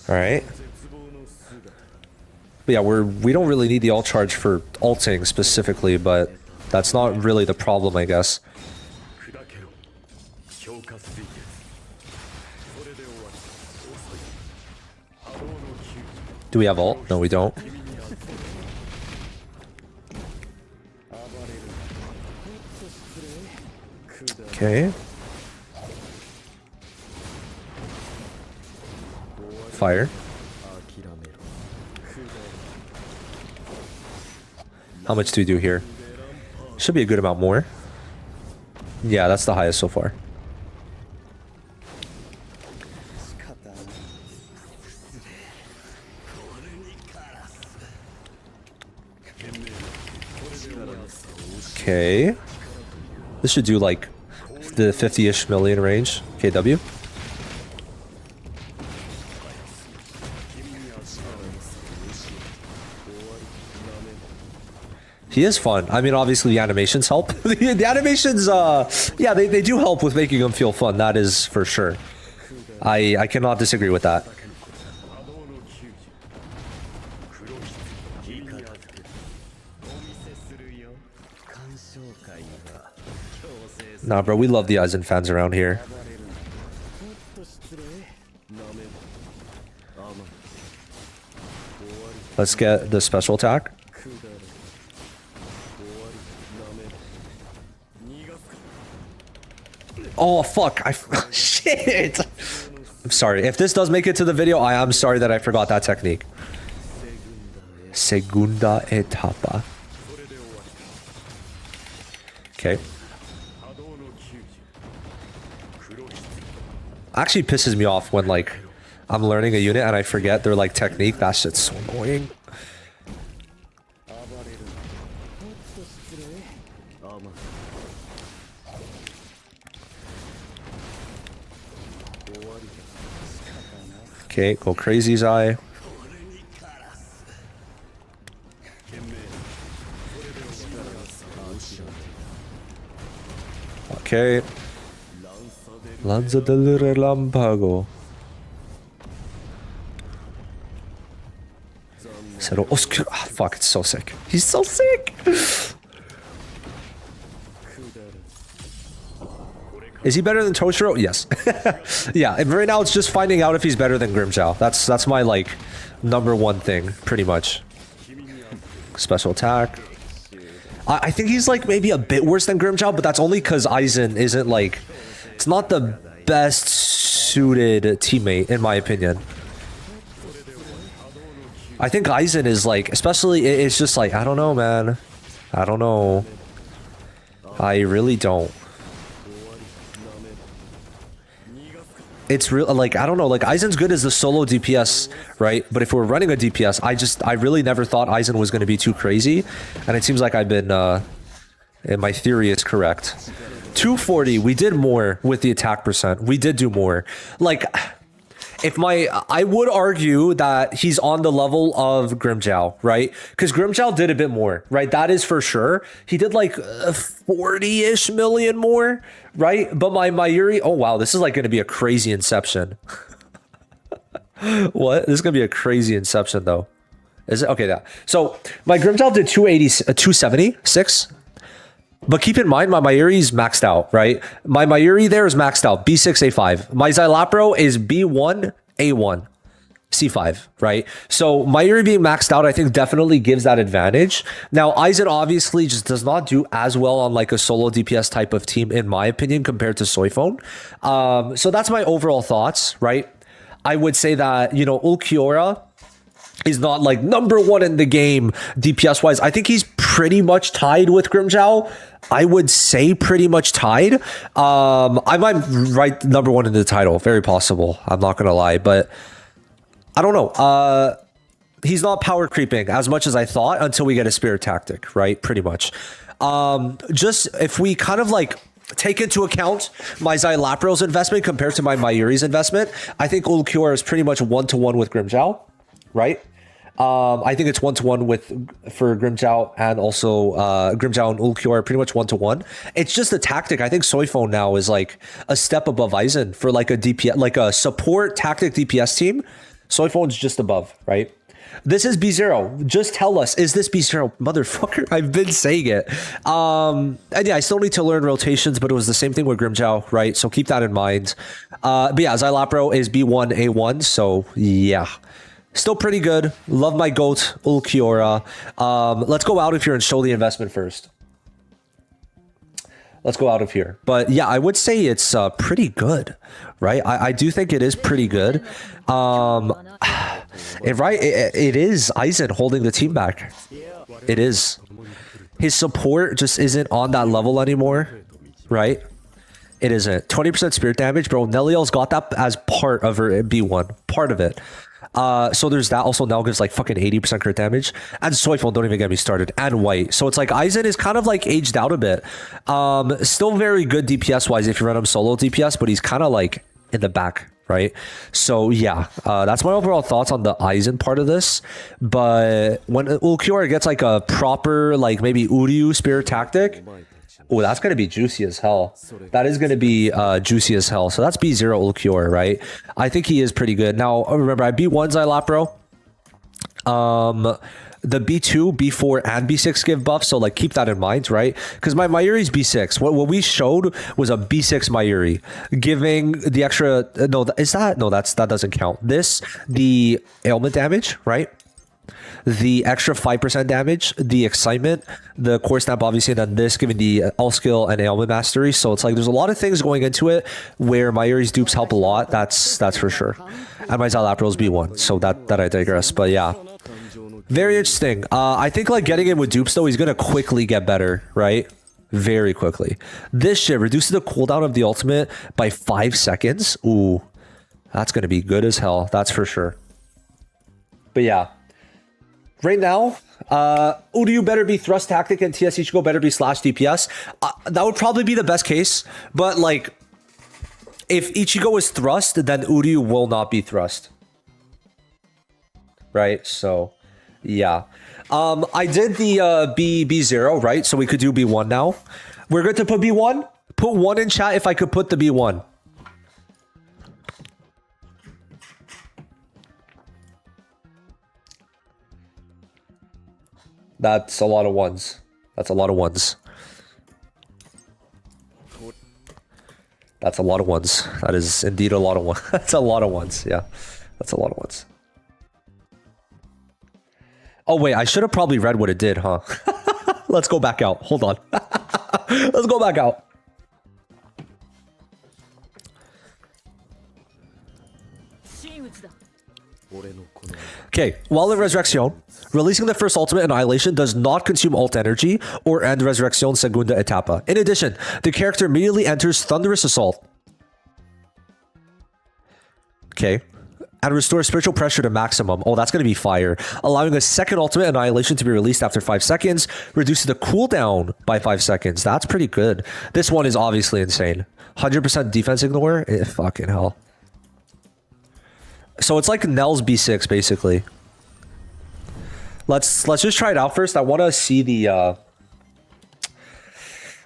Alright. But yeah, we don't really need the ult charge for ulting specifically, but that's not really the problem, I guess. Do we have ult? No, we don't. Okay. Fire. How much do we do here? Should be a good amount more. Yeah, that's the highest so far. Okay. This should do like the 50-ish million range. KW. He is fun. I mean, obviously the animations help. The animations, yeah, they do help with making him feel fun. That is for sure. I cannot disagree with that. Nah, bro, we love the Aizen fans around here. Let's get the special attack. Oh, fuck. Shit. I'm sorry. If this does make it to the video, I am sorry that I forgot that technique. Segunda Etapa. Okay. Actually pisses me off when, like, I'm learning a unit and I forget their, like, technique. That shit's so annoying. Okay, go crazy, Zai. Okay. Lanza del Relampago. Cero Oscuro. Ah, fuck, it's so sick. He's so sick! Is he better than Toshiro? Yes. Yeah, and right now it's just finding out if he's better than Grimmjow. That's my, like, #1 thing, pretty much. Special attack. I think he's, like, maybe a bit worse than Grimmjow, but that's only because Aizen isn't, like... It's not the best suited teammate, in my opinion. I think Aizen is, like... Especially, it's just, like, I don't know, man. I don't know. I really don't. It's real, like, I don't know, like, Aizen's good as the solo DPS, right? But if we're running a DPS, I really never thought Aizen was going to be too crazy. And it seems like I've been, and my theory is correct. 240, we did more with the attack percent. We did do more. Like, I would argue that he's on the level of Grimmjow, right? Because Grimmjow did a bit more, right? That is for sure. He did like 40-ish million more, right? But my Yuri, oh wow, this is like going to be a crazy inception. What? This is going to be a crazy inception though. Is it? Okay, yeah. So my Grimmjow did 276. But keep in mind, my Mayuri's maxed out, right? My Mayuri there is maxed out. B6, A5. My Xylapro is B1, A1. C5, right? So Mayuri being maxed out, I think definitely gives that advantage. Now, Aizen obviously just does not do as well on like a solo DPS type of team, in my opinion, compared to Soifone. So that's my overall thoughts, right? I would say that, you know, Ulquiorra is not like number one in the game DPS wise. I think he's pretty much tied with Grimmjow. I would say pretty much tied. I might write number one in the title. Very possible. I'm not going to lie, but I don't know. He's not power creeping as much as I thought until we get a spirit tactic, right? Pretty much. Just if we kind of like take into account my Xylapro's investment compared to my Mayuri's investment, I think Ulquiorra is pretty much 1-to-1 with Grimmjow, right? I think it's 1-to-1 for Grimmjow, and also Grimmjow and Ulquiorra pretty much 1-to-1. It's just a tactic. I think Soifone now is like a step above Aizen for like a DPS, like a support tactic DPS team. Soifone's just above, right? This is B0. Just tell us, is this B0? Motherfucker, I've been saying it. And yeah, I still need to learn rotations, but it was the same thing with Grimmjow, right? So keep that in mind. But yeah, Xylapro is B1, A1, so yeah. Still pretty good. Love my GOAT, Ulquiorra. Let's go out of here and show the investment first. Let's go out of here. But yeah, I would say it's pretty good, right? I do think it is pretty good. It is Aizen holding the team back. It is. His support just isn't on that level anymore, right? It isn't. 20% spirit damage, bro. Neliel's got that as part of her B1. Part of it. So there's that. Also now gives like fucking 80% crit damage. And Soifone, don't even get me started. And White. So it's like Aizen is kind of like aged out a bit. Still very good DPS wise if you run him solo DPS, but he's kind of like in the back, right? So yeah, that's my overall thoughts on the Aizen part of this. But when Ulquiorra gets like a proper like maybe Uryu spirit tactic, oh, that's going to be juicy as hell. That is going to be juicy as hell. So that's B0 Ulquiorra, right? I think he is pretty good. Now, remember, I B1 Xylapro. The B2, B4, and B6 give buffs, so like keep that in mind, right? Because my Mayuri's B6. What we showed was a B6 Mayuri, giving the extra... No, is that... No, that doesn't count. This, the ailment damage, right? The extra 5% damage, the excitement, the core snap, obviously, and then this giving the all skill and ailment mastery. So it's like there's a lot of things going into it where Mayuri's dupes help a lot. That's for sure. And my Xylapro's B1. So that I digress. But yeah, very interesting. I think like getting in with dupes though, he's gonna quickly get better, right? Very quickly. This shit reduces the cooldown of the ultimate by 5 seconds. Ooh, that's gonna be good as hell. That's for sure. But yeah. Right now, Uryu better be thrust tactic and TS Ichigo better be slash DPS. That would probably be the best case. But like, if Ichigo is thrust, then Uryu will not be thrust. Right? So, yeah. I did the B0, right? So we could do B1 now. We're good to put B1? Put 1 in chat if I could put the B1. That's a lot of ones. That's a lot of ones. That's a lot of ones. That is indeed a lot of ones. That's a lot of ones. Yeah. That's a lot of ones. Oh, wait. I should have probably read what it did, huh? Let's go back out. Hold on. Let's go back out. Okay, while in Resurrection, releasing the first ultimate Annihilation does not consume ult energy or end Resurrection Segunda Etapa. In addition, the character immediately enters Thunderous Assault. Okay. And restores spiritual pressure to maximum. Oh, that's going to be fire. Allowing a second ultimate Annihilation to be released after 5 seconds. Reduces the cooldown by 5 seconds. That's pretty good. This one is obviously insane. 100% defense ignore? Fucking hell. So it's like Nell's B6, basically. Let's just try it out first. I want to see the...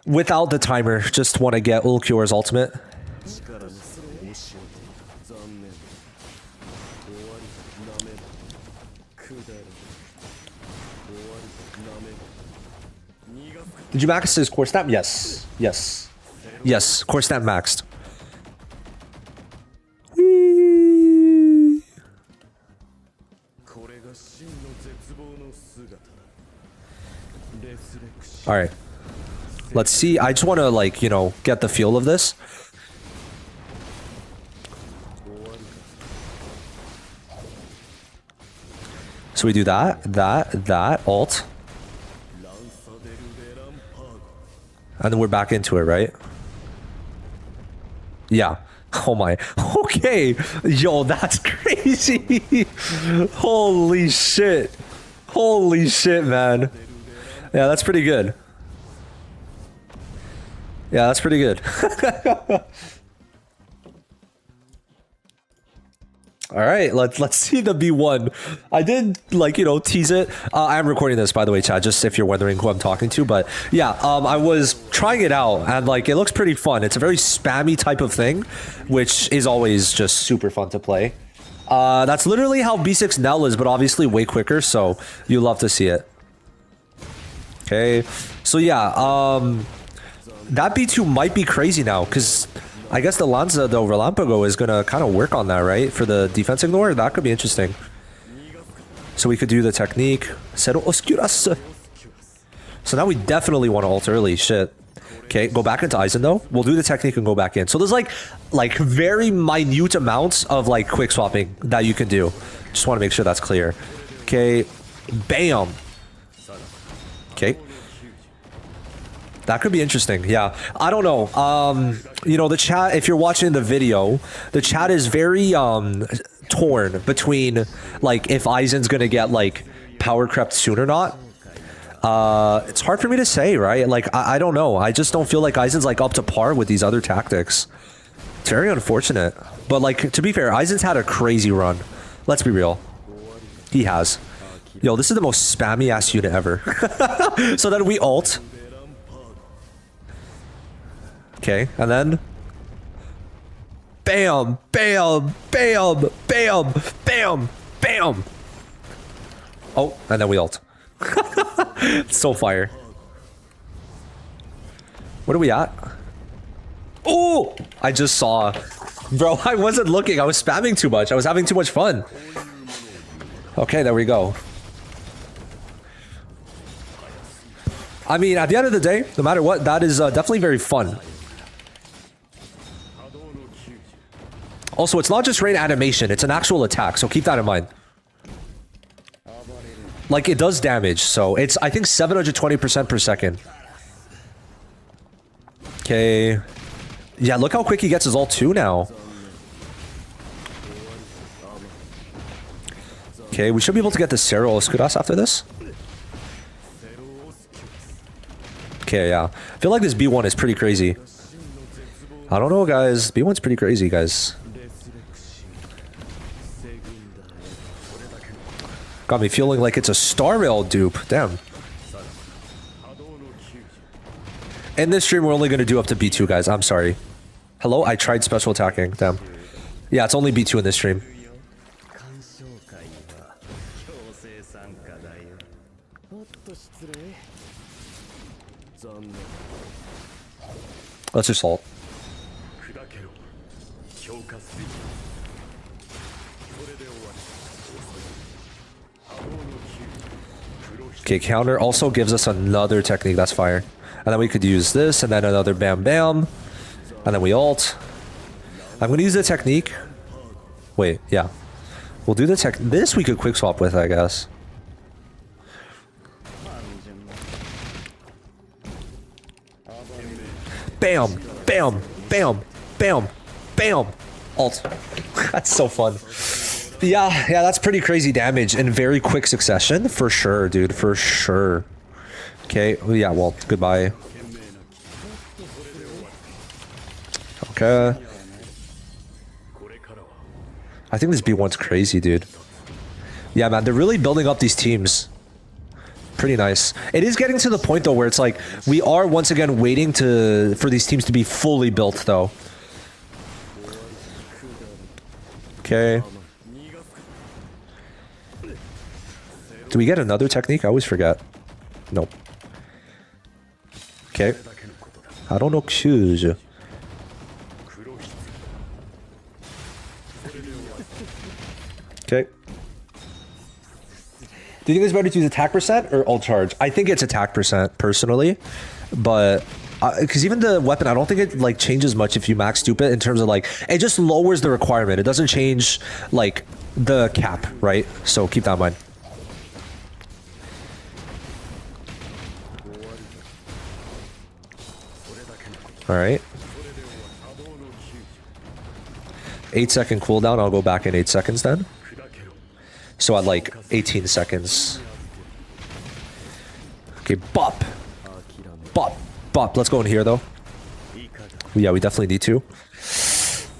without the timer. Just want to get Ulquiorra's ultimate. Did you max his core stat? Yes. Yes. Yes. Core stat maxed. Whee! All right. Let's see. I just want to, like, you know, get the feel of this. So we do that, alt. And then we're back into it, right? Yeah. Oh my. Okay. Yo, that's crazy. Holy shit. Holy shit, man. Yeah, that's pretty good. Yeah, that's pretty good. All right, let's see the B1. I did, like, you know, tease it. I'm recording this, by the way, chat, just if you're wondering who I'm talking to. But yeah, I was trying it out, and like, it looks pretty fun. It's a very spammy type of thing, which is always just super fun to play. That's literally how B6 Nell is, but obviously way quicker. So you love to see it. Okay, so yeah, that B2 might be crazy now, because I guess the Lanza, the Relampago, is going to kind of work on that, right? For the defense ignore, that could be interesting. So we could do the technique. Cero Oscuras. So now we definitely want to ult early. Shit. Okay, go back into Aizen, though. We'll do the technique and go back in. So there's, like very minute amounts of, like, quick swapping that you can do. Just want to make sure that's clear. Okay. Bam. Okay. That could be interesting. Yeah, I don't know. You know, the chat, if you're watching the video, the chat is very torn between, like, if Aizen's gonna get, like, power crept soon or not. It's hard for me to say, right? Like, I don't know. I just don't feel like Aizen's, like, up to par with these other tactics. It's very unfortunate. But, like, to be fair, Aizen's had a crazy run. Let's be real. He has. Yo, this is the most spammy ass unit ever. So then we ult. Okay, and then bam, bam, bam, bam, bam, bam. Oh, and then we ult. It's so fire. What are we at? Oh, I just saw. Bro, I wasn't looking. I was spamming too much. I was having too much fun. Okay, there we go. I mean, at the end of the day, no matter what, that is definitely very fun. Also, it's not just rain animation, it's an actual attack, so keep that in mind. Like, it does damage, so it's, I think, 720% per second. Okay. Yeah, look how quick he gets his ult too now. Okay, we should be able to get the Cero Oscuras after this. Okay, yeah. I feel like this B1 is pretty crazy. I don't know, guys. B1's pretty crazy, guys. Got me feeling like it's a Star Rail dupe. Damn. In this stream, we're only going to do up to B2, guys. I'm sorry. Hello? I tried special attacking. Damn. Yeah, it's only B2 in this stream. Let's just ult. Okay, counter also gives us another technique. That's fire. And then we could use this, and then another bam bam. And then we ult. I'm going to use the technique. Wait, yeah. We'll do the tech. This we could quick swap with, I guess. Bam, bam, bam, bam, bam. Ult. That's so fun. Yeah, that's pretty crazy damage in very quick succession. For sure, dude, for sure. Okay, yeah, well, goodbye. Okay. I think this B1's crazy, dude. Yeah, man, they're really building up these teams. Pretty nice. It is getting to the point, though, where it's like, we are once again waiting for these teams to be fully built, though. Okay. Do we get another technique? I always forget. Nope. Okay. I don't know. Choose. Okay. Do you think it's better to use attack percent or ult charge? I think it's attack percent personally, but because even the weapon, I don't think it like changes much if you max dupe it in terms of like it just lowers the requirement. It doesn't change like the cap, right? So keep that in mind. All right. 8-second cooldown. I'll go back in 8 seconds then. So at like 18 seconds. Okay, bop. Bop. Bop. Let's go in here though. Yeah, we definitely need to.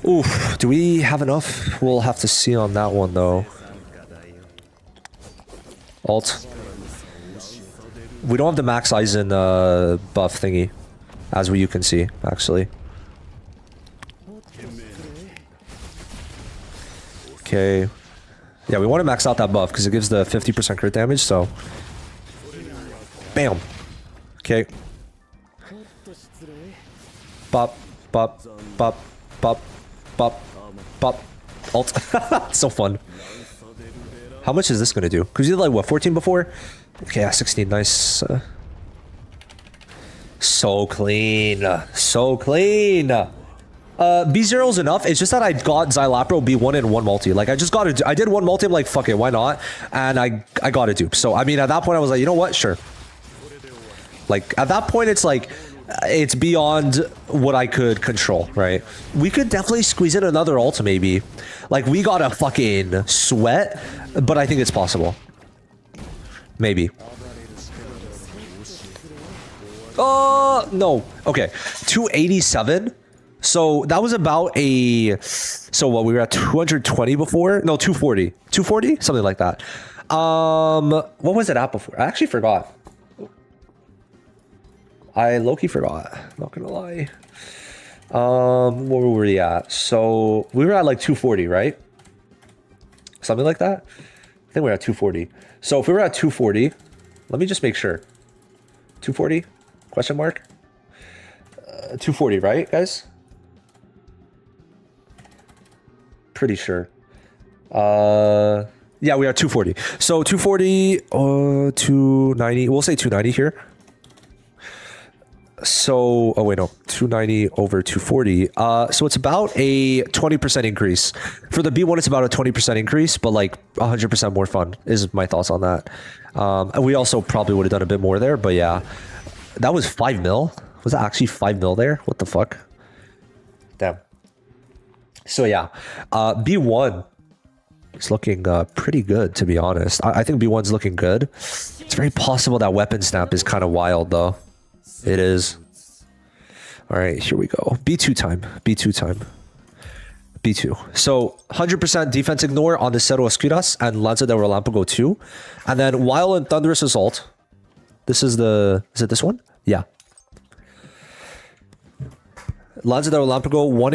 Oof. Do we have enough? We'll have to see on that one though. Alt. We don't have the max Eisen buff thingy. As you can see, actually. Okay. Yeah, we want to max out that buff because it gives the 50% crit damage, so... Bam! Okay. Bop, bop, bop, bop, bop, bop. Alt. So fun. How much is this going to do? Because you did like, what, 14 before? Okay, yeah, 16. Nice. So clean. So clean. B0 is enough. It's just that I got Xylapro B1 in one multi. Like, I just got it. I did one multi. I'm like, fuck it, why not? And I got a dupe. So, I mean, at that point, I was like, you know what? Sure. Like, at that point, it's like, it's beyond what I could control, right? We could definitely squeeze in another ult, maybe. Like, we got a fucking sweat, but I think it's possible. Maybe. Oh, no. Okay. 287. So that was about a... So what, we were at 220 before? No, 240. 240? Something like that. What was it at before? I actually forgot. I low-key forgot. Not gonna lie. Where were we at? So we were at like 240, right? Something like that? I think we we're at 240. So if we were at 240, let me just make sure. 240? Question mark? 240, right, guys? Pretty sure. Yeah, we are 240. So 240, 290. We'll say 290 here. So, oh wait, no, 290 over 240. So it's about a 20% increase. For the B1, it's about a 20% increase, but like 100% more fun is my thoughts on that. And we also probably would have done a bit more there, but yeah. That was 5 mil? Was that actually 5 mil there? What the fuck? Damn. So yeah, B1 is looking pretty good, to be honest. I think B1's looking good. It's very possible that weapon snap is kind of wild, though. It is. All right, here we go. B2 time. B2 time. B2. So 100% defense ignore on the Cero Escuras and Lanza del Relámpago 2. And then while in Thunderous Assault, this is the... Is it this one? Yeah. Lanza del Relámpago 1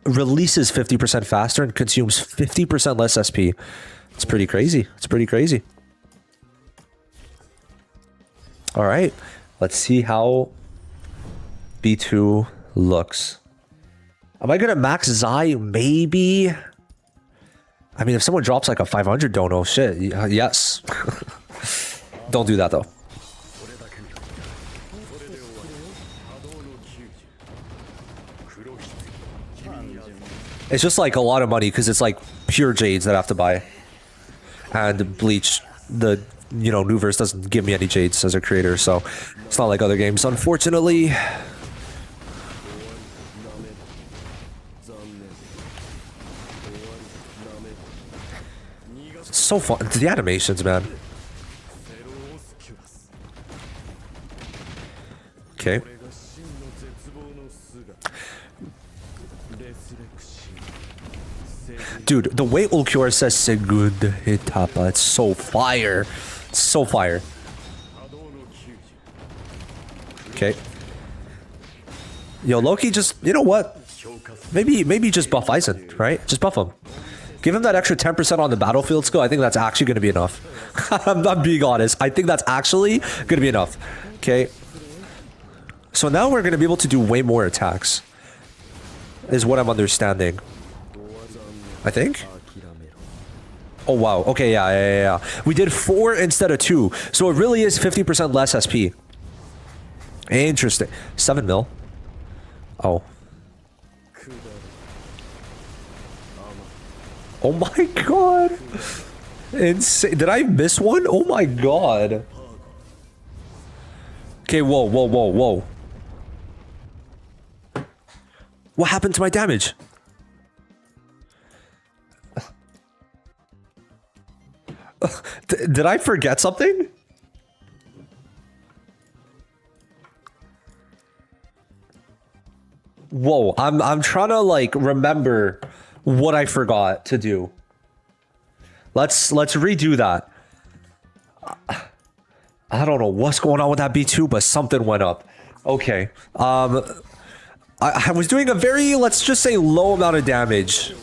releases 50% faster and consumes 50% less SP. It's pretty crazy. It's pretty crazy. All right. Let's see how B2 looks. Am I going to max Zai? Maybe. I mean, if someone drops like a 500 dono, shit. Yes. Don't do that, though. It's just like a lot of money because it's like pure jades that I have to buy. And Bleach, the new verse doesn't give me any jades as a creator, so it's not like other games, unfortunately. It's so fun. The animations, man. Okay. Dude, the way Ulquiorra says Segunda Etapa, it's so fire. It's so fire. Okay. Yo, Loki, just, you know what? Maybe just buff Eisen, right? Just buff him. Give him that extra 10% on the battlefield skill. I think that's actually going to be enough. I'm being honest. I think that's actually going to be enough. Okay. So now we're going to be able to do way more attacks. Is what I'm understanding. I think. Oh, wow. Okay, yeah. We did 4 instead of 2. So it really is 50% less SP. Interesting. 7 mil. Oh. Oh my god. Insane. Did I miss one? Oh my god. Okay, whoa. What happened to my damage? Did I forget something? Whoa, I'm trying to like remember what I forgot to do. Let's redo that. I don't know what's going on with that B2, but something went up. Okay. I was doing a very, let's just say, low amount of damage.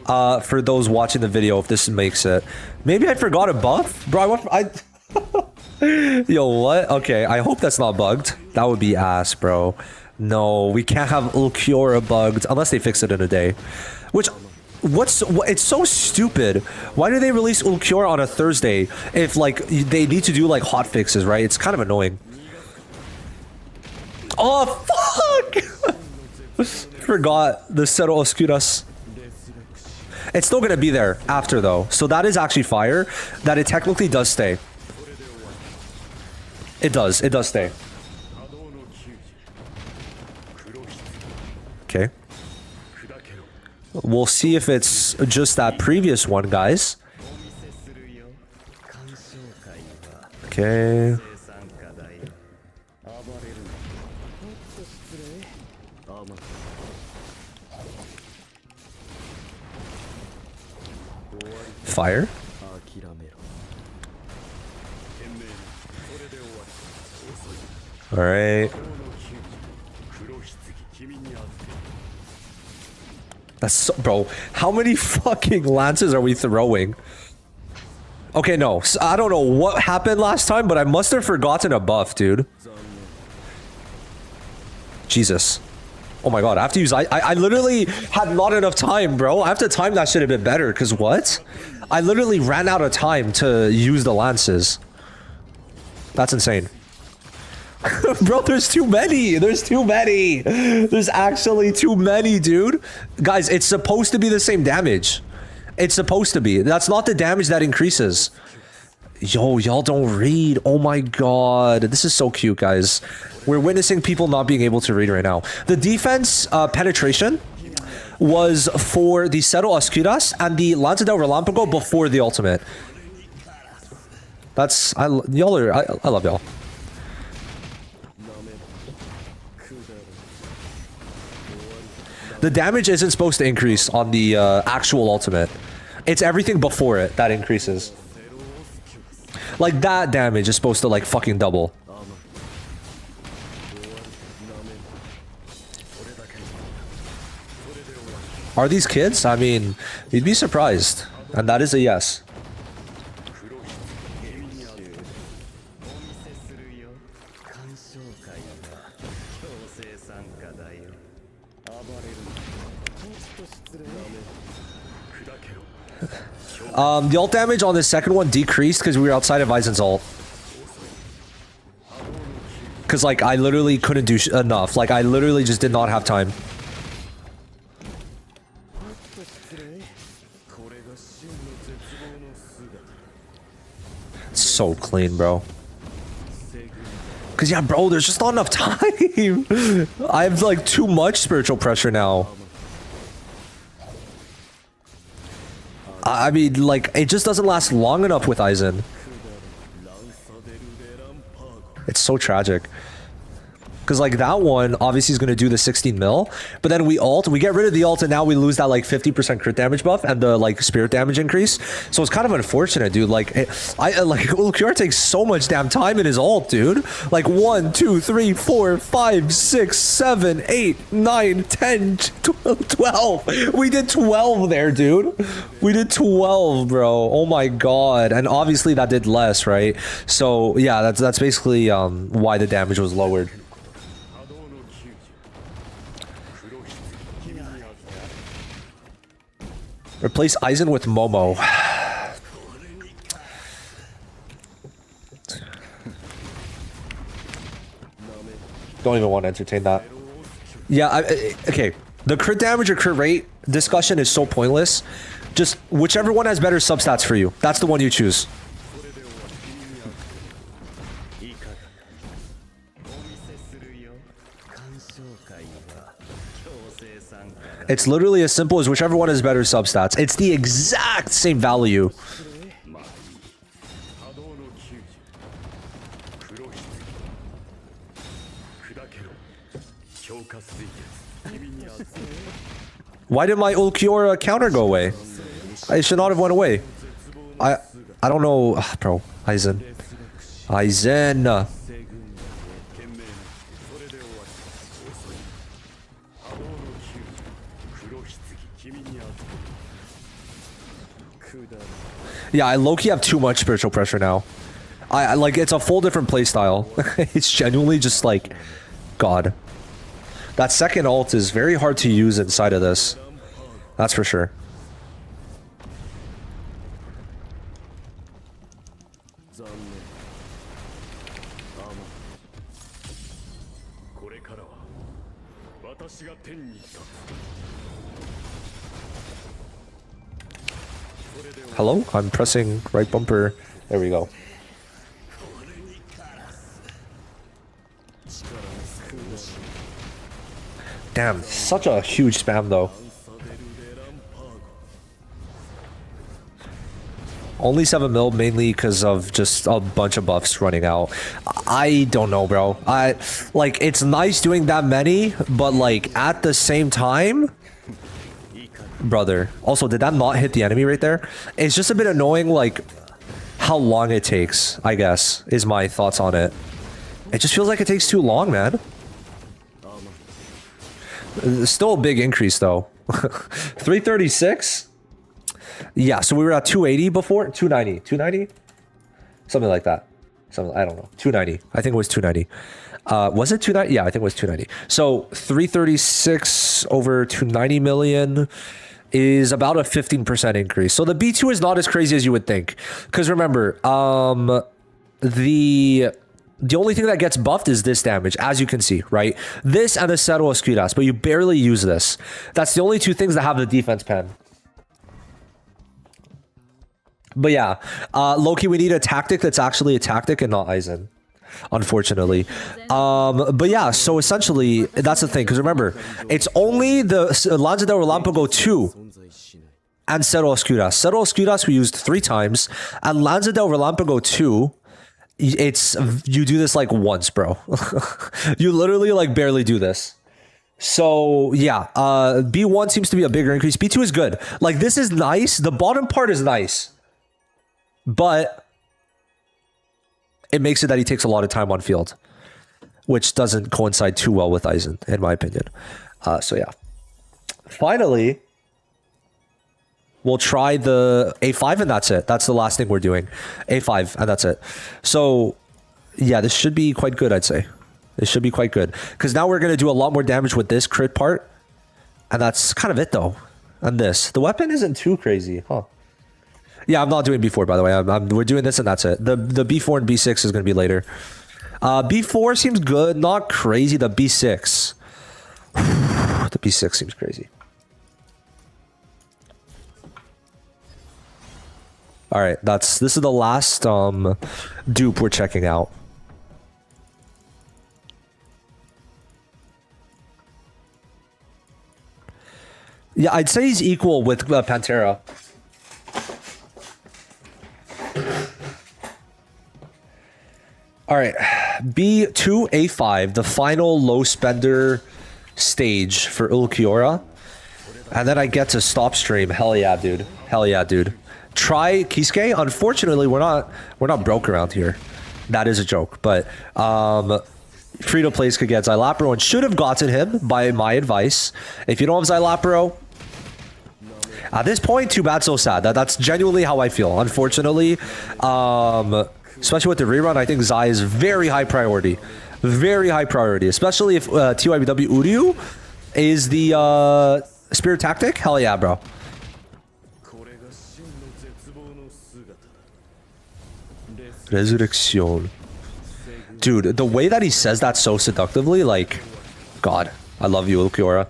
For those watching the video, if this makes it. Maybe I forgot a buff? Bro, Yo, what? Okay, I hope that's not bugged. That would be ass, bro. No, we can't have Ulquiorra bugged unless they fix it in a day. Which, it's so stupid. Why do they release Ulquiorra on a Thursday if, like, they need to do, like, hot fixes, right? It's kind of annoying. Oh, fuck! Forgot the Cero Oscuras. It's still gonna be there after, though. So that is actually fire. That it technically does stay. It does stay. Okay. We'll see if it's just that previous one, guys. Okay. Fire. All right. That's so, bro. How many fucking lances are we throwing? Okay, no. I don't know what happened last time, but I must have forgotten a buff, dude. Jesus. Oh my god, I have to use... I literally had not enough time, bro. I have to time that shit a bit better, because what? I literally ran out of time to use the lances. That's insane. Bro, there's too many. There's too many. There's actually too many, dude. Guys, it's supposed to be the same damage. It's supposed to be. That's not the damage that increases. Yo, y'all don't read. Oh my god. This is so cute, guys. We're witnessing people not being able to read right now. The defense penetration was for the Cero Oscuras and the Lanza del Relámpago before the ultimate. That's... y'all are... I love y'all. The damage isn't supposed to increase on the actual ultimate. It's everything before it that increases. Like, that damage is supposed to, like, fucking double. Are these kids? I mean, you'd be surprised. And that is a yes. The ult damage on the second one decreased because we were outside of Aizen's ult. Because, like, I literally couldn't do enough. Like, I literally just did not have time. It's so clean, bro. Because, yeah, bro, there's just not enough time. I have, like, too much spiritual pressure now. I mean, like, it just doesn't last long enough with Aizen. It's so tragic. Because, like, that one, obviously, is going to do the 16 mil. But then we ult. We get rid of the ult, and now we lose that, like, 50% crit damage buff and the, like, spirit damage increase. So it's kind of unfortunate, dude. Like, Ulquiorra takes so much damn time in his ult, dude. Like, 1, 2, 3, 4, 5, 6, 7, 8, 9, 10, 12. We did 12 there, dude. We did 12, bro. Oh, my God. And obviously, that did less, right? So, yeah, that's basically why the damage was lowered. Replace Aizen with Momo. Don't even want to entertain that. Yeah, okay. The crit damage or crit rate discussion is so pointless. Just whichever one has better substats for you. That's the one you choose. It's literally as simple as whichever one has better substats. It's the exact same value. Why did my Ulquiorra counter go away? It should not have went away. I don't know, bro. Aizen. Aizen. Yeah, I low-key have too much spiritual pressure now. I like, it's a full different playstyle. It's genuinely just like, God. That second ult is very hard to use inside of this. That's for sure. Hello? I'm pressing right bumper. There we go. Damn, such a huge spam though. Only 7 mil, mainly because of just a bunch of buffs running out. I don't know, bro. Like, it's nice doing that many, but like at the same time, brother. Also, did that not hit the enemy right there? It's just a bit annoying, like how long it takes, I guess, is my thoughts on it. It just feels like it takes too long, man. Still a big increase though. 336. Yeah, so we were at 280 before. 290. 290? Something like that. Something, I don't know. 290. I think it was 290. Was it 290? Yeah, I think it was 290. So 336 over 290 million is about a 15% increase. So the B2 is not as crazy as you would think. Because remember, the only thing that gets buffed is this damage, as you can see, right? This and the Cero Escudas, but you barely use this. That's the only two things that have the defense pen. But yeah, Loki, we need a tactic that's actually a tactic and not Aizen, unfortunately. But yeah, so essentially, that's the thing. Because remember, it's only the Lanza del Relámpago 2 and Cero Escudas. Cero Escudas we used 3 times, and Lanza del Relámpago 2, it's, you do this like once, bro. You literally like barely do this. So yeah, B1 seems to be a bigger increase. B2 is good. Like, this is nice. The bottom part is nice. But it makes it that he takes a lot of time on field, which doesn't coincide too well with Aizen, in my opinion. So yeah. Finally, we'll try the A5 and that's it. That's the last thing we're doing. A5 and that's it. So yeah, this should be quite good, I'd say. This should be quite good. Because now we're going to do a lot more damage with this crit part. And that's kind of it though. And this. The weapon isn't too crazy, huh? Yeah, I'm not doing B4, by the way. We're doing this and that's it. The B4 and B6 is going to be later. B4 seems good. Not crazy. The B6. The B6 seems crazy. All right, this is the last dupe we're checking out. Yeah, I'd say he's equal with Pantera. All right, B2, A5, the final low spender stage for Ulquiorra. And then I get to stop stream. Hell yeah, dude. Hell yeah, dude. Try Kisuke. Unfortunately, we're not broke around here. That is a joke. But Frito plays could get Xylapro and should have gotten him by my advice. If you don't have Xylapro, at this point, too bad, so sad. That's genuinely how I feel. Unfortunately, especially with the rerun, I think Zai is very high priority. Very high priority. Especially if TYBW Uryu is the Spirit Tactic. Hell yeah, bro. Resurrection. Dude, the way that he says that so seductively, like, God, I love you, Ulquiorra.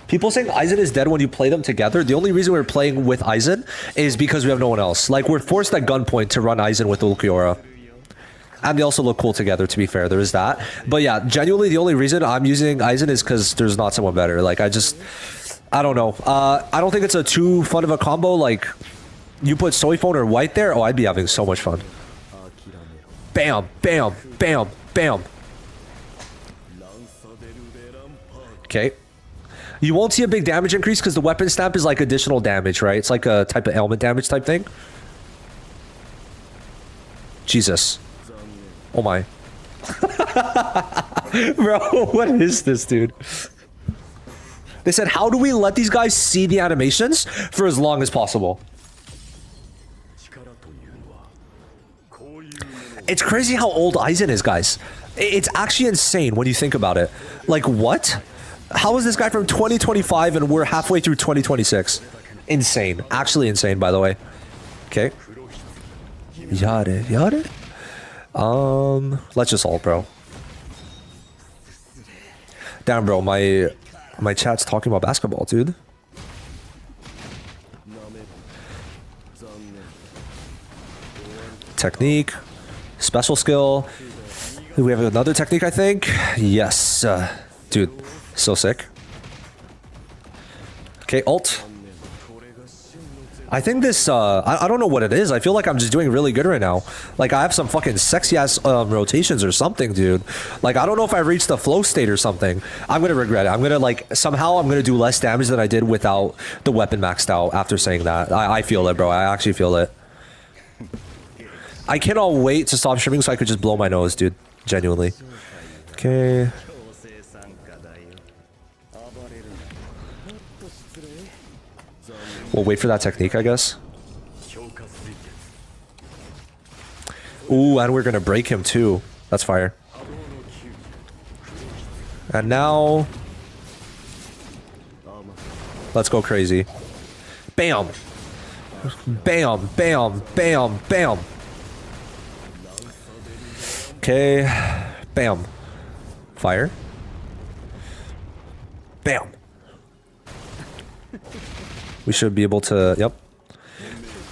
People saying Aizen is dead when you play them together. The only reason we're playing with Aizen is because we have no one else. Like, we're forced at gunpoint to run Aizen with Ulquiorra. And they also look cool together, to be fair. There is that. But yeah, genuinely, the only reason I'm using Aizen is because there's not someone better. Like, I don't know. I don't think it's a too fun of a combo. Like, you put Soy Phone or White there, oh, I'd be having so much fun. Bam, bam, bam, bam. Okay. You won't see a big damage increase because the weapon stamp is like additional damage, right? It's like a type of ailment damage type thing. Jesus. Oh my. Bro, what is this, dude? They said, how do we let these guys see the animations for as long as possible? It's crazy how old Aizen is, guys. It's actually insane when you think about it. Like, what? How is this guy from 2025 and we're halfway through 2026? Insane. Actually insane, by the way. Okay. Yare, yare. Let's just ult, bro. Damn, bro, my chat's talking about basketball, dude. Technique. Special skill. We have another technique, I think. Yes. Dude, so sick. Okay, ult. I think this, I don't know what it is. I feel like I'm just doing really good right now. Like, I have some fucking sexy-ass rotations or something, dude. Like, I don't know if I reached the flow state or something. I'm gonna regret it. I'm gonna, like, somehow I'm gonna do less damage than I did without the weapon maxed out after saying that. I feel it, bro. I actually feel it. I cannot wait to stop streaming so I could just blow my nose, dude. Genuinely. Okay. We'll wait for that technique, I guess. Ooh, and we're gonna break him too. That's fire. And now... let's go crazy. Bam! Bam, bam, bam, bam! Okay. Bam. Fire. Bam. We should be able to... yep.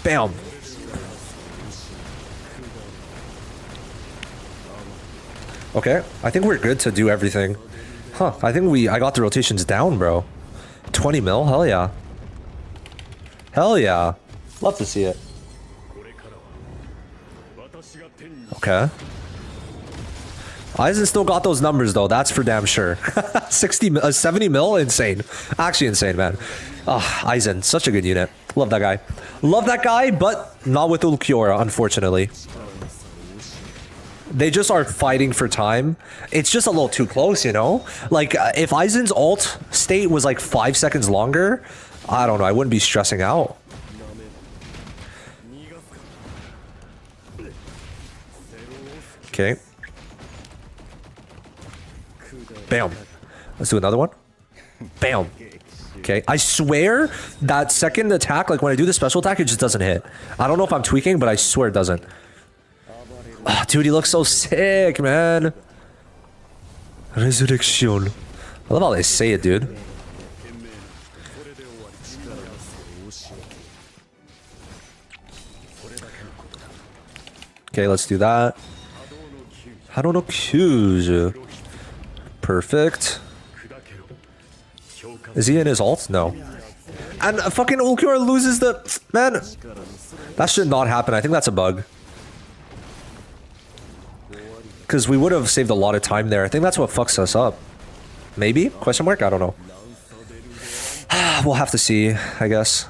Bam. Okay. I think we're good to do everything. Huh. I think I got the rotations down, bro. 20 mil? Hell yeah. Hell yeah. Love to see it. Okay. Aizen still got those numbers though, that's for damn sure. 70 mil? Insane. Actually insane, man. Aizen, such a good unit. Love that guy. Love that guy, but not with Ulquiorra, unfortunately. They just are fighting for time. It's just a little too close, you know? Like, if Aizen's ult state was like 5 seconds longer, I don't know, I wouldn't be stressing out. Okay. Bam. Let's do another one. Bam. Okay. I swear that second attack, like when I do the special attack, it just doesn't hit. I don't know if I'm tweaking, but I swear it doesn't. Oh, dude, he looks so sick, man. Resurrection. I love how they say it, dude. Okay, let's do that. I don't know. Cues. Perfect. Is he in his ult? No. And fucking Ulquiorra loses the... man. That should not happen. I think that's a bug. Because we would have saved a lot of time there. I think that's what fucks us up. Maybe? Question mark? I don't know. We'll have to see, I guess.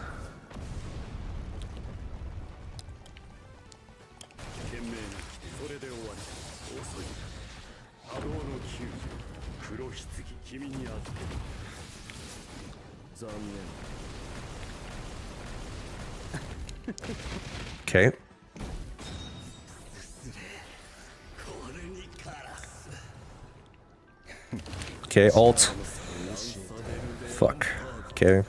Okay. Okay, ult. Fuck. Okay.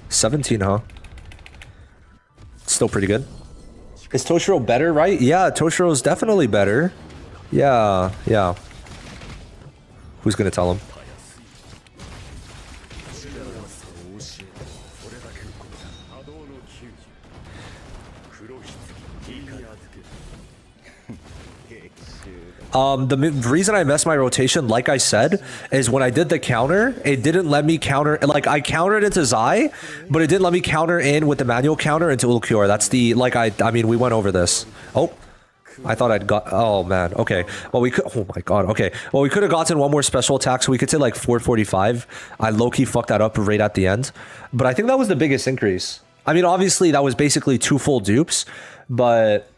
17, huh? still pretty good. Is Toshiro better, right? Yeah, Toshiro's definitely better. Yeah, yeah. Who's gonna tell him? The reason I messed my rotation, like I said, is when I did the counter, it didn't let me counter. Like, I countered into Zai, but it didn't let me counter in with the manual counter into Ulquiorra. That's the, like, I mean, we went over this. Oh, I thought I'd got, oh man, okay. Well, we could, oh my god, okay. Well, we could have gotten one more special attack, so we could say like 445. I low-key fucked that up right at the end. But I think that was the biggest increase. I mean, obviously, that was basically 2 full dupes, but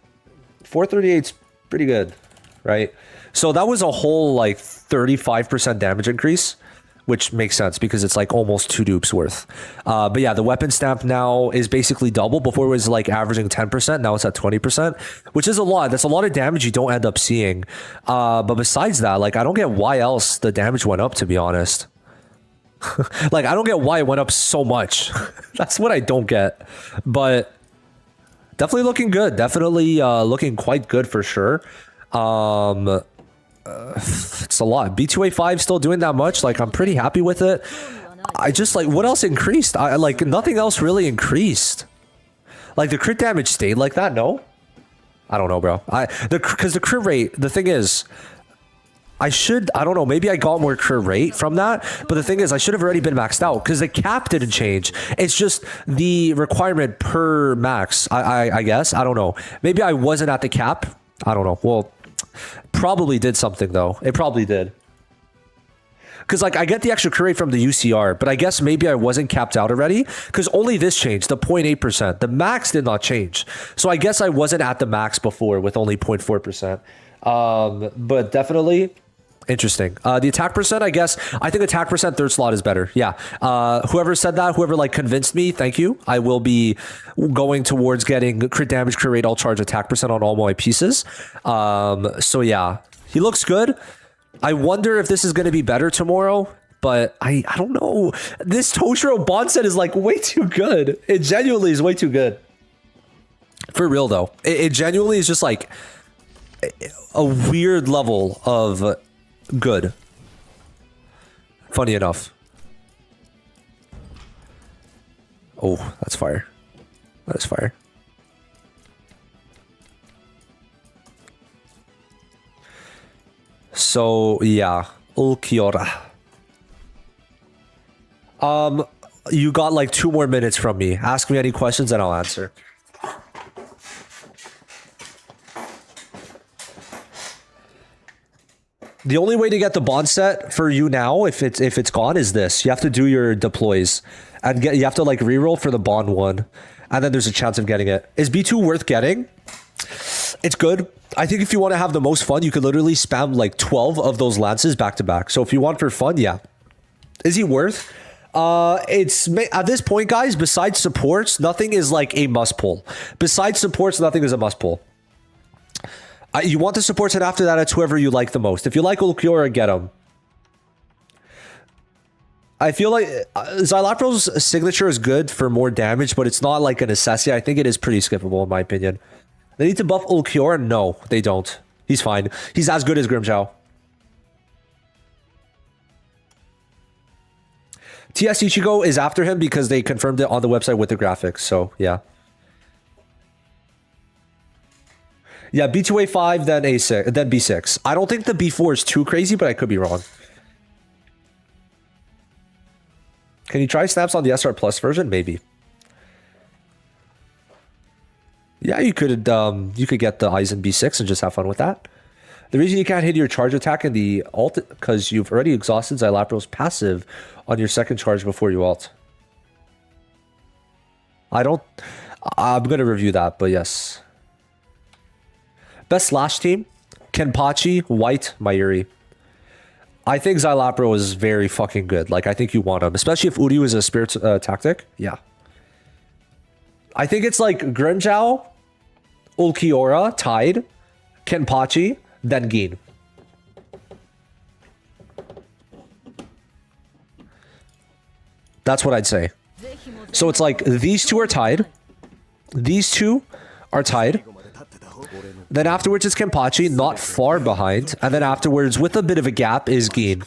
438's pretty good, right? So that was a whole like 35% damage increase, which makes sense because it's like almost 2 dupes worth. But yeah, the weapon stamp now is basically double. Before it was like averaging 10%. Now it's at 20%, which is a lot. That's a lot of damage you don't end up seeing. But besides that, like, I don't get why else the damage went up, to be honest. Like, I don't get why it went up so much. That's what I don't get. But definitely looking good. Definitely looking quite good for sure. It's a lot. B2A5 still doing that much. Like, I'm pretty happy with it. I just, like, what else increased? I like, nothing else really increased. Like, the crit damage stayed like that. No, I don't know, bro. Because the crit rate, the thing is, I don't know, maybe I got more crit rate from that, but the thing is, I should have already been maxed out because the cap didn't change. It's just the requirement per max, I guess. I don't know. Maybe I wasn't at the cap. I don't know. Well, probably did something though. It probably did. Because, like, I get the extra crit rate from the UCR, but I guess maybe I wasn't capped out already because only this changed, the 0.8%. The max did not change. So I guess I wasn't at the max before with only 0.4%. But definitely interesting. The attack percent, I guess, I think attack percent third slot is better. Yeah. Whoever said that, whoever like convinced me, thank you. I will be going towards getting crit damage, crit rate, all charge attack percent on all my pieces. So yeah, he looks good. I wonder if this is going to be better tomorrow, but I don't know. This Toshiro bond set is like way too good. It genuinely is way too good. For real though. It genuinely is just like a weird level of good. Funny enough. Oh, that's fire. That is fire. So yeah, Ulquiorra. You got like 2 more minutes from me. Ask me any questions and I'll answer. The only way to get the bond set for you now, if it's gone, is this. You have to do your deploys and you have to like reroll for the bond one, and then there's a chance of getting it. Is B2 worth getting? It's good. I think if you want to have the most fun, you could literally spam like 12 of those lances back to back. So if you want for fun, yeah. Is he worth? It's at this point, guys, besides supports, nothing is like a must pull. Besides supports, nothing is a must pull. You want the supports, and after that, it's whoever you like the most. If you like Ulquiorra, get him. I feel like Xylapro's signature is good for more damage, but it's not like a necessity. I think it is pretty skippable, in my opinion. They need to buff Ulquiorra? No, they don't. He's fine. He's as good as Grimmjow. TS Ichigo is after him because they confirmed it on the website with the graphics. So, yeah. Yeah, B2A5, then A6, then B6. I don't think the B4 is too crazy, but I could be wrong. Can you try snaps on the SR Plus version? Maybe. Yeah, you could get the Aizen B6 and just have fun with that. The reason you can't hit your charge attack in the ult because you've already exhausted Xylapro's passive on your second charge before you ult. I'm going to review that, but yes. Best slash team? Kenpachi, White, Mayuri. I think Xylapro is very fucking good. Like, I think you want him. Especially if Uryu is a spirit tactic. Yeah. I think it's like Grimmjow, Ulquiorra, Tide, Kenpachi, then Gin. That's what I'd say. So it's like these two are tied. These two are tied. Then afterwards it's Kenpachi, not far behind. And then afterwards, with a bit of a gap, is Gin.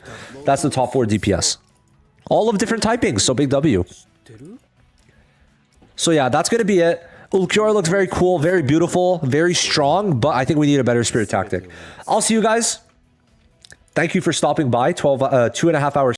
That's the top 4 DPS. All of different typings, so big W. So yeah, that's going to be it. Ulquiorra looks very cool, very beautiful, very strong, but I think we need a better spirit tactic. I'll see you guys. Thank you for stopping by. 2.5 hours.